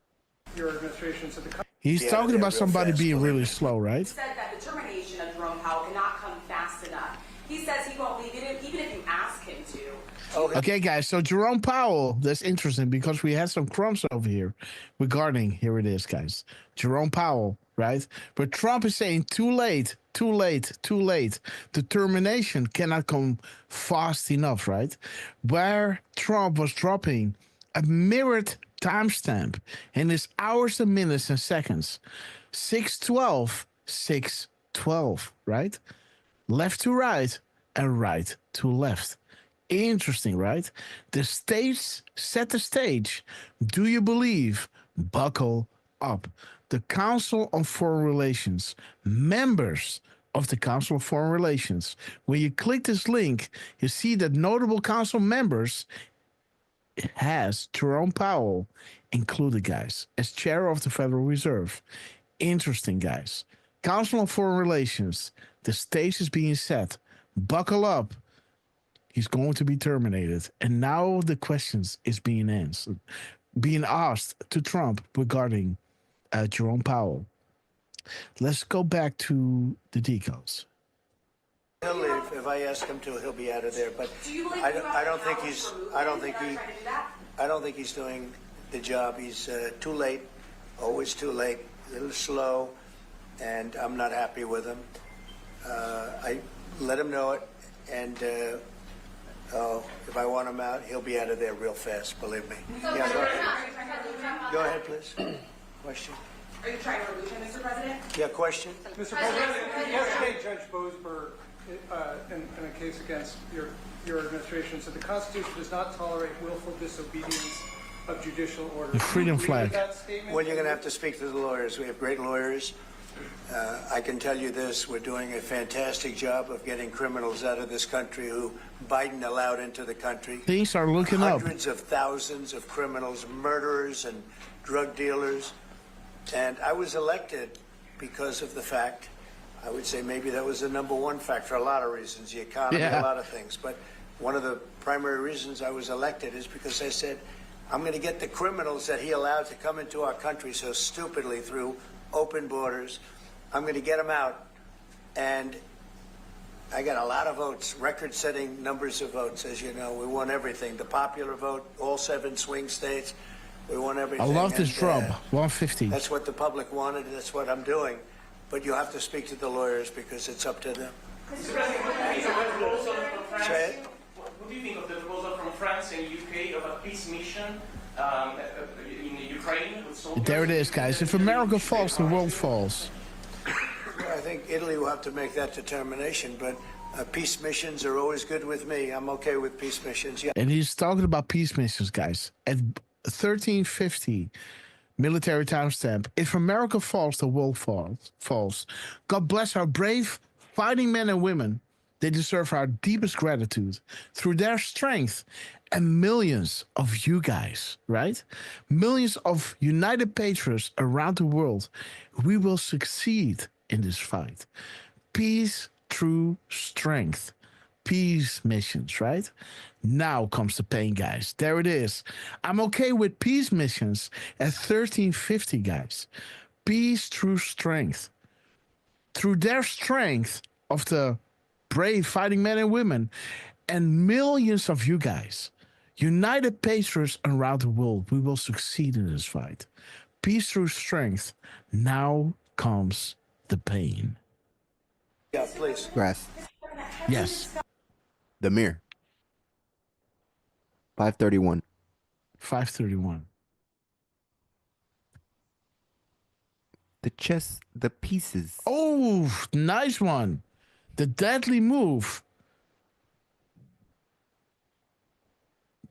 Your administration said the He's talking about somebody being really slow, right? He said that the termination of Jerome Powell cannot come fast enough. He says he won't leave it even if you ask him to. Okay, guys, so Jerome Powell, that's interesting because we had some crumbs over here regarding, here it is, guys, Jerome Powell, right? But Trump is saying too late, too late, too late. The termination cannot come fast enough, right? Where Trump was dropping a mirrored timestamp in his hours and minutes and seconds, 6:12, 6:12, right? Left to right and right to left. Interesting, right? The stage set the stage. Do you believe? Buckle up. The Council on Foreign Relations, members of the Council of Foreign Relations. When you click this link, you see that notable council members has Jerome Powell included, guys, as chair of the Federal Reserve. Interesting, guys. Council on Foreign Relations. The stage is being set. Buckle up. He's going to be terminated. And now the questions is being answered, being asked to Trump regarding Jerome Powell. Let's go back to the decodes. He'll leave. If I ask him to, he'll be out of there. But I don't think he's doing the job. He's too late, always too late, a little slow, and I'm not happy with him. I let him know it, and if I want him out, he'll be out of there real fast, believe me. Yeah, go ahead, please. Question? Are you trying to remove him, Mr. President? Yeah, question? Mr. President, yesterday Judge Boasberg, in a case against your administration, said the Constitution does not tolerate willful disobedience of judicial order. The freedom flag. Well, you're going to have to speak to the lawyers. We have great lawyers. I can tell you this, we're doing a fantastic job of getting criminals out of this country who Biden allowed into the country. Things are looking up. Hundreds of thousands of criminals, murderers and drug dealers. And I was elected because of the fact, I would say maybe that was the number one factor, a lot of reasons, the economy, a lot of things. But one of the primary reasons I was elected is because I said, I'm going to get the criminals that he allowed to come into our country so stupidly through open borders. I'm going to get them out. And I got a lot of votes, record-setting numbers of votes, as you know. We won everything. The popular vote, all 7 swing states. We won everything. I love this drum, 150. That's what the public wanted, and that's what I'm doing. But you have to speak to the lawyers because it's up to them. Mr. President, what do you think of the proposal from France? Say it. What do you think of the proposal from France and UK of a peace mission in Ukraine with soldiers? There it is, guys. If America falls, the world falls. I think Italy will have to make that determination, but peace missions are always good with me. I'm okay with peace missions. Yeah. And he's talking about peace missions, guys. At 1350 military timestamp. If America falls, the world falls. God bless our brave fighting men and women. They deserve our deepest gratitude. Through their strength and millions of you guys, right? Millions of united patriots around the world, we will succeed in this fight. Peace through strength. Peace missions, right? Now comes the pain, guys. There it is. I'm okay with peace missions at 1350, guys. Peace through strength. Through their strength of the brave fighting men and women and millions of you guys, united patriots around the world, we will succeed in this fight. Peace through strength. Now comes the pain. Yeah, please. Grass. Yes. The mirror. 531. 531. The chess, the pieces. Oh, nice one. The deadly move.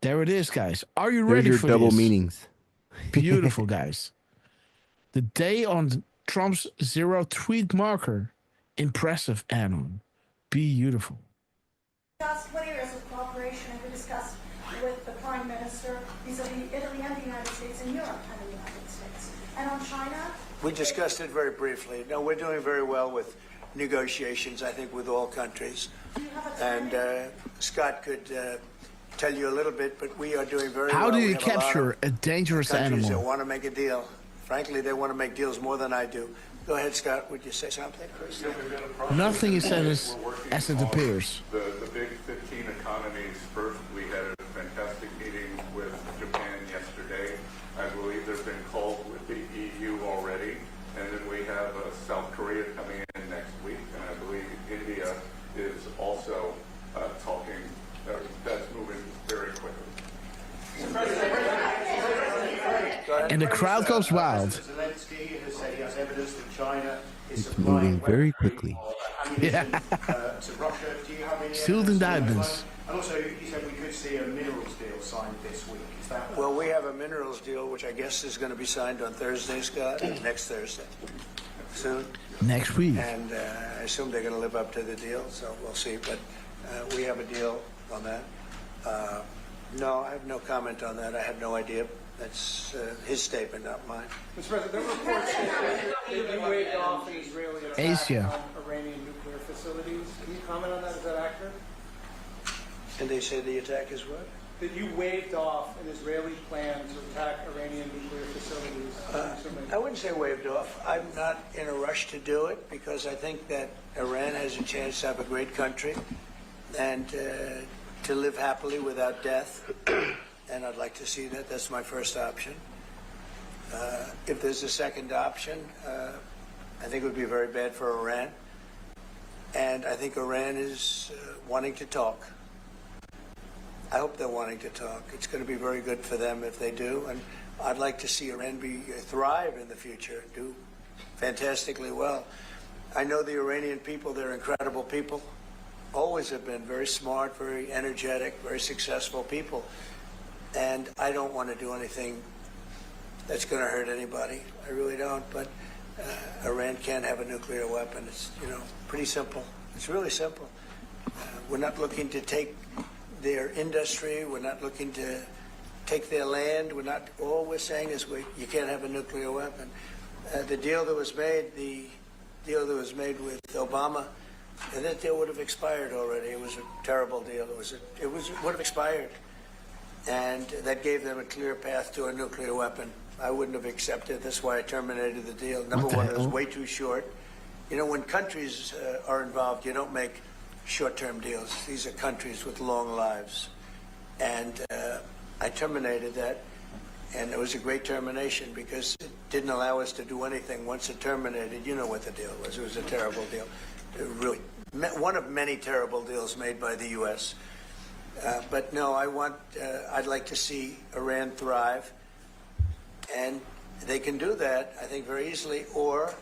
There it is, guys. Are you ready There's for your double this? meanings. Beautiful, guys. The day on Trump's zero tweet marker. Impressive, Anon. Beautiful. What areas of cooperation have we discussed with the Prime Minister vis-a-vis Italy and the United States and Europe and the United States? And on China? We discussed it very briefly. No, we're doing very well with negotiations, I think, with all countries. And Scott could tell you a little bit, but we are doing very well. How do you We have capture a dangerous countries animal? that want to make a deal. Frankly, they want to make deals more than I do. Go ahead, Scott. Would you say something? Nothing is as it appears. The big 15 economies first. We had a fantastic meeting with Japan yesterday. I believe there's been calls with the EU already. And then we have South Korea coming in next week. And I believe India is also talking. That's moving very quickly. And the crowd goes wild. Zelensky has said he has evidence that China is It's moving very quickly. Yeah. to Russia. Do you have any Sealed indictments. And also, he said we could see a minerals deal signed this week. Is that well, we have a minerals deal, which I guess is going to be signed on Thursday, Scott, next Thursday, soon. Next week. And I assume they're going to live up to the deal, so we'll see. But we have a deal on that. No, I have no comment on that. I have no idea. That's his statement, not mine. Mr. President, there were reports that you waved off an Israeli attack Asia. on Iranian nuclear facilities. Can you comment on that? Is that accurate? And they say the attack is what? That you waved off an Israeli plan to attack Iranian nuclear facilities. I wouldn't say waved off. I'm not in a rush to do it because I think that Iran has a chance to have a great country and to live happily without death. And I'd like to see that. That's my first option. If there's a second option, I think it would be very bad for Iran. And I think Iran is wanting to talk. I hope they're wanting to talk. It's going to be very good for them if they do. And I'd like to see Iran thrive in the future, do fantastically well. I know the Iranian people, they're incredible people. Always have been very smart, very energetic, very successful people. And I don't want to do anything that's going to hurt anybody. I really don't. But Iran can't have a nuclear weapon. It's, pretty simple. It's really simple. We're not looking to take their industry. We're not looking to take their land. All we're saying is you can't have a nuclear weapon. The deal that was made with Obama And that deal would have expired already. It was a terrible deal. It would have expired. And that gave them a clear path to a nuclear weapon. I wouldn't have accepted. That's why I terminated the deal. Number one, it was way too short. You know, when countries are involved, you don't make short-term deals. These are countries with long lives. And I terminated that. And it was a great termination because it didn't allow us to do anything. Once it terminated, you know what the deal was. It was a terrible deal. Really, one of many terrible deals made by the U.S. But no, I'd like to see Iran thrive. And they can do that, I think, very easily, or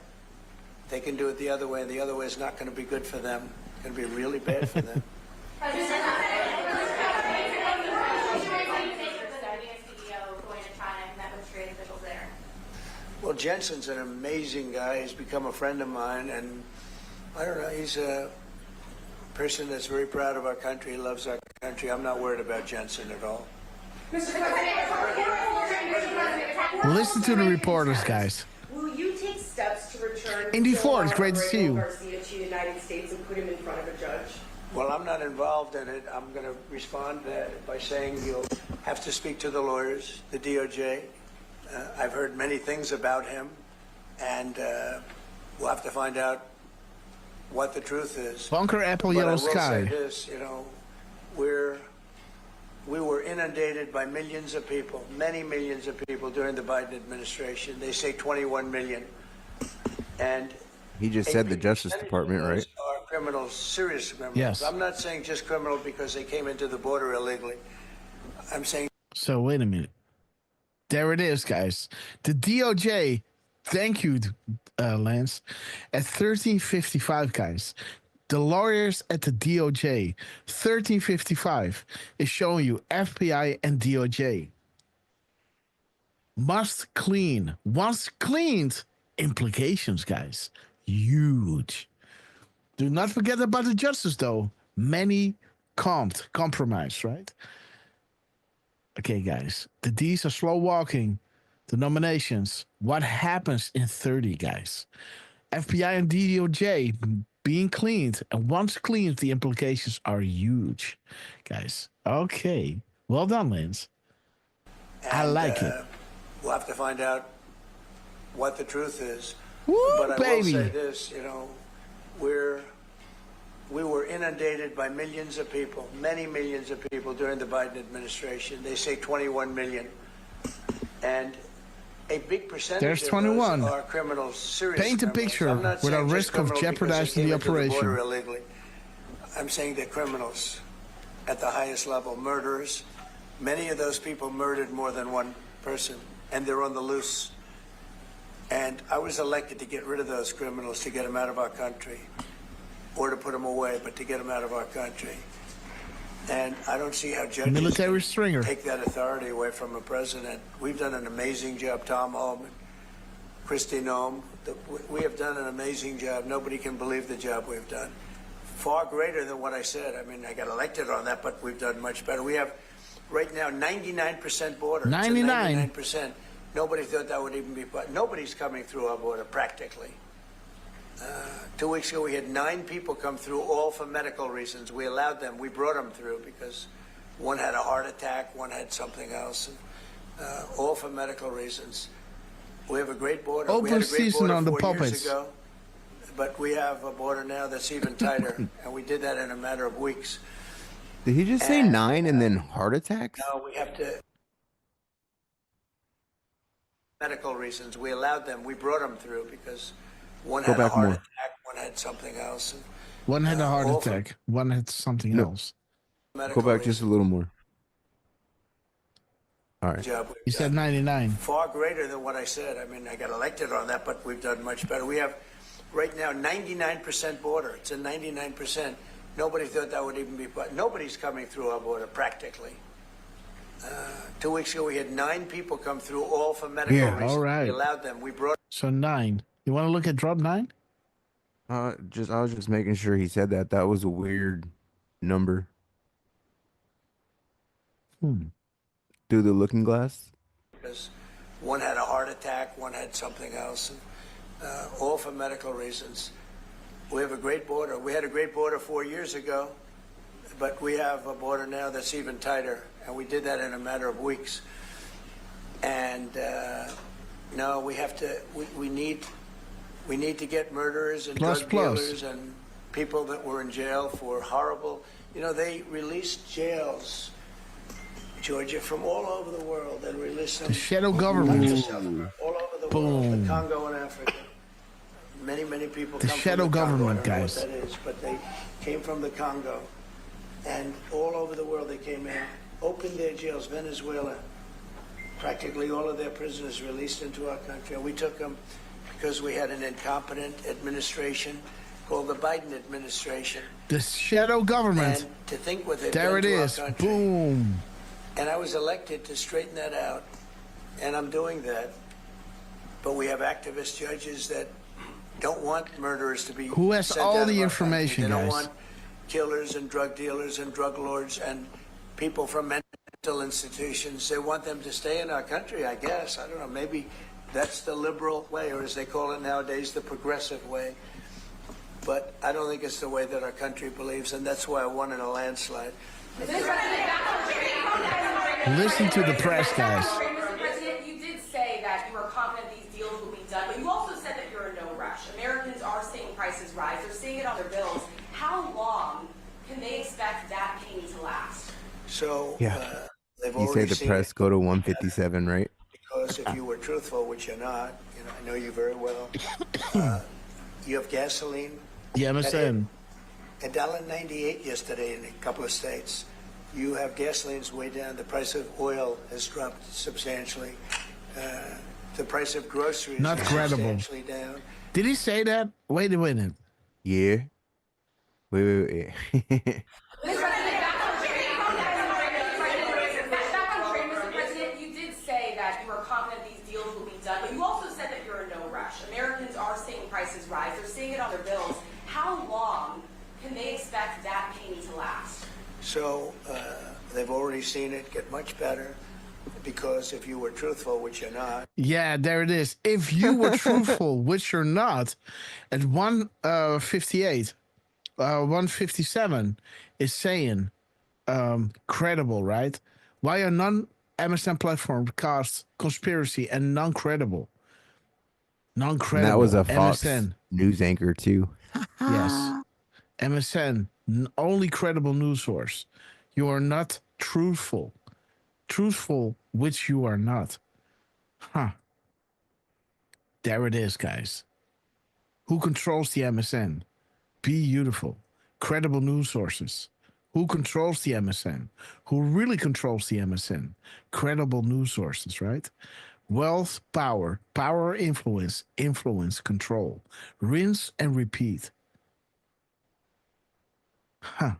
they can do it the other way, and the other way is not going to be good for them. It's going to be really bad for them. Well, Jensen's an amazing guy. He's become a friend of mine, and I don't know, he's a person that's very proud of our country. He loves our country. I'm not worried about Jensen at all. Listen to the reporters, guys. Will you take steps to return Indy Ford, it's great to see you. Garcia to the United States and put him in front of a judge? Well, I'm not involved in it. I'm going to respond by saying you'll have to speak to the lawyers, the DOJ. I've heard many things about him, and we'll have to find out what the truth is. Bunker Apple But Yellow I will Sky. say this, you know, we were inundated by millions of people, many millions of people during the Biden administration. They say 21 million. And He just said the Justice Department, right? are criminals, serious criminals. Yes. I'm not saying just criminal because they came into the border illegally. I'm saying So wait a minute. There it is, guys. The DOJ, thank you, Lance, at 13:55, guys. The lawyers at the DOJ, 13:55, is showing you FBI and DOJ. Must clean. Once cleaned, implications, guys. Huge. Do not forget about the justice, though. Many compromised, right? Okay, guys. The D's are slow walking. The nominations. What happens in 30, guys? FBI and DOJ being cleaned. And once cleaned, the implications are huge, guys. Okay. Well done, Lance. I like it. we'll have to find out what the truth is. Woo, but I baby. will say this, you know, we were inundated by millions of people, many millions of people during the Biden administration. They say 21 million. And a big percentage There's of 21. those are criminals, serious Paint a criminals. picture I'm not without saying just risk of criminals because they jeopardizing came the into border operation. illegally. I'm saying they're criminals at the highest level, murderers. Many of those people murdered more than one person, and they're on the loose. And I was elected to get rid of those criminals, to get them out of our country, or to put them away, but to get them out of our country. And I don't see how judges Military stringer. take that authority away from a president. We've done an amazing job, Tom Holman, Kristi Noem. We have done an amazing job. Nobody can believe the job we've done. Far greater than what I said. I mean, I got elected on that, but we've done much better. We have right now 99% border. 99. 99%. Nobody thought that would even be. Nobody's coming through our border practically. 2 weeks ago, we had 9 people come through, all for medical reasons. We allowed them. We brought them through because one had a heart attack, one had something else, and, all for medical reasons. We have a great border. We had Open a great season border on the 4 years puppets. ago, but we have a border now that's even tighter, and we did that in a matter of weeks. Did he just say 9 and then heart attacks? No, we have to. Medical reasons. We allowed them. We brought them through because one Go had a back heart more. attack, one had something else. And, One had a heart all for attack. One had something No. else. medical Go back just a little more. All right. job. You said 99. Far greater than what I said. I mean, I got elected on that, but we've done much better. We have right now 99% border. It's a 99%. Nobody thought that would even be. Nobody's coming through our border practically. 2 weeks ago, we had 9 people come through, all for medical Yeah, reasons. all right. We allowed them. We brought. So 9. You want to look at drop 9? I was just making sure he said that. That was a weird number. Through the looking glass. Because one had a heart attack, one had something else, and, all for medical reasons. We have a great border. We had a great border 4 years ago, but we have a border now that's even tighter, and we did that in a matter of weeks. And no, we have to. We need to get murderers and drug dealers and people that were in jail for horrible. You know, they released jails, Georgia, from all over the world. They released them. The shadow government. All over the world. The Congo and Africa. Many people the come shadow from the government, Congo. I don't guys. know what that is, but they came from the Congo. And all over the world they came in, opened their jails. Venezuela, practically all of their prisoners released into our country. And we took them because we had an incompetent administration called the Biden administration. The shadow government. And to think what they've there done it to is. our country. Boom. And I was elected to straighten that out, and I'm doing that. But we have activist judges that don't want murderers to be Who has sent all out the of our information, country. They don't guys? want killers and drug dealers and drug lords and people from mental institutions. They want them to stay in our country, I guess. I don't know. Maybe that's the liberal way, or as they call it nowadays, the progressive way. But I don't think it's the way that our country believes, and that's why I won in a landslide. Listen to the press, guys. Mr. President, you did say that you are confident these deals will be done, but you also said that you're in no rush. Americans are seeing prices rise. They're seeing it on their bills. How long can they expect that pain to last? So Yeah. they've You say already the seen press it, go to 157, right? because if you were truthful, which you're not, you know, I know you very well. You have gasoline. Yeah, I'm saying. $1.98 yesterday in a couple of states. You have gasoline's way down. The price of oil has dropped substantially. The price of groceries Not is credible. substantially down. Did he say that? Wait a minute. Yeah. Wait. Mr. President, you did say that you are confident these deals will be done, but you also said that you're in no rush. Americans are seeing prices rise. They're seeing it on their bills. How long can they expect that pain to last? So they've already seen it get much better, because if you were truthful, which you're not. Yeah, there it is. If you were truthful, which you're not, at 158, 157 is saying credible, right? Why are non-MSN platform cast conspiracy and non-credible? Non-credible. That was a Fox MSN. news anchor too. Yes. MSN, only credible news source. You are not truthful. Truthful, which you are not. Huh. There it is, guys. Who controls the MSN? Beautiful. Credible news sources. Who controls the MSN? Who really controls the MSN? Credible news sources, right? Wealth, power, influence, control. Rinse and repeat. Huh.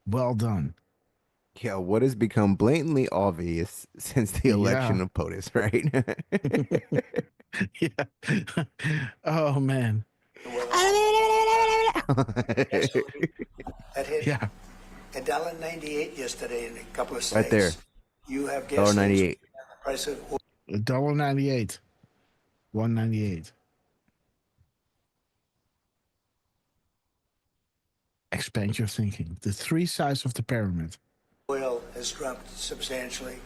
Well done. Yeah, what has become blatantly obvious since the election of POTUS, right? Yeah. Oh, man. That hit Yeah. $1.98 yesterday in a couple of states. Right there. You have $1.98. gasoline. The price of oil. $1.98. 198. Expand your thinking. The three sides of the pyramid. Oil has dropped substantially.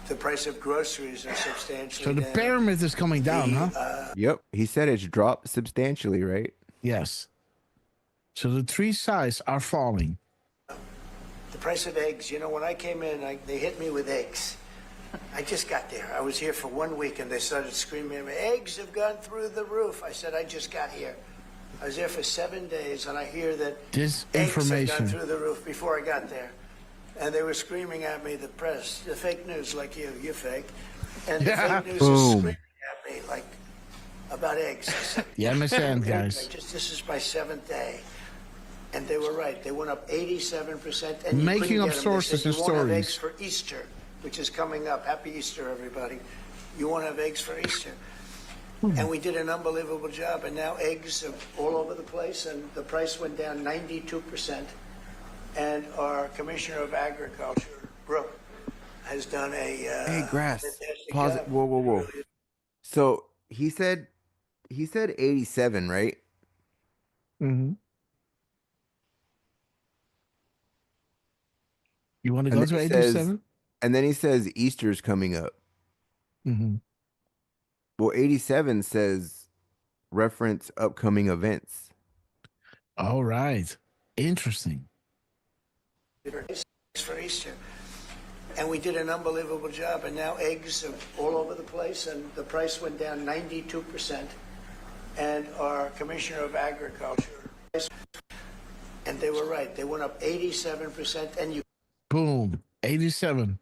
The price of groceries are substantially So the down. pyramid is coming down, huh? Yep, he said it's dropped substantially, right? Yes. So the three sides are falling. The price of eggs, you know, when I came in, they hit me with eggs. I just got there. I was here for 1 week, and they started screaming at me, eggs have gone through the roof. I said, I just got here. I was there for 7 days, and I hear that This eggs have information. gone through the roof before I got there. And they were screaming at me, the press, the fake news like you're fake. And the fake news is screaming at me like about eggs. I said, Yeah, I'm saying, guys. This is my 7th day. And they were right. They went up 87%. And you Making couldn't up get 'em. They sources said, and you won't have eggs stories. for Easter, which is coming up. Happy Easter, everybody. You won't have eggs for Easter. And we did an unbelievable job. And now eggs are all over the place. And the price went down 92%. And our Commissioner of Agriculture, Brooke, has done a Hey, Grass. fantastic Pause. job. Whoa. So he said 87, right? Mm-hmm. You want to And go then to he says, 87? Easter's coming up. Mm-hmm. Well, 87 says reference upcoming events. All right. Interesting. For Easter. And we did an unbelievable job, and now eggs are all over the place, and the price went down 92%. And our Commissioner of Agriculture, and they were right, they went up 87%, and you Boom. 87.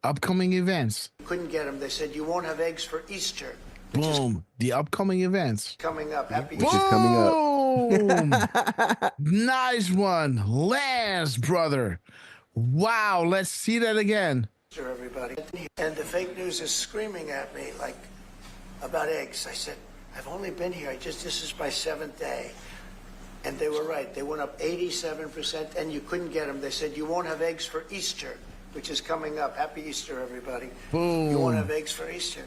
Upcoming events. couldn't get them. They said, you won't have eggs for Easter, Boom. The upcoming events. coming up. Happy Which Easter. is coming up. Boom. Nice one. Lance, brother. Wow. Let's see that again. Everybody. And the fake news is screaming at me, like, about eggs. I said, I've only been here, this is my 7th day. And they were right. They went up 87%, and you couldn't get them. They said, you won't have eggs for Easter, which is coming up. Happy Easter, everybody. Boom. You won't have eggs for Easter.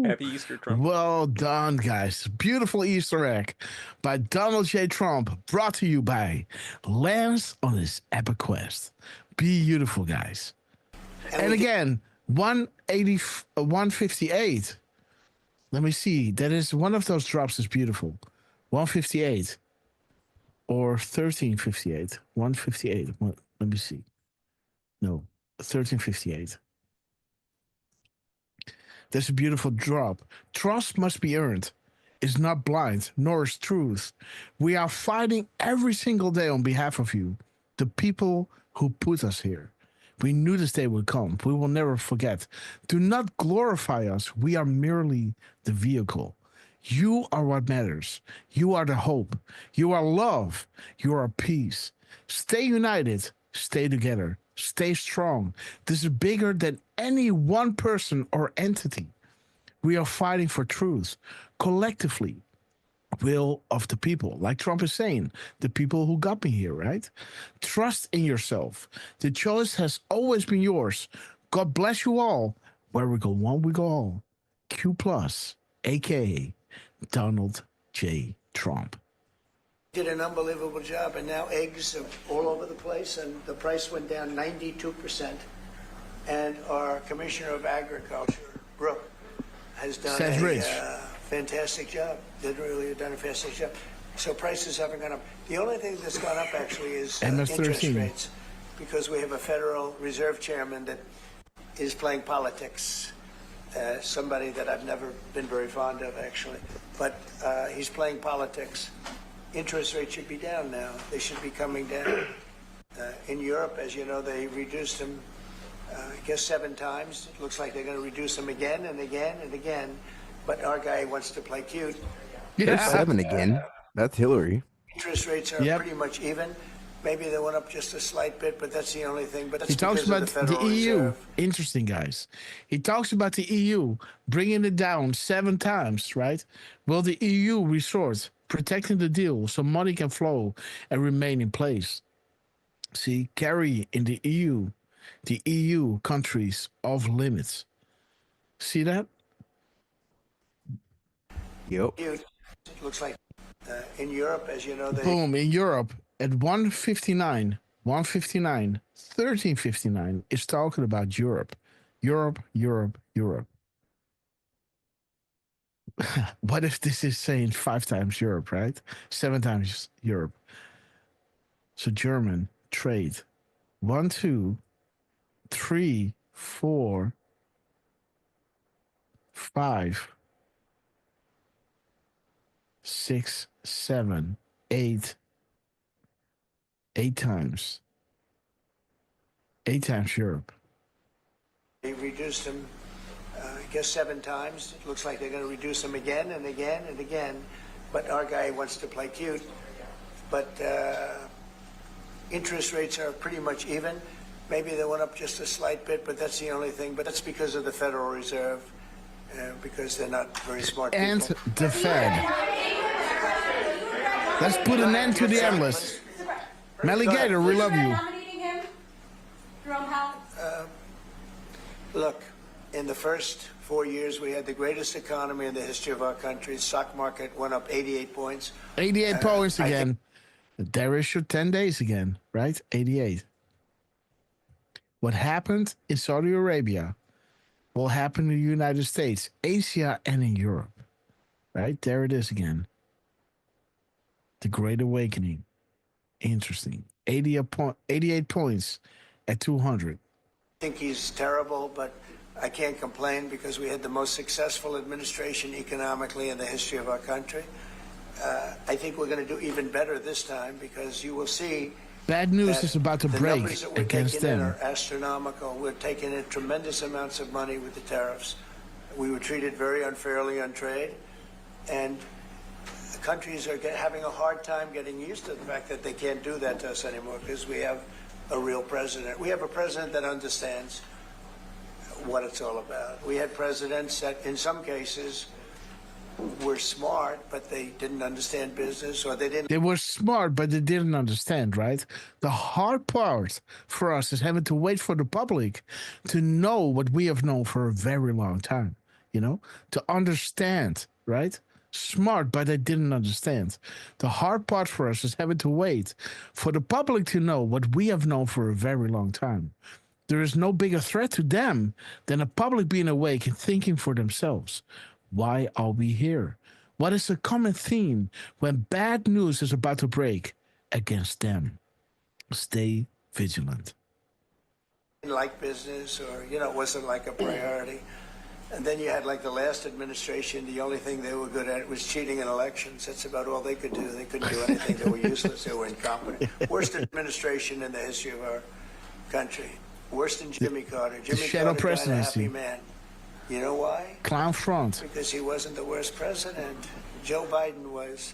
Happy Easter, Trump. Well done, guys. Beautiful Easter egg by Donald J. Trump, brought to you by Lance on his epic quest. Beautiful, guys. And again, 158. Let me see. That is one of those drops is beautiful. 158 or 1358. 158. Let me see. No, 1358. That's a beautiful drop. Trust must be earned. It's not blind, nor is truth. We are fighting every single day on behalf of you, the people who put us here. We knew this day would come. We will never forget. Do not glorify us. We are merely the vehicle. You are what matters. You are the hope. You are love. You are peace. Stay united. Stay together. Stay strong. This is bigger than any one person or entity. We are fighting for truth collectively. Will of the people, like Trump is saying, the people who got me here, right? Trust in yourself. The choice has always been yours. God bless you all. Where we go one, we go all. Q plus, aka Donald J. Trump. Did an unbelievable job, and now eggs are all over the place, and the price went down 92%. And our Commissioner of Agriculture, Brooke, has done a fantastic job. Done a fantastic job. So prices haven't gone up. The only thing that's gone up actually is interest rates, because we have a Federal Reserve Chairman that is playing politics. Somebody that I've never been very fond of, actually. But he's playing politics. Interest rates should be down now. They should be coming down. In Europe, as you know, they reduced them, I guess 7 times. It looks like they're going to reduce them again and again and again. But our guy wants to play cute. There's 7 again. That's Hillary. Interest rates are pretty much even. Maybe they went up just a slight bit, but that's the only thing. But that's he talks about the EU. Reserve. Interesting, guys. He talks about the EU bringing it down 7 times, right? Will the EU resort protecting the deal so money can flow and remain in place? See, carry in the EU countries off limits. See that? Yep. It looks like in Europe, as you know, they Boom, in Europe at 1359 is talking about Europe. Europe. What if this is saying 5 times Europe, right? 7 times Europe. So German trade. 1, 2, 3, 4, 5, 6, 7, 8. 8 times. 8 times Europe. They reduced them, I guess 7 times. It looks like they're going to reduce them again and again and again. But our guy wants to play cute. But interest rates are pretty much even. Maybe they went up just a slight bit, but that's the only thing. But that's because of the Federal Reserve, because they're not very smart people. And the Fed. Let's put an end to the endless. Melligator, we love you. Look, In the first 4 years, we had the greatest economy in the history of our country. Stock market went up 88 points. 88 points again. There is your 10 days again, right? 88. What happened in Saudi Arabia will happen in the United States, Asia, and in Europe. Right? There it is again. The Great Awakening. Interesting. 88 points at 200. I think he's terrible, but I can't complain because we had the most successful administration economically in the history of our country. I think we're going to do even better this time because you will see bad news is about to break against them. Are astronomical. We're taking in tremendous amounts of money with the tariffs. We were treated very unfairly on trade, and countries are having a hard time getting used to the fact that they can't do that to us anymore because we have a real president. We have a president that understands what it's all about. We had presidents that, in some cases, were smart, but they didn't understand business, or they didn't. They were smart, but they didn't understand, right? The hard part for us is having to wait for the public to know what we have known for a very long time, you know, to understand, right? Smart, but they didn't understand. The hard part for us is having to wait for the public to know what we have known for a very long time. There is no bigger threat to them than the public being awake and thinking for themselves. Why are we here? What is a common theme when bad news is about to break against them? Stay vigilant. Like business, or, you know, it wasn't like a priority. And then you had like the last administration, the only thing they were good at was cheating in elections. That's about all they could do. They couldn't do anything. They were useless. They were incompetent. Worst administration in the history of our country. Worse than Jimmy Carter. Jimmy Carter died a happy man. You know why? Clown front. Because he wasn't the worst president. Joe Biden was.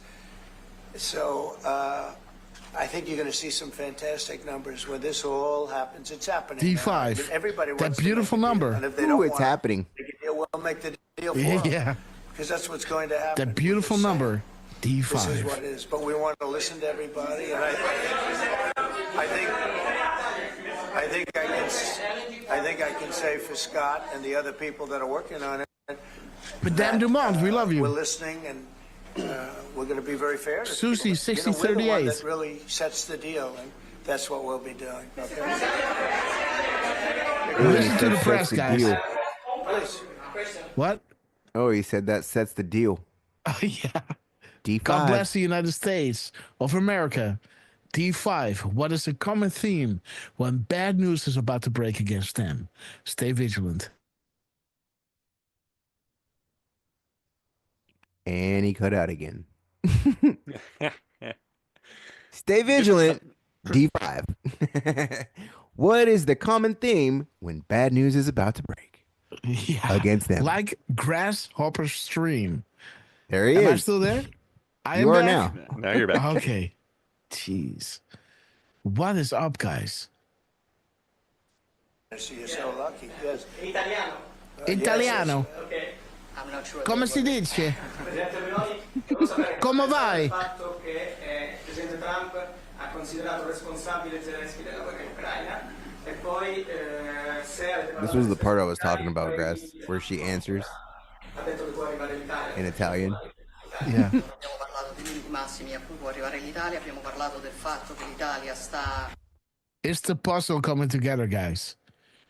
So I think you're going to see some fantastic numbers when this all happens. It's happening. D5. Now. I mean, everybody wants that beautiful number. And if they don't it's happening. We'll make the deal for them. Yeah. Because that's what's going to happen. That beautiful number. D5. This is what it is. But we want to listen to everybody. And I think I can say for Scott and the other people that are working on it. Madame Dumont, we love you. We're listening, and we're going to be very fair. Susie, 6038. We're the one that really sets the deal, and that's what we'll be doing. Okay? Listen to the press, guys. Please. What? Oh, he said that sets the deal. Oh, yeah. D5. God bless the United States of America. D5, what is a common theme when bad news is about to break against them? Stay vigilant. And he cut out again. Stay vigilant. D5. What is the common theme when bad news is about to break against them? Like Grasshopper stream. There he is. Am I still there? You are now. Now you're back. Okay. Jeez. What is up, guys? You're so lucky. Yes. Italiano. Italiano. Okay. I'm not sure. Come si dice? Presidente Meloni, Come vai? Il fatto che il Presidente Trump ha considerato responsabile Zelensky della guerra in Ucraina e poi se avete This was the part I was talking about, Grass, where she answers ha detto che può arrivare l'Italia. in Italian. Yeah. Abbiamo parlato di limiti massimi a cui può arrivare l'Italia, abbiamo parlato del fatto che l'Italia sta... It's the puzzle coming together, guys.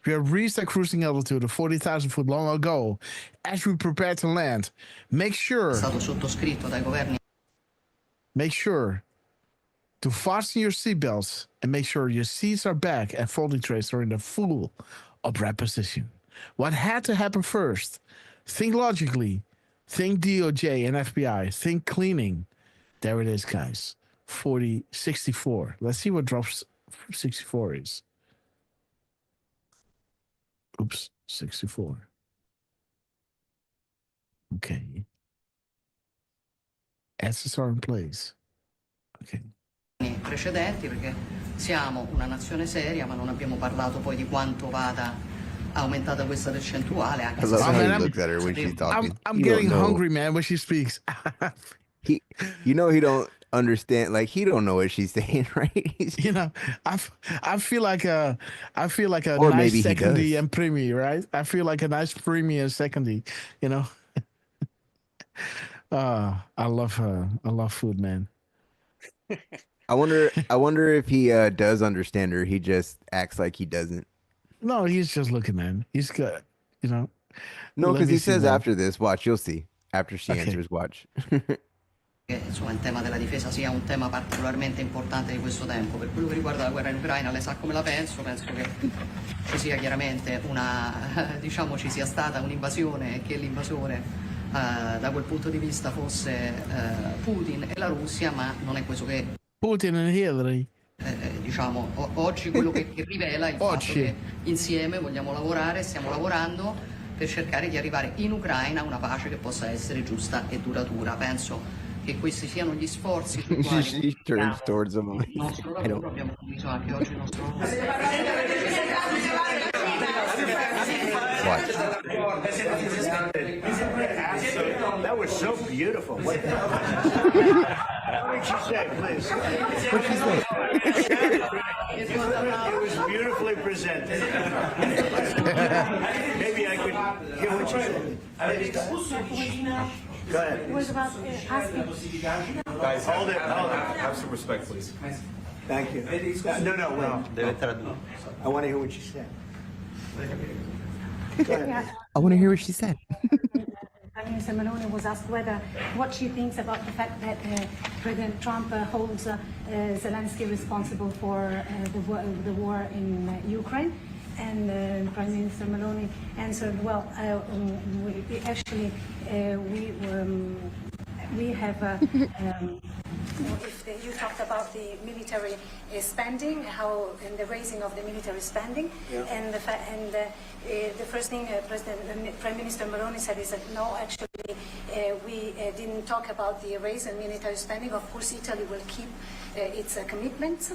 We have reached a cruising altitude of 40,000 foot long ago. As we prepare to land, make sure to fasten your seatbelts and make sure your seats are back and folding trays are in the full upright position. What had to happen first? Think logically. Think DOJ and FBI. Think cleaning. There it is, guys. 64. Let's see what drops 64 is. Oops, 64. Okay. Answers are in place. Okay. Precedenti, perché siamo una nazione seria, ma non abbiamo parlato poi di quanto vada aumentata questa percentuale. Anche I love how he looks at her when she's talking. I'm getting hungry, man, when she speaks. He don't understand. Like he don't know what she's saying, right? You know, I feel like a Or nice maybe he secondary does. and premier, right? I feel like a nice premier and secondary. You know, I love her. I love food, man. I wonder. I wonder if he does understand her. He just acts like he doesn't. No, he's just looking, man. He's good. You know. No, Let because me he see, says man. after this, watch, you'll see. After she Okay. answers, watch. Insomma, il tema della difesa sia un tema particolarmente importante di questo tempo. Per quello che riguarda la guerra in Ucraina, lei sa come la penso che ci sia chiaramente diciamo ci sia stata un'invasione e che l'invasore da quel punto di vista fosse Putin e la Russia, ma non è questo che Putin e Hillary. diciamo oggi quello che rivela il fatto Oggi. che insieme vogliamo lavorare, stiamo lavorando per cercare di arrivare in Ucraina a una pace che possa essere giusta e duratura. Penso che questi siano gli sforzi sui quali She turns towards him. il nostro I don't. lavoro, abbiamo condiviso anche oggi il nostro lavoro. Watch. That was so beautiful. What did she say, please? What'd she say? It was beautifully presented. Maybe I could hear what she said. Go ahead. It was about asking. Guys, hold it. Have some respect, please. Thank you. No, wait. I want to hear what she said. Go ahead. I want to hear what she said. Prime Minister Meloni was asked what she thinks about the fact that President Trump holds Zelensky responsible for the war in Ukraine. And Prime Minister Meloni answered, well, we have if you talked about the military spending, how in the raising of the military spending, and the first thing Prime Minister Meloni said is that no, actually we didn't talk about the raise in military spending. Of course, Italy will keep its commitments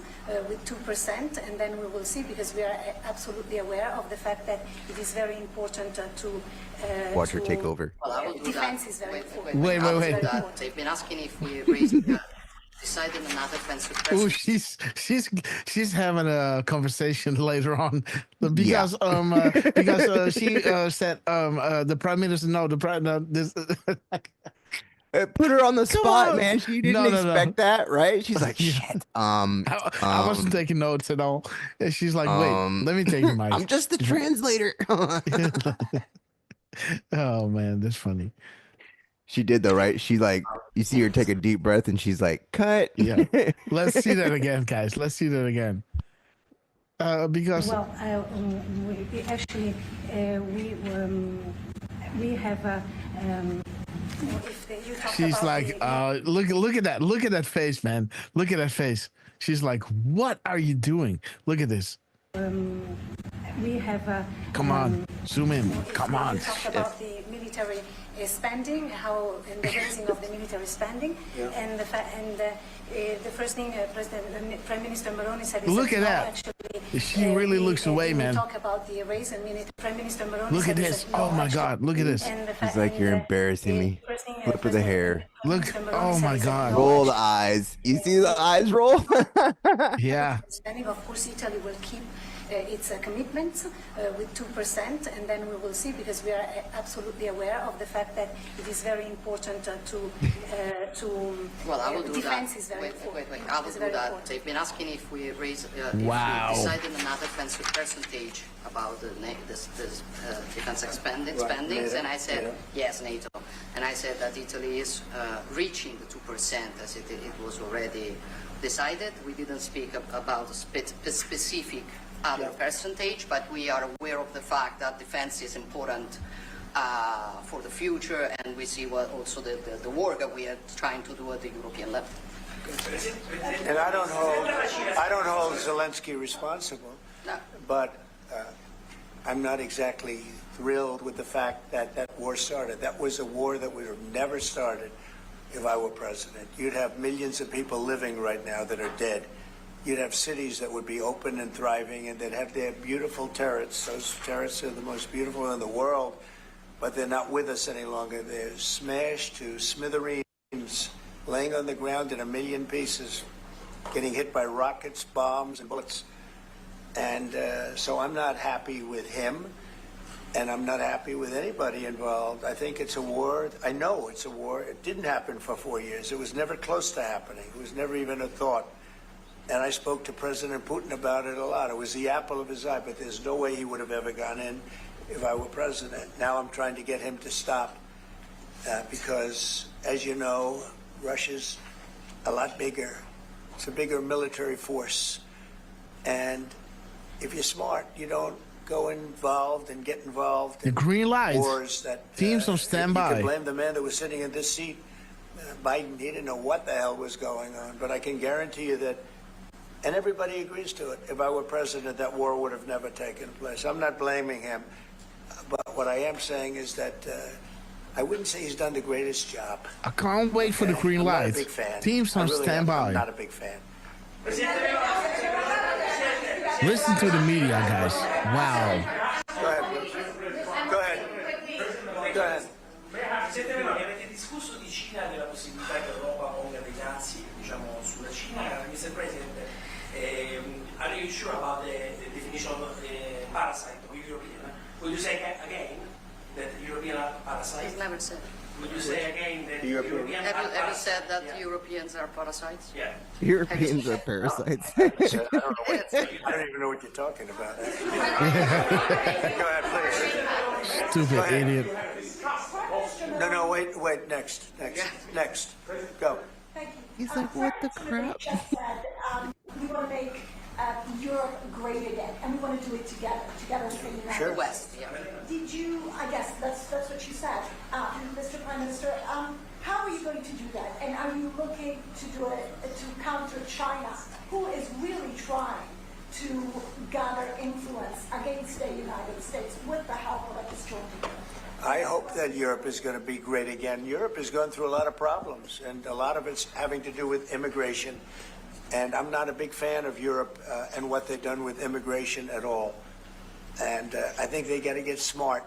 with 2%, and then we will see, because we are absolutely aware of the fact that it is very important to Watch her take over. Well, I will do defense that. is very important. Wait. They've been asking if we raised decided on another defensive Oh, she's having a conversation later on because she said the prime minister this. Put her on the spot, on. man. She didn't expect that, right? She's like, shit. I wasn't taking notes at all. And she's like, wait, let me take your mic. I'm just the translator. Oh man, that's funny. She did though, right? She like, you see her take a deep breath, and she's like, cut. Yeah. Let's see that again, guys. Let's see that again. Because we have. she's like, look at that. Look at that face, man. Look at that face. She's like, what are you doing? Look at this. We have. Come on, zoom in. Come on. We talked about the military spending, how in the raising of the military spending, and the first thing Prime Minister Meloni said is look at that. Actually, she really looks away, man. Talk about the raise in military. Prime Minister Meloni look at said this. No, oh my God, look at this. She's like, you're embarrassing me. Flip of the hair. Look. Oh my God. Roll the eyes. You see the eyes roll? Yeah. Spending, of course, Italy will keep its commitments with 2%, and then we will see, because we are absolutely aware of the fact that it is very important to well, I will do defense that. is very important. Wait. I will do that. They've been asking if we raise, if wow. we decided another percentage about the defense spendings, and I said yes, NATO, and I said that Italy is reaching the 2% as it was already decided. We didn't speak about a specific other percentage, but we are aware of the fact that defense is important for the future, and we see what also the work that we are trying to do at the European level. And I don't hold Zelensky responsible, but I'm not exactly thrilled with the fact that that war started. That was a war that would have never started if I were president. You'd have millions of people living right now that are dead. You'd have cities that would be open and thriving, and they'd have their beautiful turrets. Those turrets are the most beautiful in the world, but they're not with us any longer. They're smashed to smithereens laying on the ground in a million pieces, getting hit by rockets, bombs, and bullets. And so I'm not happy with him, and I'm not happy with anybody involved. I think it's a war. I know it's a war. It didn't happen for 4 years. It was never close to happening. It was never even a thought. And I spoke to President Putin about it a lot. It was the apple of his eye, but there's no way he would have ever gone in if I were president. Now I'm trying to get him to stop because, as you know, Russia's a lot bigger. It's a bigger military force. And if you're smart, you don't go involved and get involved The in green light. wars that Teams on You standby. can blame the man that was sitting in this seat. Biden, he didn't know what the hell was going on. But I can guarantee you that, and everybody agrees to it, if I were president, that war would have never taken place. I'm not blaming him. But what I am saying is that I wouldn't say he's done the greatest job. I can't wait for the green I'm not light. a big fan. Teams I on really am. standby. I'm not a big fan. Listen to the media, guys. Wow. Go ahead, Bruce. Go ahead. Go ahead. Presidente Meloni, avete discusso di Cina e della possibilità che l'Europa ponga dei dazi, diciamo, sulla Cina. Mr. President, are you sure about the definition of parasite or European? Will you say again that European are parasites? It's never said. Would you say again that European. European Have are you ever parasites? said that Yeah. Europeans are parasites? Yeah. Europeans are parasites. I don't even know what you're talking about. Go ahead, please. Stupid Go ahead. idiot. No, wait. Next. Go. Thank you. He's like, what the crap? Just said we want to make Europe great again, and we want to do it together with the United Sure. West. Did you? I guess that's what you said, Mr. Prime Minister. How are you going to do that? And are you looking to do it to counter China, who is really trying to gather influence against the United States with the help of this joint agreement? I hope that Europe is going to be great again. Europe has gone through a lot of problems, and a lot of it's having to do with immigration. And I'm not a big fan of Europe and what they've done with immigration at all. And I think they got to get smart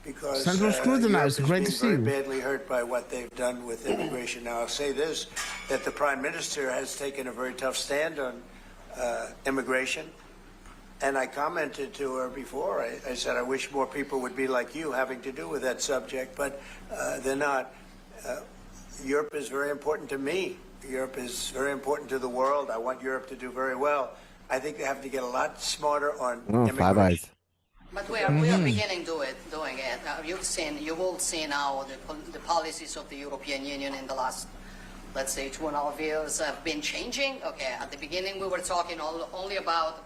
because Central Europe Scrutinizer, is great being to see very you. badly hurt by what they've done with immigration. Now, I'll say this, that the Prime Minister has taken a very tough stand on immigration. And I commented to her before. I said, I wish more people would be like you having to do with that subject, but they're not. Europe is very important to me. Europe is very important to the world. I want Europe to do very well. I think they have to get a lot smarter on immigration. Five Eyes. But we are beginning doing it. You've all seen how the policies of the European Union in the last, let's say, 2.5 years have been changing. Okay, at the beginning we were talking only about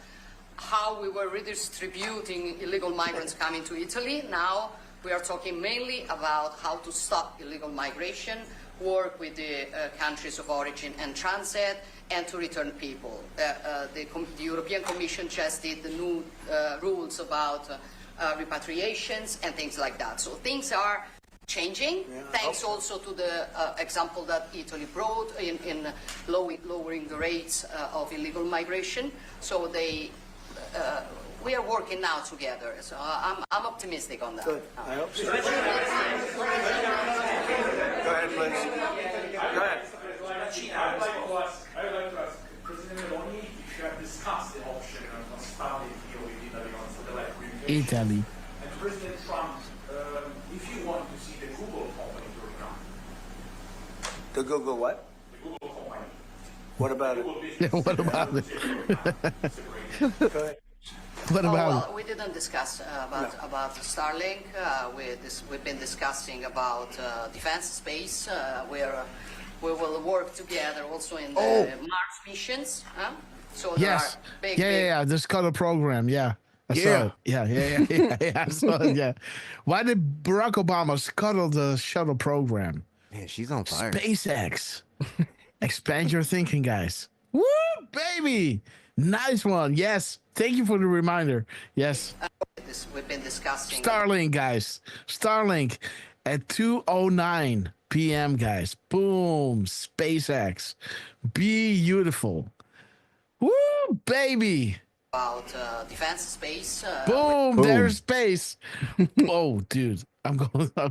how we were redistributing illegal migrants coming to Italy. Now we are talking mainly about how to stop illegal migration, work with the countries of origin and transit, and to return people. The European Commission just did the new rules about repatriations and things like that. So things are changing, thanks also to the example that Italy brought in lowering the rates of illegal migration. So we are working now together. So I'm optimistic on that. Good. I hope so. Go ahead, please. Go ahead. I would like to ask President Meloni if you have discussed the option of starting deal with Italy on satellite communication. Italy. And President Trump, if you want to see the Google company to become. The Google what? The Google company. What about it? What about it? Go ahead. What about well, we didn't discuss about Starlink. We've been discussing about defense space, where we will work together also in the Mars missions. So there yes. are big, Yeah. The Scuttle program. Yeah. I saw it. Yeah. I saw it. Yeah. Why did Barack Obama scuttle the shuttle program? Man, she's on fire. SpaceX. Expand your thinking, guys. Woo, baby. Nice one. Yes. Thank you for the reminder. Yes. We've been discussing Starlink, guys. Starlink at 2:09 p.m., guys. Boom. SpaceX. Beautiful. Woo, baby. about defense space. Boom. There's space. Oh, dude. I'm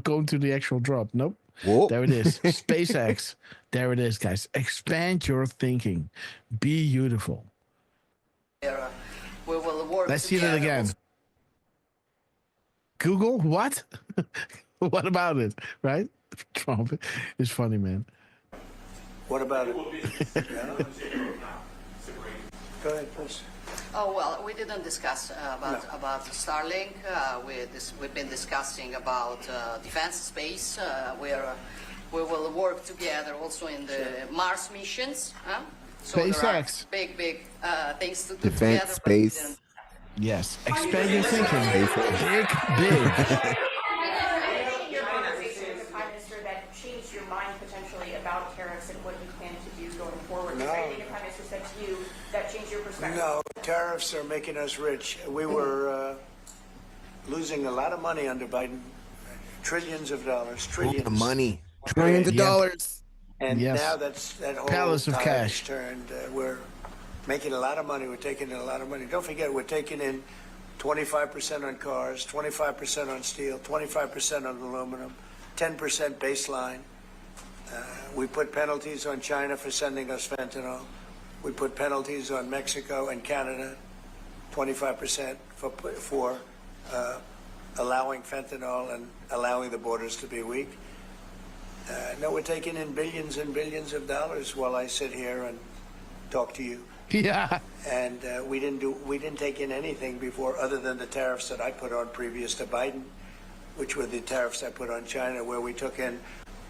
going to the actual drop. Nope. Whoa. There it is. SpaceX. There it is, guys. Expand your thinking. Be beautiful. We will work Let's see that again. Google? What? What about it? Right? Trump is funny, man. What about it? Go ahead, please. Oh, well, we didn't discuss about Starlink. We've been discussing about defense space, where we will work together also in the Mars missions. So there are SpaceX. big things to do Defense together. space. Yes. Expand your thinking. Big. Your conversation with the Prime Minister that changed your mind potentially about tariffs and what you plan to do going forward? No. Is there anything the Prime Minister said to you that changed your perspective? No, tariffs are making us rich. We were losing a lot of money under Biden. Trillions of dollars. Trillions. The money. Trillions of dollars. And Yes. now that whole Palace of tide cash. has turned. We're making a lot of money. We're taking in a lot of money. Don't forget, we're taking in 25% on cars, 25% on steel, 25% on aluminum, 10% baseline. We put penalties on China for sending us fentanyl. We put penalties on Mexico and Canada, 25% for allowing fentanyl and allowing the borders to be weak. No, we're taking in billions and billions of dollars while I sit here and talk to you. Yeah. And we didn't take in anything before, other than the tariffs that I put on previous to Biden, which were the tariffs I put on China, where we took in,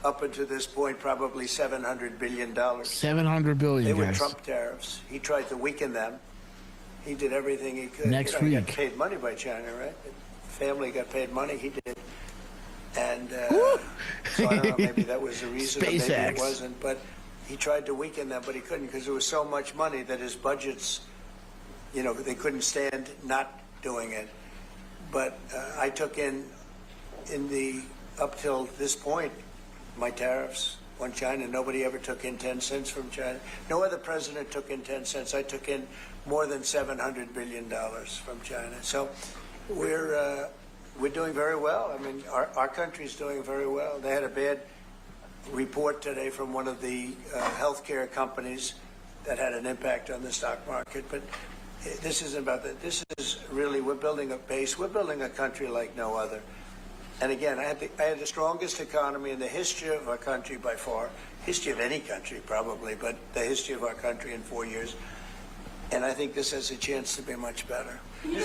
up until this point, probably $700 billion. $700 billion, They were guys. Trump tariffs. He tried to weaken them. He did everything he could. Next He got week. paid money by China, right? The family got paid money. He did. And so I don't know, maybe that was the reason, or maybe SpaceX. it wasn't. But he tried to weaken them, but he couldn't, because there was so much money that his budgets, they couldn't stand not doing it. But I took in up till this point, my tariffs on China. Nobody ever took in 10 cents from China. No other president took in 10 cents. I took in more than $700 billion from China. So we're doing very well. I mean, our country's doing very well. They had a bad report today from one of the healthcare companies that had an impact on the stock market. But this isn't about that. This is really, we're building a base. We're building a country like no other. And again, I had the strongest economy in the history of our country by far, history of any country probably, but the history of our country in 4 years. And I think this has a chance to be much better. Will that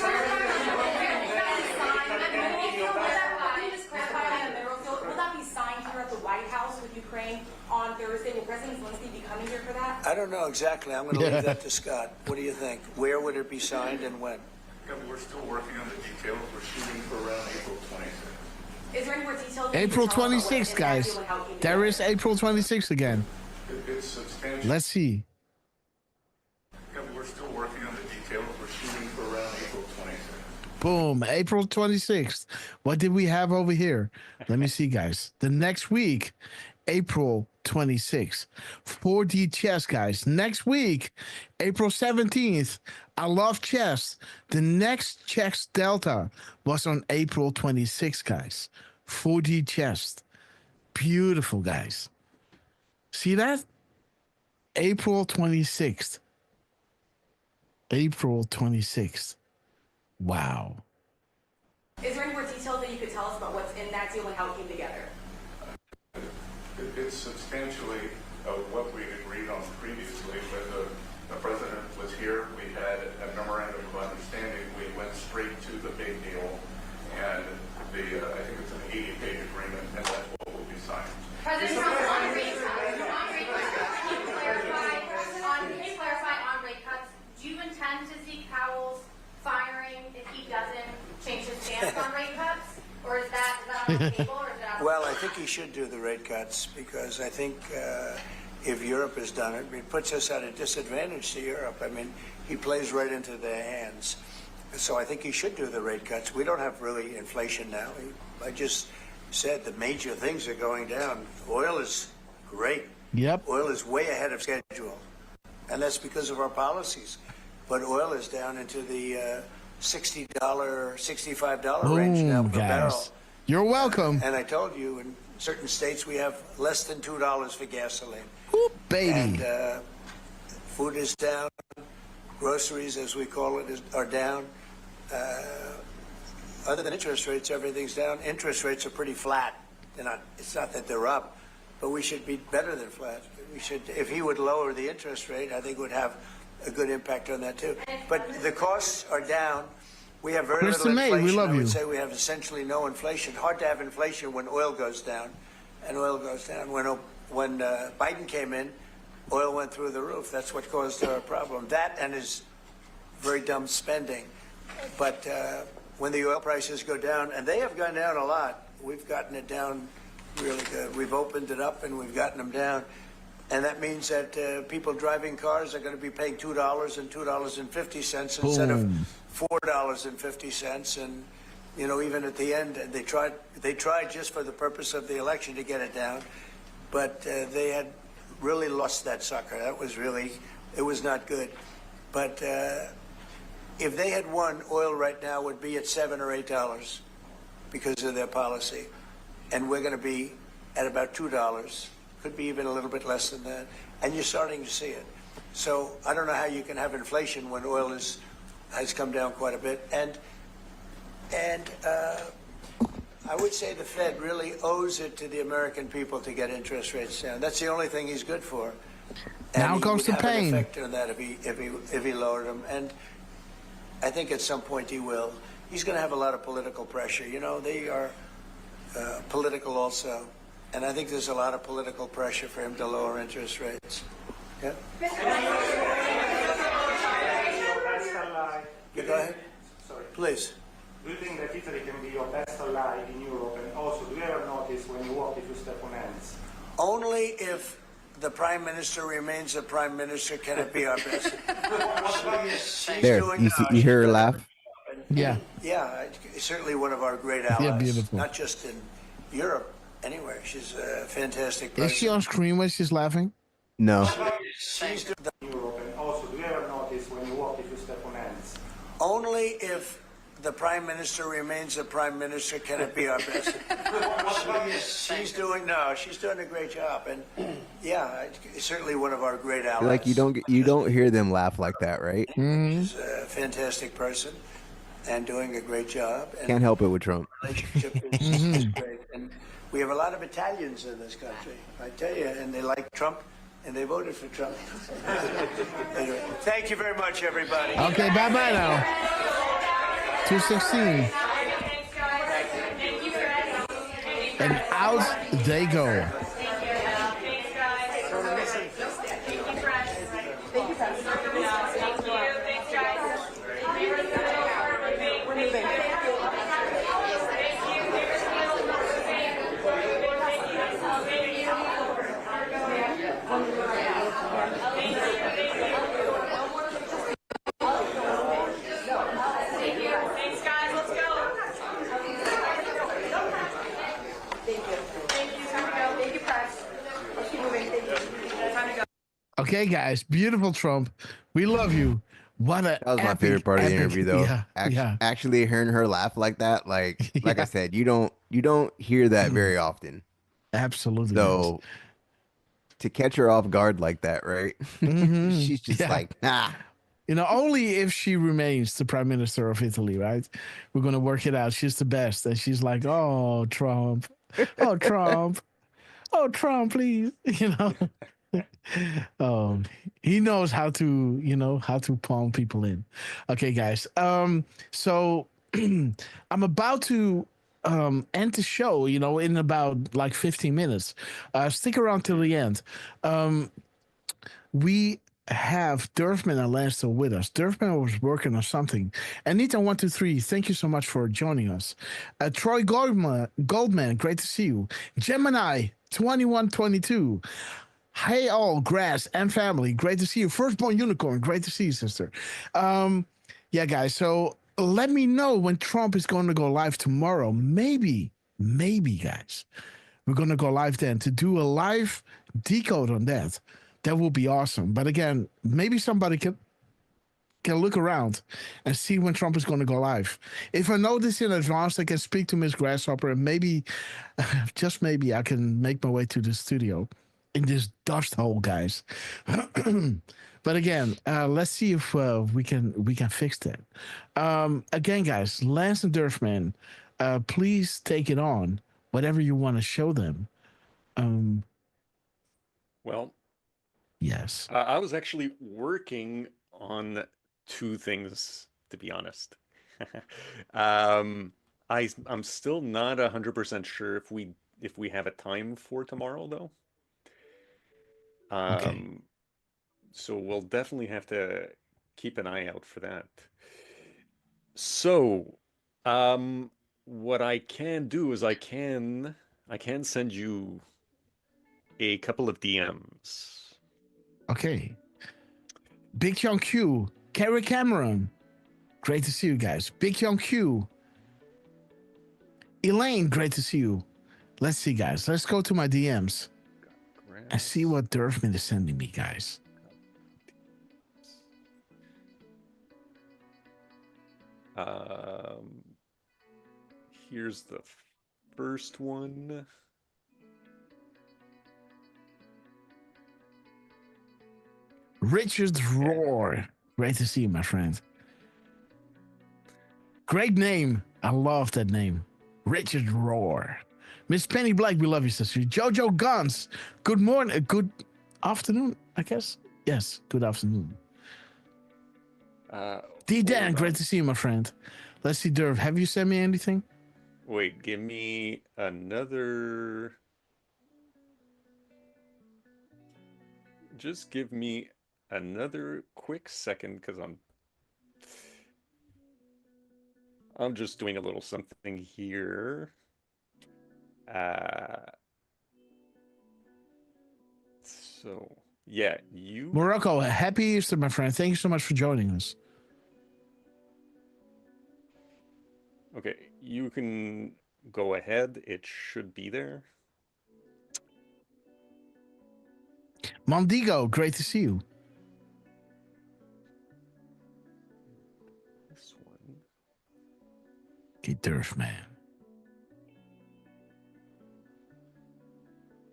be signed here at the White House with Ukraine on Thursday? Will President Zelensky be coming here for that? I don't know exactly. I'm going to leave that to Scott. What do you think? Where would it be signed and when? We're still working on the details. We're shooting for around April 26th. Is there any more details? April 26th, guys. There is April 26th again. It's substantial. Let's see. We're still working on the details. We're shooting for around April 26th. Boom. April 26th. What did we have over here? Let me see, guys. The next week, April 26th. 4D chess, guys. Next week, April 17th. I love chess. The next chess Delta was on April 26th, guys. 4D chess. Beautiful, guys. See that? April 26th. April 26th. Wow. Is there any more details that you could tell us about what's in that deal and how it came together? It's substantially what we agreed on previously. When the president was here, we had a memorandum of understanding. We went straight to the big deal, and I think it's an 80-page agreement, and that's what will be signed. President Trump, on rate cuts, can you clarify on rate cuts? Do you intend to seek Powell's firing if he doesn't change his stance on rate cuts, or is that on the table, or is that on Well, I think he should do the rate cuts, because I think if Europe has done it, it puts us at a disadvantage to Europe. I mean, he plays right into their hands. So I think he should do the rate cuts. We don't have really inflation now. I just said the major things are going down. Oil is great. Yep. Oil is way ahead of schedule. And that's because of our policies. But oil is down into the $60, $65 range now per barrel. You're welcome. And I told you, and certain states we have less than $2 for gasoline. Ooh, baby. And food is down. Groceries, as we call it, are down. Other than interest rates, everything's down. Interest rates are pretty flat. They're not, it's not that they're up, but we should be better than flat. We should, if he would lower the interest rate, I think it would have a good impact on that too. But the costs are down. We have very little inflation. We love I would you. say we have essentially no inflation. Hard to have inflation when oil goes down, and oil goes down. When Biden came in, oil went through the roof. That's what caused our problem. That and his very dumb spending. But when the oil prices go down, and they have gone down a lot, we've gotten it down really good. We've opened it up and we've gotten them down. And that means that people driving cars are going to be paying $2 and $2.50 instead of $4.50. And, you know, even at the end, they tried just for the purpose of the election to get it down. But they had really lost that sucker. That was really, it was not good. But if they had won, oil right now would be at $7 or $8 because of their policy. And we're going to be at about $2. Could be even a little bit less than that. And you're starting to see it. So I don't know how you can have inflation when oil has come down quite a bit. And I would say the Fed really owes it to the American people to get interest rates down. That's the only thing he's good for. And now comes the pain. An effect on that if he lowered them. And I think at some point he will. He's going to have a lot of political pressure. You know, they are political also. And I think there's a lot of political pressure for him to lower interest rates. Yeah? You go ahead. Sorry. Please. Do you think that Italy can be your best ally in Europe? And also, do you ever notice when you walk if you step on hands? Only if the Prime Minister remains the Prime Minister can it be our best. There, you hear her laugh? Yeah. Yeah, certainly one of our great allies. Yeah, beautiful. Not just in Europe, anywhere. She's a fantastic person. Is she on screen when she's laughing? No. She's doing Europe. And also, do you ever notice when you walk if you step on hands? only if the Prime Minister remains the Prime Minister can it be our best. she's doing a great job, and yeah, certainly one of our great allies. Like you don't hear them laugh like that, right? She's a fantastic person and doing a great job. And Can't help it with Trump. Relationship is great, and we have a lot of Italians in this country, I tell you, and they like Trump. And they voted for Trump. Anyway, thank you very much, everybody. Okay, bye-bye now. 2:16. And out they go. Okay, guys, beautiful Trump. We love you. That was my favorite part of the interview, though. Yeah, Actually, hearing her laugh like that, like I said, you don't hear that very often. Absolutely. So to catch her off guard like that, right? Mm-hmm. She's just like, nah. You know, only if she remains the Prime Minister of Italy, right? We're gonna work it out. She's the best, and she's like, "Oh, Trump, oh, Trump, oh, Trump, please," you know. He knows how to palm people in. Okay, guys. So I'm about to end the show, in about like 15 minutes. Stick around till the end. We have Durfman and Lance with us. Durfman was working on something. Anita123, thank you so much for joining us. Troy Goldman, great to see you. Gemini 2122. Hey all, Grass and family, great to see you. Firstborn Unicorn, great to see you, sister. Yeah, guys, so let me know when Trump is going to go live tomorrow. Maybe, guys, we're going to go live then to do a live decode on that. That will be awesome. But again, maybe somebody can can look around and see when Trump is going to go live. If I know this in advance, I can speak to Miss Grasshopper, and maybe, just maybe, I can make my way to the studio in this dust hole, guys. But again, let's see if we can fix that. Again, guys, Lance and Durfman, please take it on. Whatever you want to show them. Well, yes. I was actually working on two things, to be honest. I'm still not 100% sure if we have a time for tomorrow, though. Okay. So we'll definitely have to keep an eye out for that. So, what I can do is I can send you a couple of DMs. Okay. Big Young Q, Carrie Cameron. Great to see you guys. Big Young Q. Elaine, great to see you. Let's see, guys. Let's go to my DMs and see what Durfman is sending me, guys. Here's the first one. Richard Roar. Great to see you, my friend. Great name. I love that name. Richard Roar. Miss Penny Black, we love you, sister. Jojo Guns. Good morning. Good afternoon, I guess. Yes, good afternoon. D Dan, great to see you, my friend. Let's see, Durv. Have you sent me anything? Wait, give me another. Just give me another quick second, because I'm just doing a little something here. So yeah, Morocco, happy Easter, my friend. Thank you so much for joining us. Okay, you can go ahead. It should be there. Mondigo, great to see you. This one. Okay, Durf, man.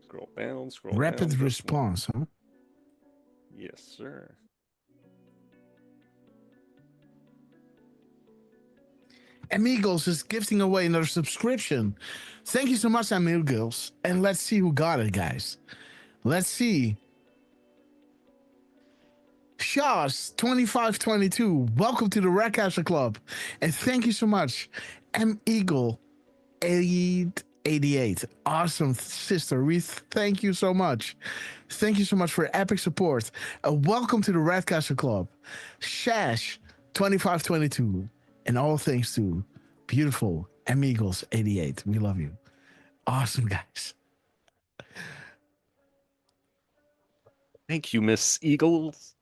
Scroll down, scroll Rapid down. response, huh? Yes, sir. Amigos is gifting away another subscription. Thank you so much, Amigos. And let's see who got it, guys. Let's see. Shaw's 2522. Welcome to the Ratcaster Club. And thank you so much. M Eagle 888. Awesome, sister. We thank you so much. Thank you so much for epic support. Welcome to the Ratcaster Club. Shash 2522. And all thanks to beautiful M Eagles 88. We love you. Awesome, guys. Thank you, Miss Eagles.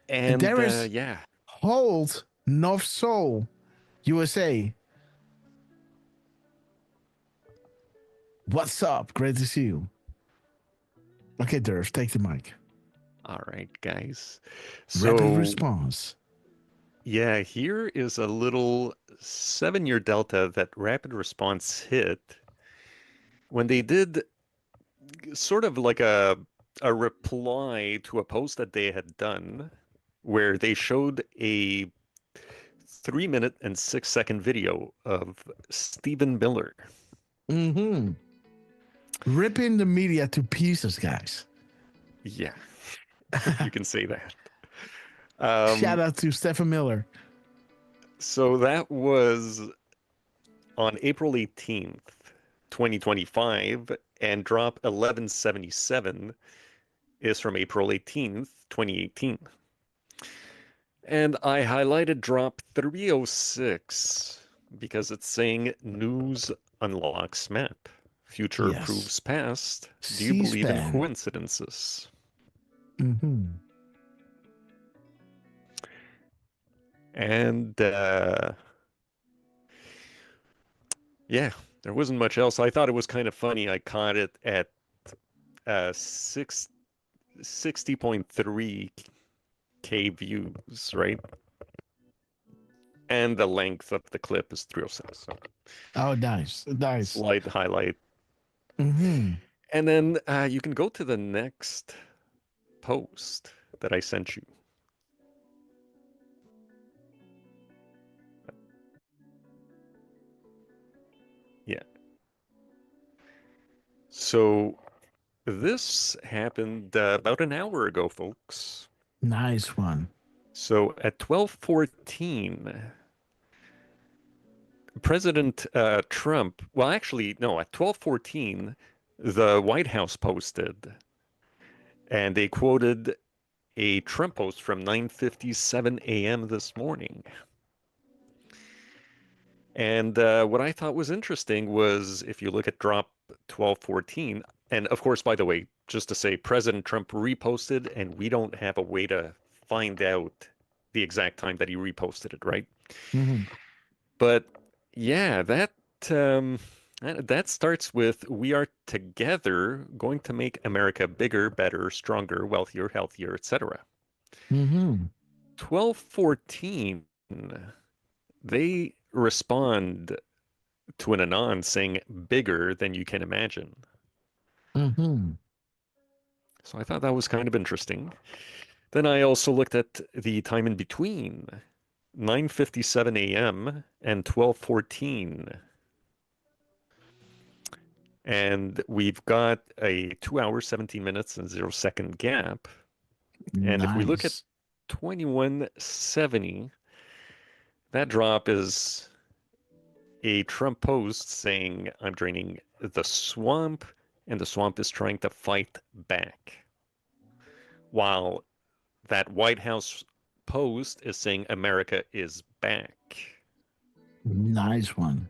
And there is yeah. Hold North Seoul, USA. What's up? Great to see you. Okay, Durf, take the mic. All right, guys. Rapid response. Yeah, here is a little 7-year delta that rapid response hit when they did sort of like a reply to a post that they had done where they showed a 3-minute and 6-second video of Stephen Miller. Mm-hmm. Ripping the media to pieces, guys. Yeah, you can say that. Shout out to Stephen Miller. So that was on April 18th, 2025, and drop 1177 is from April 18th, 2018. And I highlighted drop 306 because it's saying news unlocks map. Future proves past. Do you believe in coincidences? Mm-hmm. And yeah, there wasn't much else. I thought it was kind of funny. I caught it at 60.3K views, right? And the length of the clip is 306. So Oh, nice. slight highlight. Mm-hmm. And then you can go to the next post that I sent you. Yeah. So this happened about an hour ago, folks. Nice one. So at 12:14, President Trump, well, actually, no, at 12:14, the White House posted, and they quoted a Trump post from 9:57 a.m. this morning. And what I thought was interesting was if you look at drop 12:14, and of course, by the way, just to say, President Trump reposted, and we don't have a way to find out the exact time that he reposted it, right? Mm-hmm. But yeah, that starts with "We are together going to make America bigger, better, stronger, wealthier, healthier, etc." Mm-hmm. 12:14, they respond to an anon saying bigger than you can imagine. Mm-hmm. So I thought that was kind of interesting. Then I also looked at the time in between 9:57 a.m. and 12:14. And we've got a 2 hours, 17 minutes, and 0 second gap. And if we look at 21:70, that drop is a Trump post saying, "I'm draining the swamp, and the swamp is trying to fight back." While that White House post is saying, "America is back." Nice one.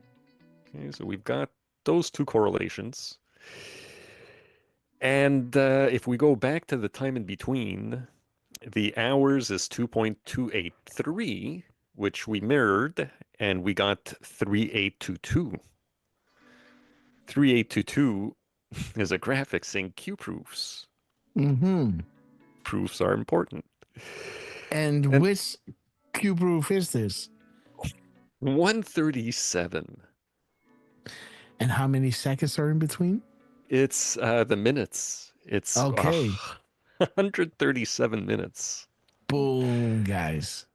Okay, so we've got those two correlations. And if we go back to the time in between, the hours is 2.283, which we mirrored, and we got 3822. 3822 is a graphic saying Q proofs. Mm-hmm. Proofs are important. And which Q proof is this? 137. And how many seconds are in between? It's the minutes. It's okay. 137 minutes. Boom, guys.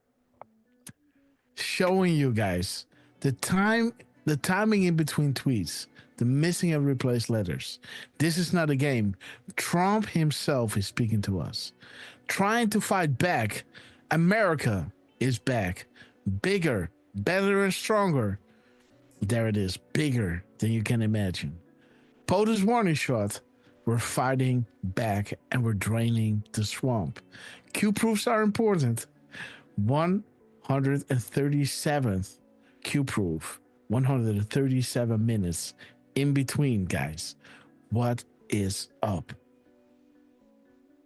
Showing you guys the timing in between tweets, the missing and replaced letters. This is not a game. Trump himself is speaking to us, trying to fight back. America is back, bigger, better, and stronger. There it is, bigger than you can imagine. POTUS warning shot. We're fighting back and we're draining the swamp. Q proofs are important. 137th Q proof. 137 minutes in between, guys. What is up?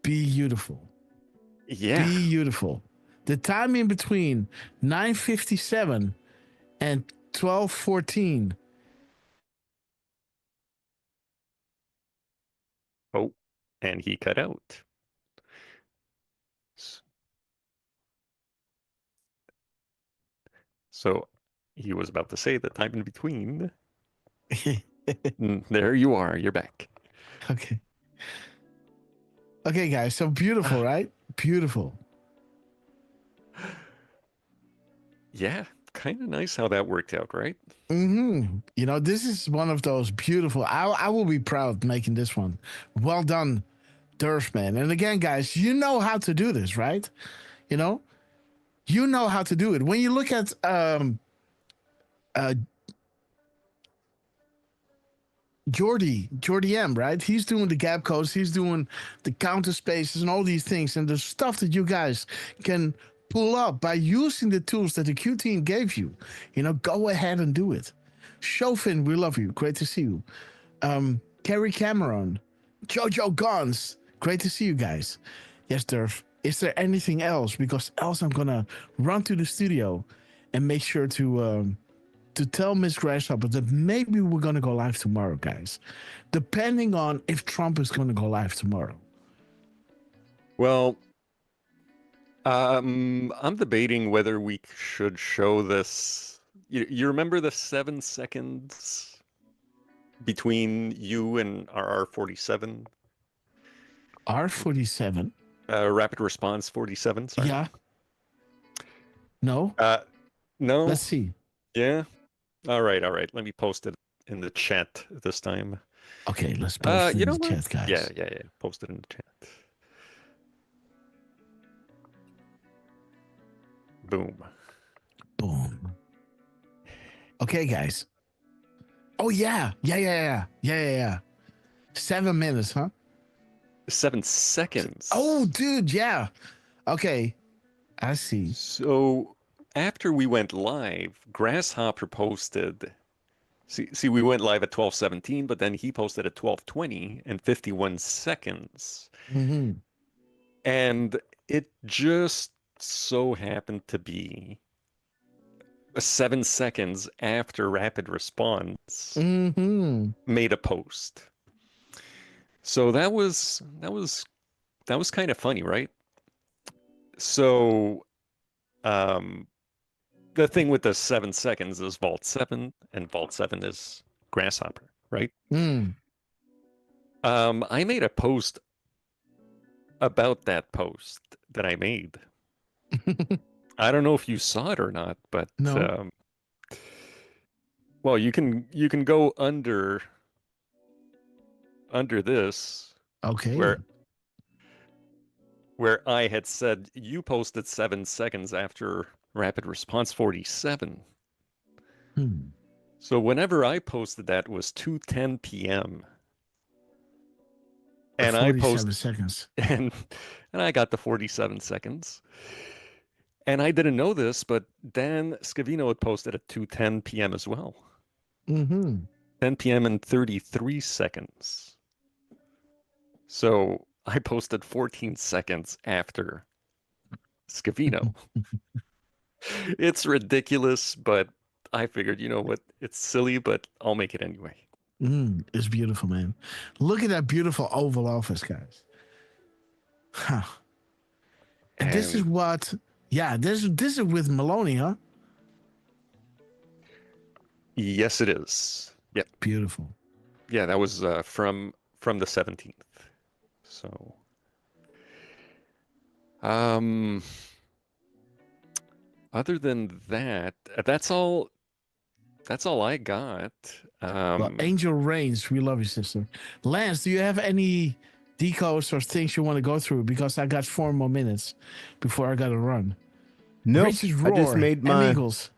Beautiful. Yeah. Beautiful. The time in between 9:57 and 12:14. Oh, and he cut out. So he was about to say the time in between. There you are. You're back. Okay. Okay, guys. So beautiful, right? Beautiful. Yeah. Kind of nice how that worked out, right? Mm-hmm. You know, this is one of those beautiful. I will be proud making this one. Well done, Durfman. And again, guys, you know how to do this, right? You know how to do it. When you look at Jordy M, right? He's doing the gap codes, he's doing the counter spaces and all these things, and the stuff that you guys can pull up by using the tools that the Q team gave you. You know, go ahead and do it. Chauvin, we love you. Great to see you. Kerry Cameron, Jojo Guns, great to see you guys. Yes, Durf. Is there anything else? Because else I'm gonna run to the studio and make sure to tell Miss Grasshopper that maybe we're gonna go live tomorrow, guys. Depending on if Trump is gonna go live tomorrow. Well, I'm debating whether we should show this. You remember the 7 seconds between you and RR47? R47? Rapid response 47, sorry. Yeah. No? No. Let's see. Yeah. All right. Let me post it in the chat this time. Okay, let's post it in the what? chat, guys. Yeah. Post it in the chat. Boom. Okay, guys. Oh, yeah. 7 minutes, huh? 7 seconds. Oh, dude, yeah. Okay, I see. So after we went live, Grasshopper posted. See, we went live at 12:17, but then he posted at 12:20 and 51 seconds. Mm-hmm. And it just so happened to be 7 seconds after Rapid Response made a post. So that was kind of funny, right? So the thing with the 7 seconds is Vault 7, and Vault 7 is Grasshopper, right? I made a post about that post that I made. I don't know if you saw it or not, but no. Well, you can go under this. Okay. Where I had said you posted 7 seconds after Rapid Response 47. So whenever I posted that was 2:10 p.m. And 47 seconds. And I got the 47 seconds. And I didn't know this, but Dan Scavino had posted at 2:10 p.m. as well. 10 p.m. and 33 seconds. So I posted 14 seconds after Scavino. It's ridiculous, but I figured, you know what? It's silly, but I'll make it anyway. It's beautiful, man. Look at that beautiful Oval Office, guys. Huh. And this is what, this is with Maloney, huh? Yes, it is. Yep. Beautiful. Yeah, that was from the 17th. So, other than that, that's all I got. Well, Angel Reigns, we love you, sister. Lance, do you have any decodes or things you want to go through? Because I got 4 more minutes before I got to run. Nope. Roar, I just made my Eagles.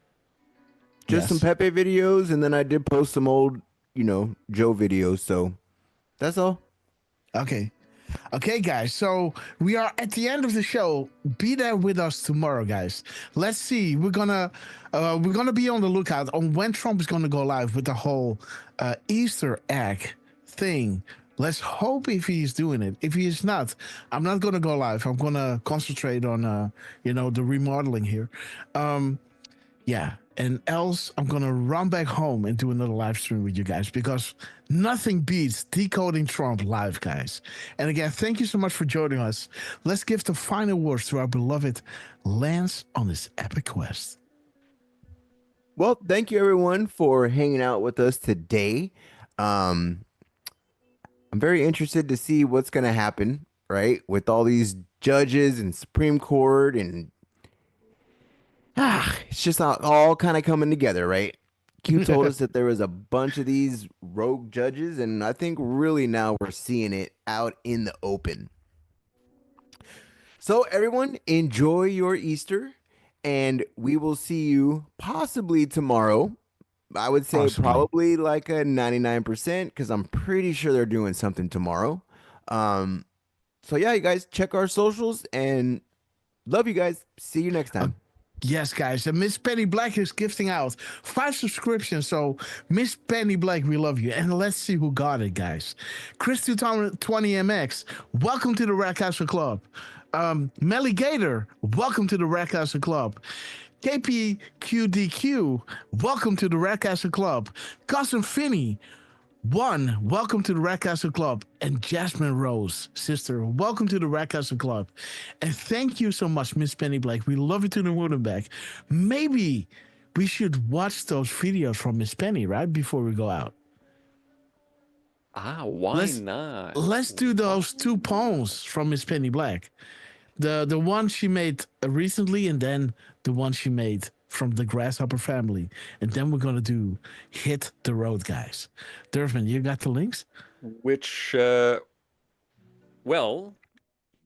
Some Pepe videos, and then I did post some old, Joe videos. So that's all. Okay, guys. So we are at the end of the show. Be there with us tomorrow, guys. Let's see. We're gonna be on the lookout on when Trump is gonna go live with the whole Easter egg thing. Let's hope if he's doing it. If he is not, I'm not gonna go live. I'm gonna concentrate on the remodeling here. And else I'm gonna run back home and do another live stream with you guys, because nothing beats Decoding Trump live, guys. And again, thank you so much for joining us. Let's give the final words to our beloved Lance on this epic quest. Well, thank you everyone for hanging out with us today. I'm very interested to see what's gonna happen, right, with all these judges and Supreme Court, and it's just all kind of coming together, right? Q told us that there was a bunch of these rogue judges, and I think really now we're seeing it out in the open. So everyone, enjoy your Easter, and we will see you possibly tomorrow. I would say probably like a 99%, because I'm pretty sure they're doing something tomorrow. So yeah, you guys check our socials, and love you guys. See you next time. Yes, guys. And Miss Penny Black is gifting out 5 subscriptions. So, Miss Penny Black, we love you. And let's see who got it, guys. Chris20MX, welcome to the Red Castle Club. Melly Gator, welcome to the Red Castle Club. KPQDQ, welcome to the Red Castle Club. Cousin Finney, One, welcome to the Red Castle Club. And Jasmine Rose, sister, welcome to the Red Castle Club. And thank you so much, Miss Penny Black. We love you to the moon and back. Maybe we should watch those videos from Miss Penny, right? Before we go out. Why not? Let's do those 2 poems from Miss Penny Black. The one she made recently, and then the one she made from the Grasshopper family. And then we're going to do Hit the Road, guys. Durfman, you got the links? Which, well,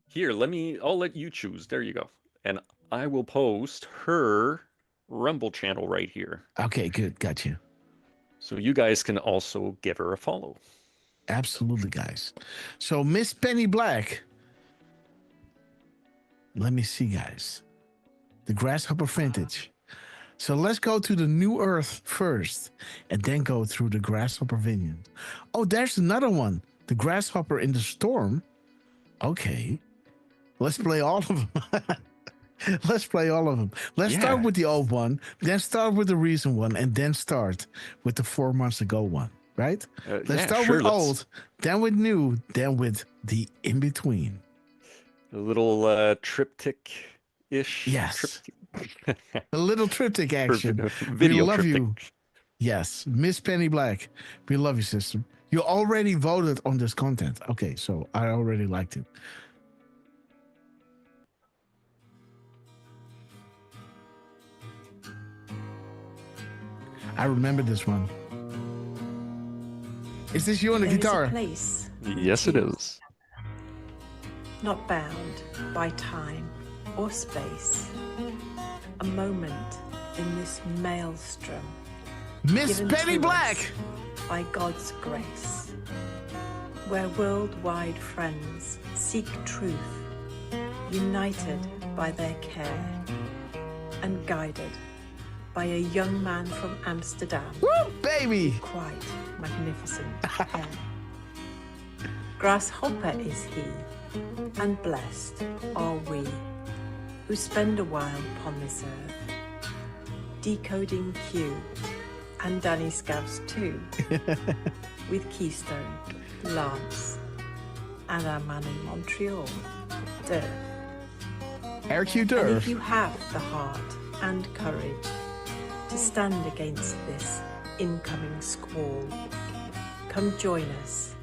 here, I'll let you choose. There you go. And I will post her Rumble channel right here. Okay, good. Got you. So you guys can also give her a follow. Absolutely, guys. So Miss Penny Black. Let me see, guys. The Grasshopper Vintage. So let's go to the New Earth first and then go through the Grasshopper Vineyard. Oh, there's another one. The Grasshopper in the Storm. Okay. Let's play all of them. Let's play all of them. Let's start with the old one, then start with the recent one, and then start with the 4 months ago one, right? Let's start with old, then with new, then with the in-between. A little triptych-ish. Yes. A little triptych action. Video we love triptych. you. Yes. Miss Penny Black. We love you, sister. You already voted on this content. Okay, so I already liked it. I remember this one. Is this you on the guitar? Place. Yes, it is. Not bound by time or space. A moment in this maelstrom. Miss given Penny to Black! us by God's grace. Where worldwide friends seek truth, united by their care, and guided by a young man from Amsterdam. Woo, baby! Quite magnificent hair. Grasshopper is he, and blessed are we, who spend a while upon this earth, decoding Q, and Danny Scavs too, with Keystone, Lance, and our man in Montreal, Durf. RQ And Durf. if you have the heart and courage to stand against this incoming squall, come join us.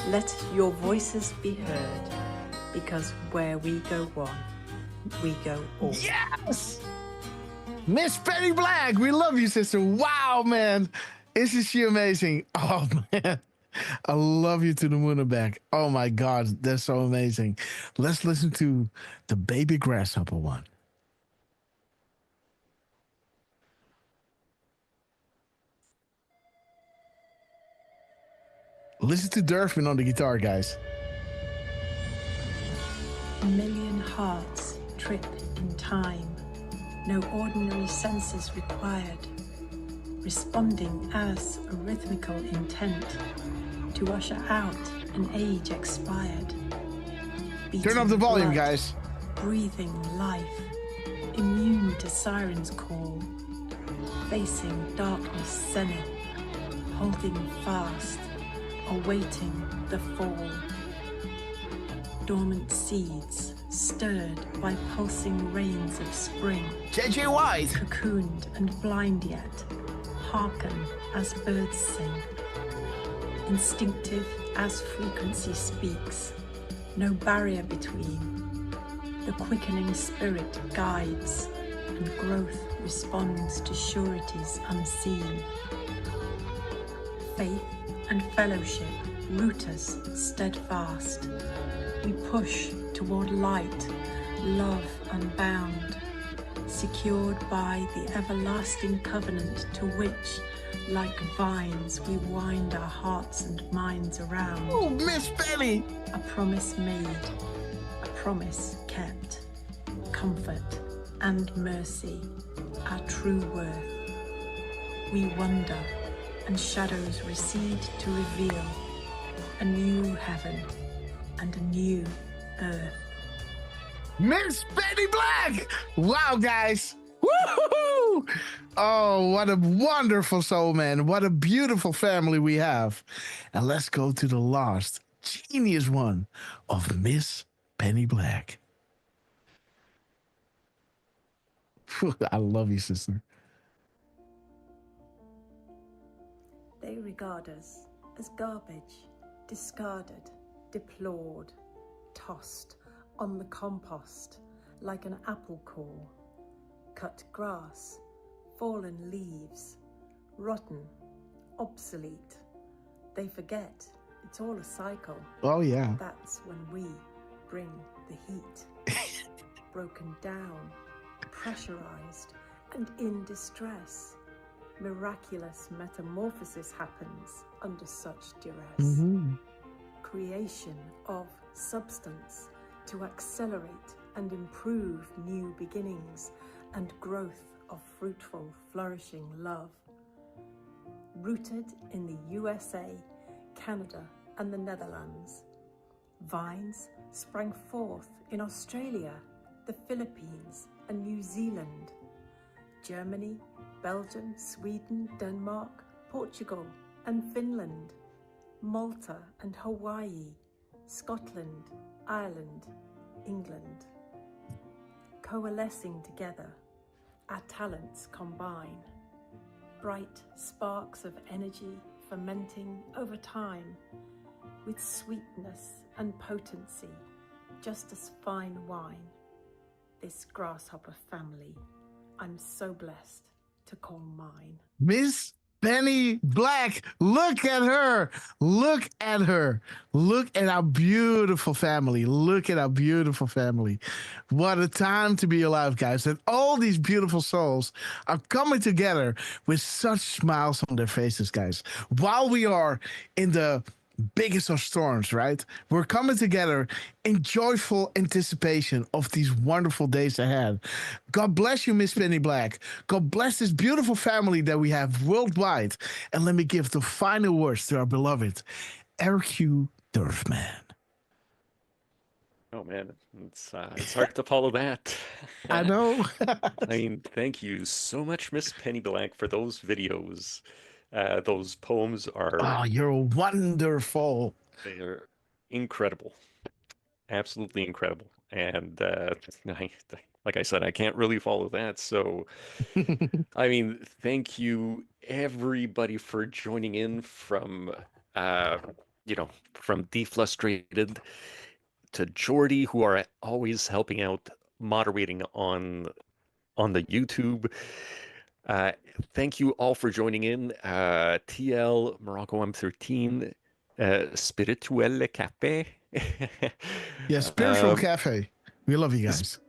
Let your voices be heard, because where we go one, we go all. Yes! Miss Penny Black, we love you, sister. Wow, man. Isn't she amazing? Oh, man. I love you to the moon and back. Oh, my God. That's so amazing. Let's listen to the Baby Grasshopper one. Listen to Durfman on the guitar, guys. A million hearts trip in time, no ordinary senses required, responding as a rhythmical intent to usher out an age expired. Turn up the volume, blood, guys. Breathing life, immune to sirens' call, facing darkness zenith, holding fast, awaiting the fall. Dormant seeds, stirred by pulsing rains of spring. JJ White! Cocooned and blind yet, hearken as birds sing. Instinctive as frequency speaks, no barrier between. The quickening spirit guides, and growth responds to sureties unseen. Faith and fellowship root us steadfast. We push toward light, love unbound, secured by the everlasting covenant to which, like vines, we wind our hearts and minds around. Oh, Miss Penny! A promise made, a promise kept, comfort and mercy, our true worth. We wonder, and shadows recede to reveal a new heaven and a new earth. Miss Penny Black! Wow, guys. Woo-hoo-hoo! Oh, what a wonderful soul, man. What a beautiful family we have. And let's go to the last genius one of Miss Penny Black. I love you, sister. They regard us as garbage, discarded, deplored, tossed on the compost like an apple core, cut grass, fallen leaves, rotten, obsolete. They forget it's all a cycle. Oh, yeah. That's when we bring the heat. Broken down, pressurized, and in distress. Miraculous metamorphosis happens under such duress. Creation of substance to accelerate and improve new beginnings and growth of fruitful, flourishing love. Rooted in the USA, Canada, and the Netherlands, vines sprang forth in Australia, the Philippines, and New Zealand, Germany, Belgium, Sweden, Denmark, Portugal, and Finland, Malta and Hawaii, Scotland, Ireland, England. Coalescing together, our talents combine. Bright sparks of energy fermenting over time, with sweetness and potency, just as fine wine. This Grasshopper family, I'm so blessed to call mine. Miss Penny Black, look at her. Look at her. Look at our beautiful family. Look at our beautiful family. What a time to be alive, guys. And all these beautiful souls are coming together with such smiles on their faces, guys. While we are in the biggest of storms, right? We're coming together in joyful anticipation of these wonderful days ahead. God bless you, Miss Penny Black. God bless this beautiful family that we have worldwide. And let me give the final words to our beloved Eric Hugh Durfman. Oh man, it's hard to follow that. I know. I mean, thank you so much, Miss Penny Black, for those videos. Those poems are Oh, you're wonderful. they are incredible, absolutely incredible. And like I said, I can't really follow that. So, I mean, thank you everybody for joining in from, from Deflustrated to Jordy, who are always helping out moderating on the YouTube. Thank you all for joining in. TL Morocco M13, Spirituelle Cafe. Yeah, Spiritual Cafe. We love you guys.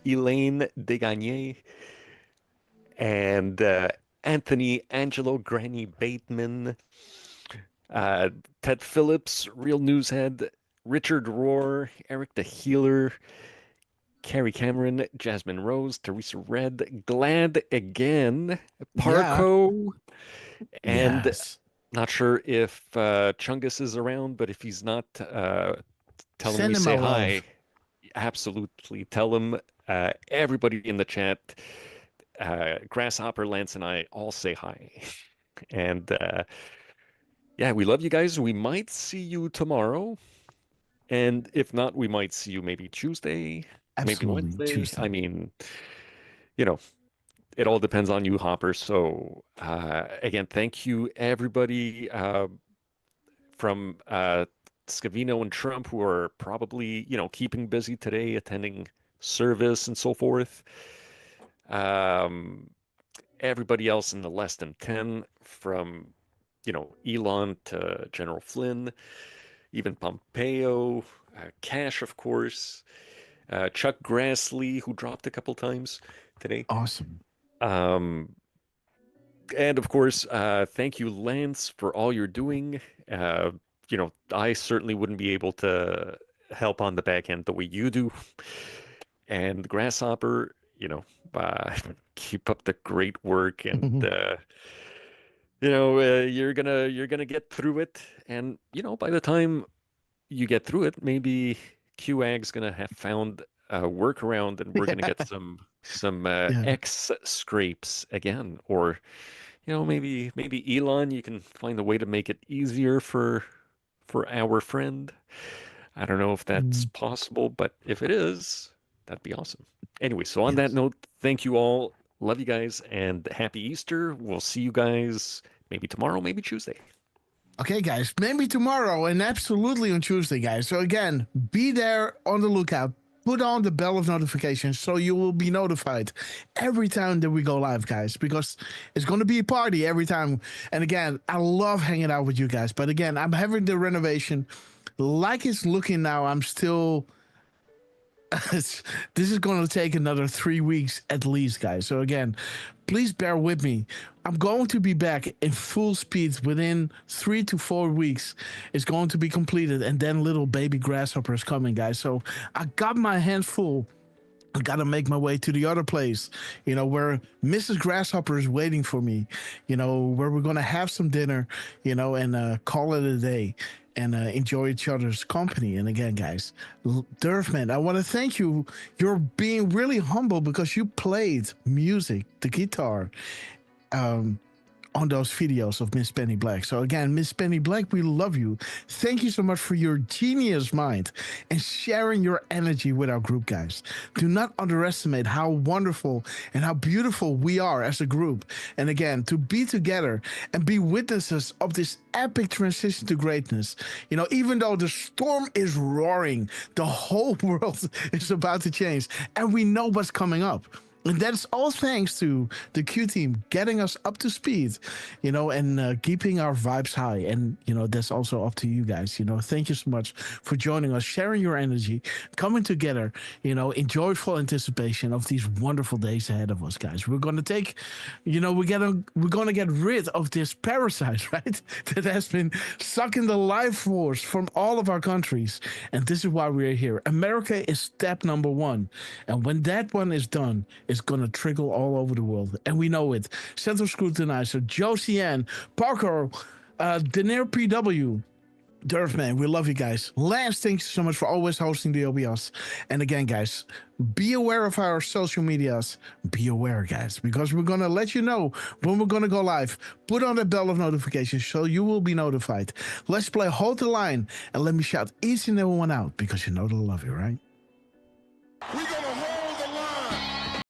Elaine Desgagne and Anthony Angelo Granny Bateman, Ted Phillips, Real Newshead, Richard Rohr, Eric the Healer, Carrie Cameron, Jasmine Rose, Teresa Red, Glad Again, Parco, and Yes. not sure if Chungus is around, but if he's not, tell him Send we him say my hi. love. Absolutely. Tell him, everybody in the chat, Grasshopper, Lance, and I all say hi. And yeah, we love you guys. We might see you tomorrow. And if not, we might see you maybe Tuesday, maybe Absolutely, Wednesday. Tuesday. I mean, it all depends on you, Hopper. So again, thank you everybody from Scavino and Trump, who are probably, keeping busy today, attending service and so forth. Everybody else in the less than 10, from, Elon to General Flynn, even Pompeo, Cash, of course, Chuck Grassley, who dropped a couple times today. Awesome. And of course, thank you, Lance, for all you're doing. I certainly wouldn't be able to help on the back end the way you do. And Grasshopper, keep up the great work, and you're gonna get through it. And by the time you get through it, maybe QAG's gonna have found work around, and we're gonna get some Yeah. X scrapes again, or maybe Elon, you can find a way to make it easier for our friend. I don't know if that's Mm, possible, but if it is, that'd be awesome. Anyway, so on that yes. note, thank you all. Love you guys, and happy Easter. We'll see you guys maybe tomorrow, maybe Tuesday. Okay, guys, maybe tomorrow and absolutely on Tuesday, guys. So again, be there on the lookout. Put on the bell of notifications so you will be notified every time that we go live, guys, because it's going to be a party every time. And again, I love hanging out with you guys. But again, I'm having the renovation. Like it's looking now, I'm still this is going to take another 3 weeks at least, guys. So again, please bear with me. I'm going to be back in full speed within 3 to 4 weeks. It's going to be completed, and then little baby Grasshopper is coming, guys. So I got my hands full. I gotta make my way to the other place, where Mrs. Grasshopper is waiting for me, where we're gonna have some dinner, and call it a day and enjoy each other's company. And again, guys, Durfman, I want to thank you. You're being really humble because you played music, the guitar, um, on those videos of Miss Penny Black. So again, Miss Penny Black, we love you. Thank you so much for your genius mind and sharing your energy with our group, guys. Do not underestimate how wonderful and how beautiful we are as a group. And again, to be together and be witnesses of this epic transition to greatness. Even though the storm is roaring, the whole world is about to change, and we know what's coming up. And that's all thanks to the Q team getting us up to speed, and keeping our vibes high. And, that's also up to you guys. Thank you so much for joining us, sharing your energy, coming together, in joyful anticipation of these wonderful days ahead of us, guys. We're going to take, we're going to get rid of this parasite, right? That has been sucking the life force from all of our countries. And this is why we're here. America is step number one. And when that one is done, it's going to trickle all over the world. And we know it. Central Scrutinizer, Josie Ann, Parker, Daenerys PW, Durfman, we love you guys. Lance, thanks so much for always hosting the OBS. And again, guys, be aware of our social medias. Be aware, guys, because we're going to let you know when we're going to go live. Put on the bell of notifications so you will be notified. Let's play Hold the Line, and let me shout each and every one out because you know they love you, right? We gonna hold the line.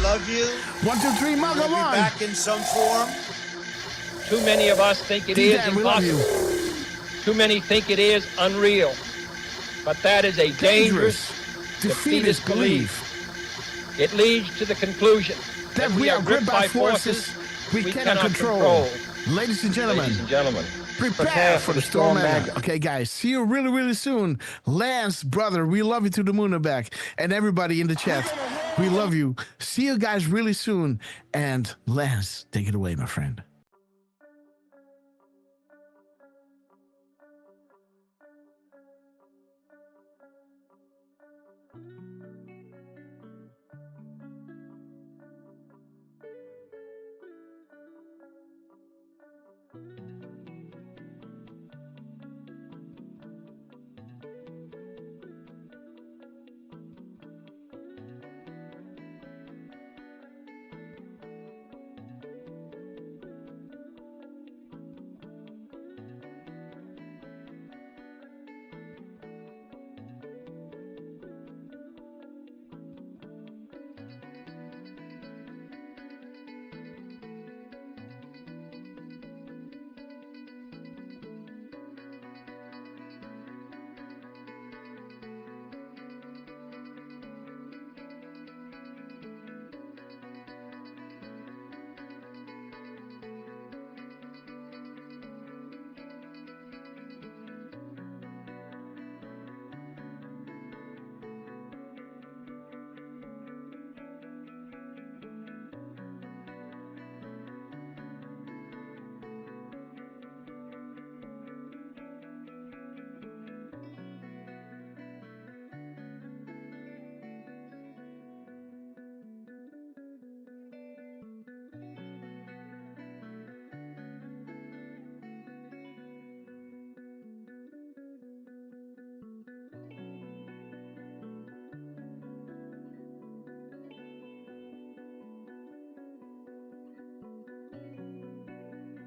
love you. 1, 2, 3, Mug, We'll come be on. back in some form. Too many of us think it is D-Dan, we love you. impossible. Too many think it is unreal. But that is a dangerous, defeatist belief. It leads to the conclusion that we are gripped by forces we cannot control. Ladies and gentlemen, prepare for the storm mega. Okay, guys, see you really, really soon. Lance, brother, we love you to the moon and back. And everybody in the chat, we love you. See you guys really soon. And Lance, take it away, my friend.